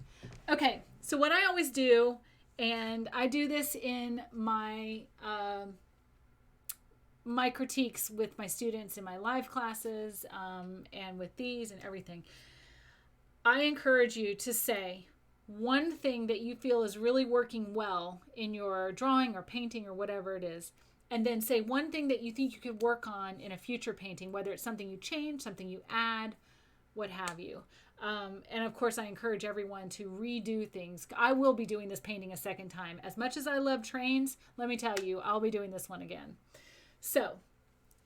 Okay, so what I always do, and I do this in my my critiques with my students in my live classes and with these and everything, I encourage you to say one thing that you feel is really working well in your drawing or painting or whatever it is, and then say one thing that you think you could work on in a future painting, whether it's something you change, something you add, what have you. And of course, I encourage everyone to redo things. I will be doing this painting a second time. As much as I love trains, let me tell you, I'll be doing this one again. So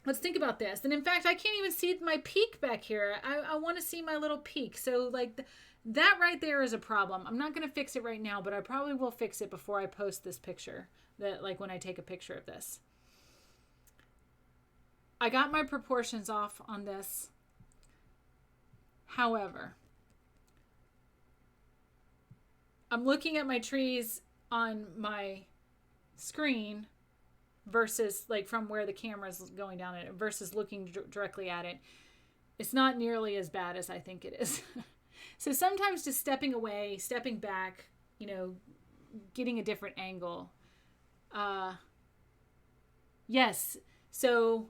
let's think about this. And in fact, I can't even see my peak back here. I want to see my little peak. So like that right there is a problem. I'm not going to fix it right now, but I probably will fix it before I post this picture, that like when I take a picture of this. I got my proportions off on this. However, I'm looking at my trees on my screen versus like from where the camera's going down at it versus looking directly at it. It's not nearly as bad as I think it is. So sometimes just stepping away, stepping back, you know, getting a different angle. Yes. So,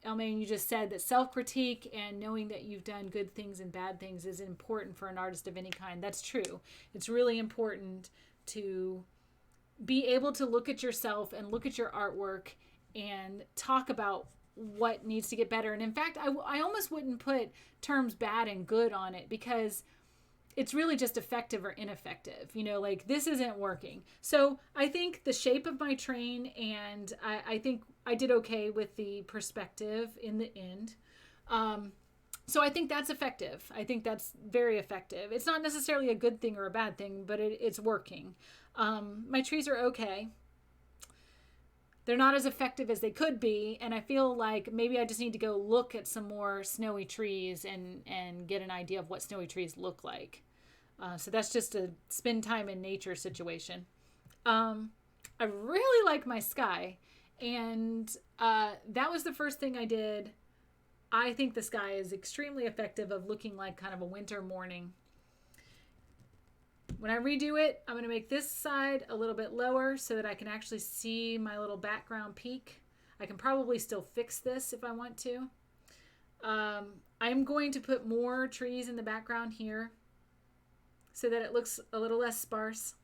Elmaine, you just said that self-critique and knowing that you've done good things and bad things is important for an artist of any kind. That's true. It's really important to be able to look at yourself and look at your artwork and talk about what needs to get better. And in fact, I almost wouldn't put terms bad and good on it because it's really just effective or ineffective. You know, like this isn't working. So I think the shape of my train, and I think I did okay with the perspective in the end. So I think that's effective. I think that's very effective. It's not necessarily a good thing or a bad thing, but it's working. My trees are okay. They're not as effective as they could be, and I feel like maybe I just need to go look at some more snowy trees and get an idea of what snowy trees look like. So that's just a spend time in nature situation. I really like my sky, and that was the first thing I did. I think the sky is extremely effective of looking like kind of a winter morning. When I redo it, I'm going to make this side a little bit lower so that I can actually see my little background peak. I can probably still fix this if I want to. I'm going to put more trees in the background here so that it looks a little less sparse.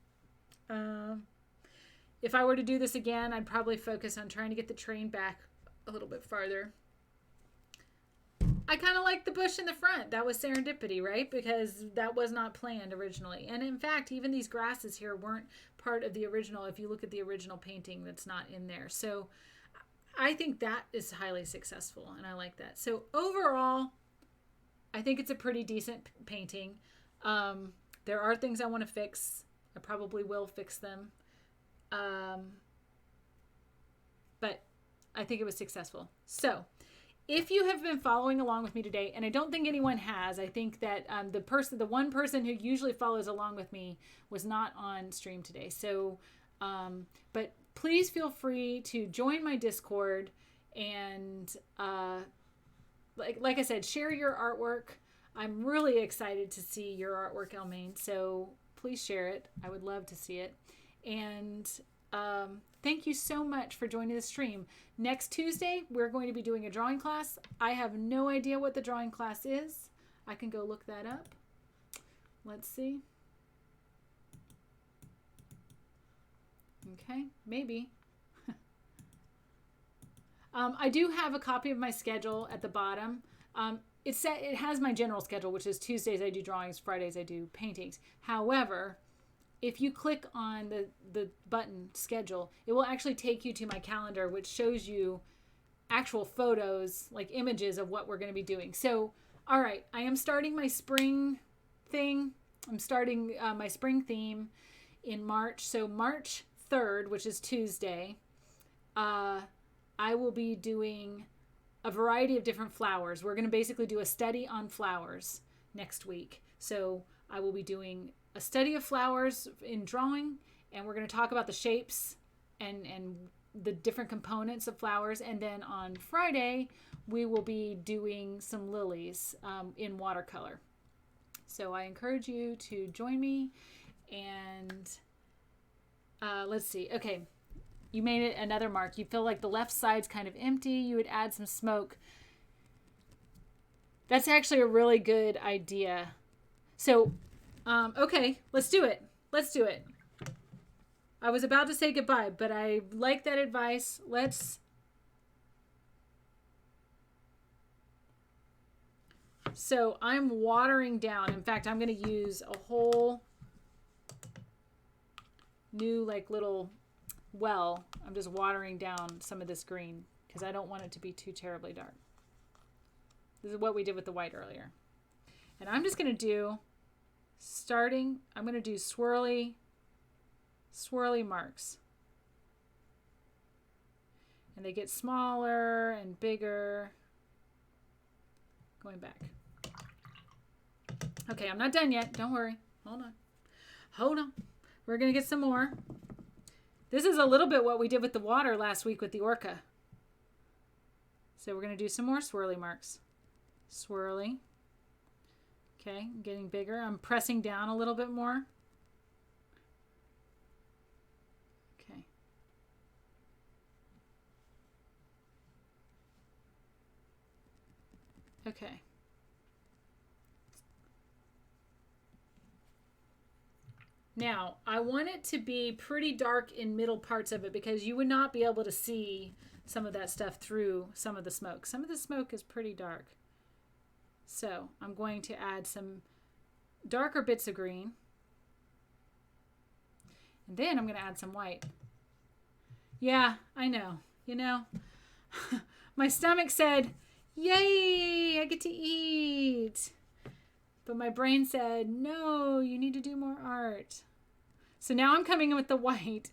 If I were to do this again, I'd probably focus on trying to get the train back a little bit farther. I kind of like the bush in the front. That was serendipity, right? Because that was not planned originally. And in fact, even these grasses here weren't part of the original. If you look at the original painting, that's not in there. So I think that is highly successful, and I like that. So overall, I think it's a pretty decent painting. There are things I want to fix. I probably will fix them. But I think it was successful. So if you have been following along with me today, and I don't think anyone has, I think that the one person who usually follows along with me was not on stream today. So, but please feel free to join my Discord and, like I said, share your artwork. I'm really excited to see your artwork, Elmaine. So please share it. I would love to see it. And thank you so much for joining the stream. Next Tuesday, we're going to be doing a drawing class. I have no idea what the drawing class is. I can go look that up. Let's see. Okay, maybe. I do have a copy of my schedule at the bottom. It has my general schedule, which is Tuesdays I do drawings, Fridays I do paintings. However, if you click on the button schedule, it will actually take you to my calendar, which shows you actual photos, like images of what we're going to be doing. So, all right, I am starting my spring thing. I'm starting my spring theme in March. So March 3rd, which is Tuesday, I will be doing a variety of different flowers. We're going to basically do a study on flowers next week. So I will be doing a study of flowers in drawing, and we're going to talk about the shapes and the different components of flowers. And then on Friday, we will be doing some lilies in watercolor. So I encourage you to join me. And let's see. Okay. You made it another mark. You feel like the left side's kind of empty. You would add some smoke. That's actually a really good idea. So, okay, let's do it. Let's do it. I was about to say goodbye, but I like that advice. So I'm watering down. In fact, I'm going to use a whole new little well. I'm just watering down some of this green because I don't want it to be too terribly dark. This is what we did with the white earlier. And I'm just going to do I'm going to do swirly marks. And they get smaller and bigger. Going back. Okay, I'm not done yet. Don't worry. Hold on. We're going to get some more. This is a little bit what we did with the water last week with the orca. So we're going to do some more swirly marks. Swirly. Okay, getting bigger. I'm pressing down a little bit more. Okay. Okay. Now, I want it to be pretty dark in middle parts of it because you would not be able to see some of that stuff through some of the smoke. Some of the smoke is pretty dark. So I'm going to add some darker bits of green. And then I'm going to add some white. Yeah, I know. You know, my stomach said, yay, I get to eat. But my brain said, no, you need to do more art. So now I'm coming in with the white.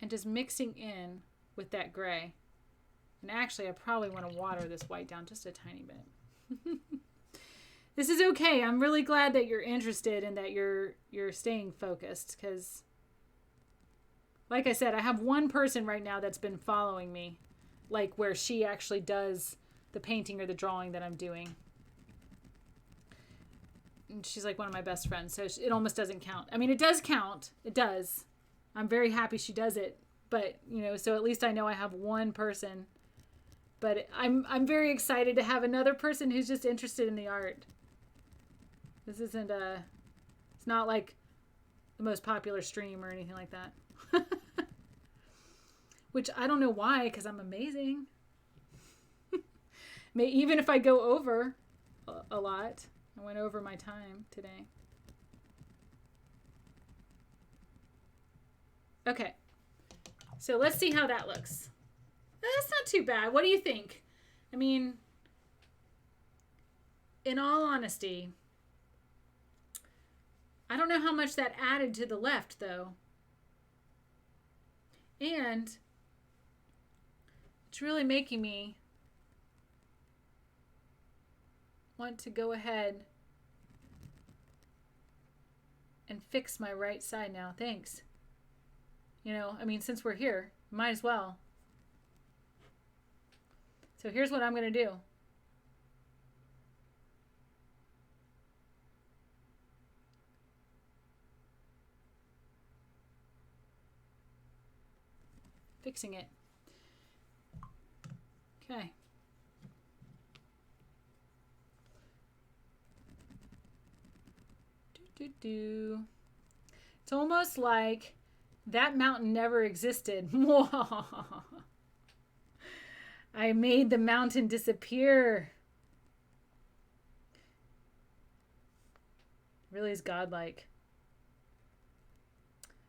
And just mixing in with that gray. And actually, I probably want to water this white down just a tiny bit. This is okay. I'm really glad that you're interested and that you're staying focused. Because, like I said, I have one person right now that's been following me. Like where she actually does the painting or the drawing that I'm doing. And she's like one of my best friends, so it almost doesn't count. I mean, it does count. It does. I'm very happy she does it. But, so at least I know I have one person. But I'm very excited to have another person who's just interested in the art. This isn't it's not like the most popular stream or anything like that. Which I don't know why, because I'm amazing. Even if I go over a lot. I went over my time today. Okay. So let's see how that looks. That's not too bad. What do you think? I mean, in all honesty, I don't know how much that added to the left, though. And it's really making me want to go ahead and fix my right side now. Thanks. I mean, since we're here, might as well. So here's what I'm going to do. fixing it. Okay. It's almost like that mountain never existed. I made the mountain disappear. Really is godlike.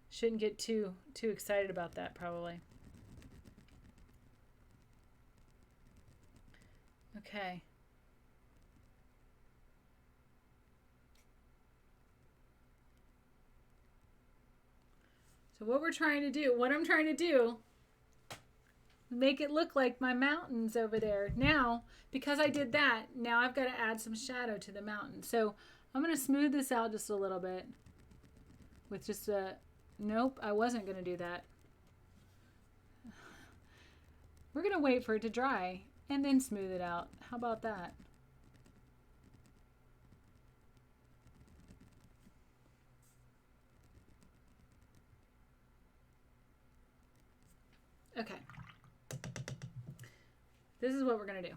Shouldn't get too excited about that, probably. Okay. So what I'm trying to do, make it look like my mountains over there. Now, because I did that, now I've got to add some shadow to the mountain. So I'm going to smooth this out just a little bit with just a, nope, I wasn't going to do that. We're going to wait for it to dry and then smooth it out. How about that? Okay. This is what we're going to do.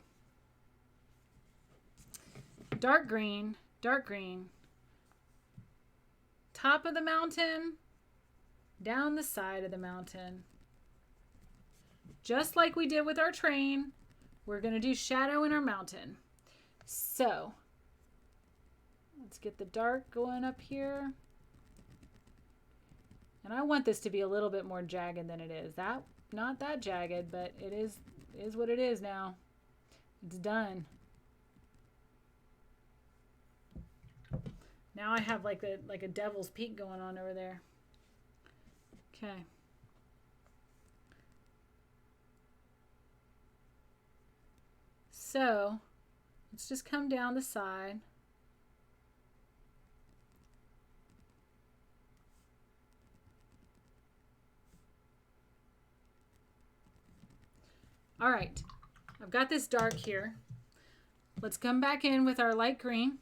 Dark green, top of the mountain, down the side of the mountain. Just like we did with our train, we're going to do shadow in our mountain. So, let's get the dark going up here. And I want this to be a little bit more jagged than it is. Not that jagged, but it is what it is now. It's done. Now I have like a devil's peak going on over there. Okay. So let's just come down the side. All right, I've got this dark here. Let's come back in with our light green.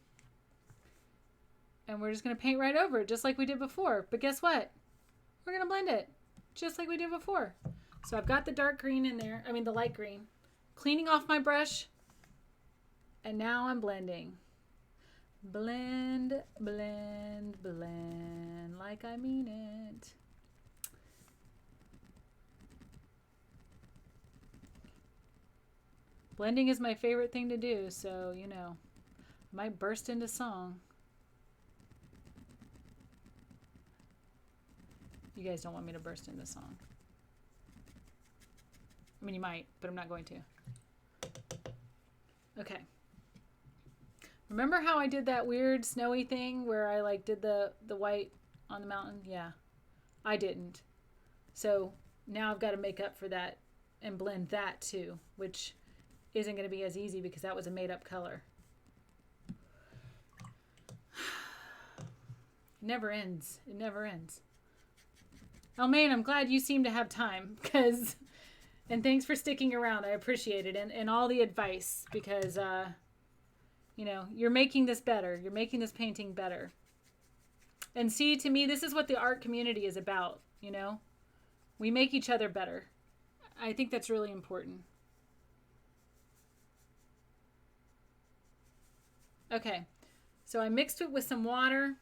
And we're just going to paint right over it, just like we did before. But guess what? We're going to blend it, just like we did before. So I've got the dark green in there, the light green. Cleaning off my brush. And now I'm blending. Blend, blend, blend, like I mean it. Blending is my favorite thing to do, so, you know, I might burst into song. You guys don't want me to burst into song. I mean, you might, but I'm not going to. Okay. Remember how I did that weird snowy thing where I like did the white on the mountain? Yeah, I didn't. So now I've got to make up for that and blend that too, which isn't going to be as easy because that was a made up color. It never ends. It never ends. Almaine, I'm glad you seem to have time and thanks for sticking around. I appreciate it. And all the advice because, you know, you're making this better. You're making this painting better. And see, to me, this is what the art community is about, you know? We make each other better. I think that's really important. Okay, so I mixed it with some water.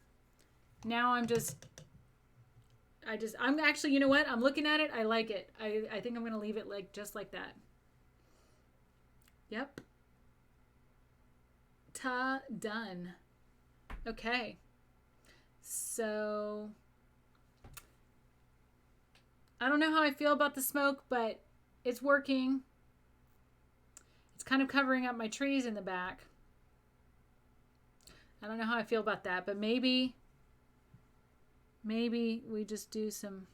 Now I'm actually, you know what? I'm looking at it. I like it. I think I'm going to leave it like just like that. Yep. Done. Okay. So I don't know how I feel about the smoke, but it's working. It's kind of covering up my trees in the back. I don't know how I feel about that, but maybe we just do some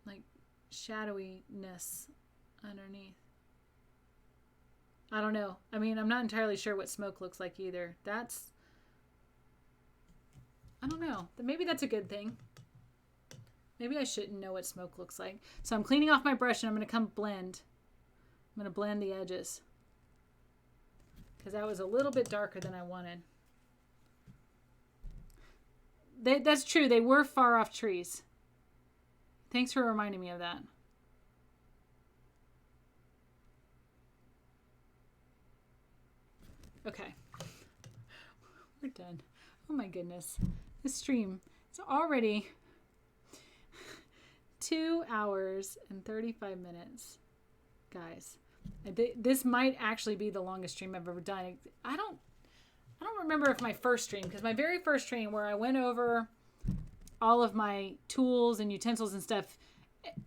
like shadowiness underneath. I don't know. I mean, I'm not entirely sure what smoke looks like either. I don't know. Maybe that's a good thing. Maybe I shouldn't know what smoke looks like. So I'm cleaning off my brush and I'm going to come blend. I'm going to blend the edges. Because that was a little bit darker than I wanted. That's true. They were far off trees. Thanks for reminding me of that. Okay. We're done. Oh my goodness. This stream is already 2 hours and 35 minutes. Guys, this might actually be the longest stream I've ever done. I don't remember if my first stream, because my very first stream where I went over all of my tools and utensils and stuff,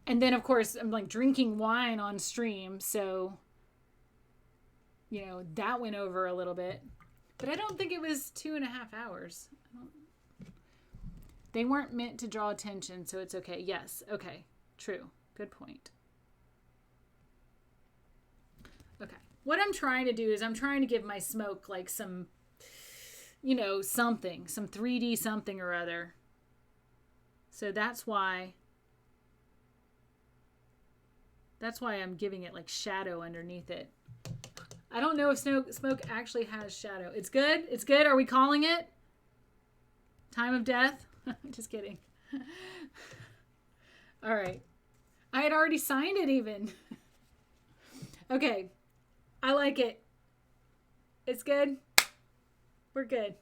and then of course I'm like drinking wine on stream, so you know that went over a little bit, but I don't think it was 2.5 hours. They weren't meant to draw attention, so it's okay. Yes, okay, true, good point. Okay, what I'm trying to do is I'm trying to give my smoke like some, you know, something, some 3D something or other. So that's why I'm giving it like shadow underneath it. I don't know if smoke actually has shadow. It's good. It's good. Are we calling it? Time of death? Just kidding. All right. I had already signed it even. Okay. I like it. It's good. We're good.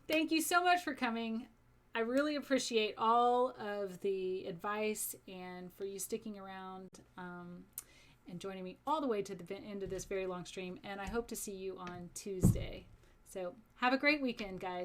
Thank you so much for coming. I really appreciate all of the advice and for you sticking around and joining me all the way to the end of this very long stream. And I hope to see you on Tuesday. So have a great weekend, guys.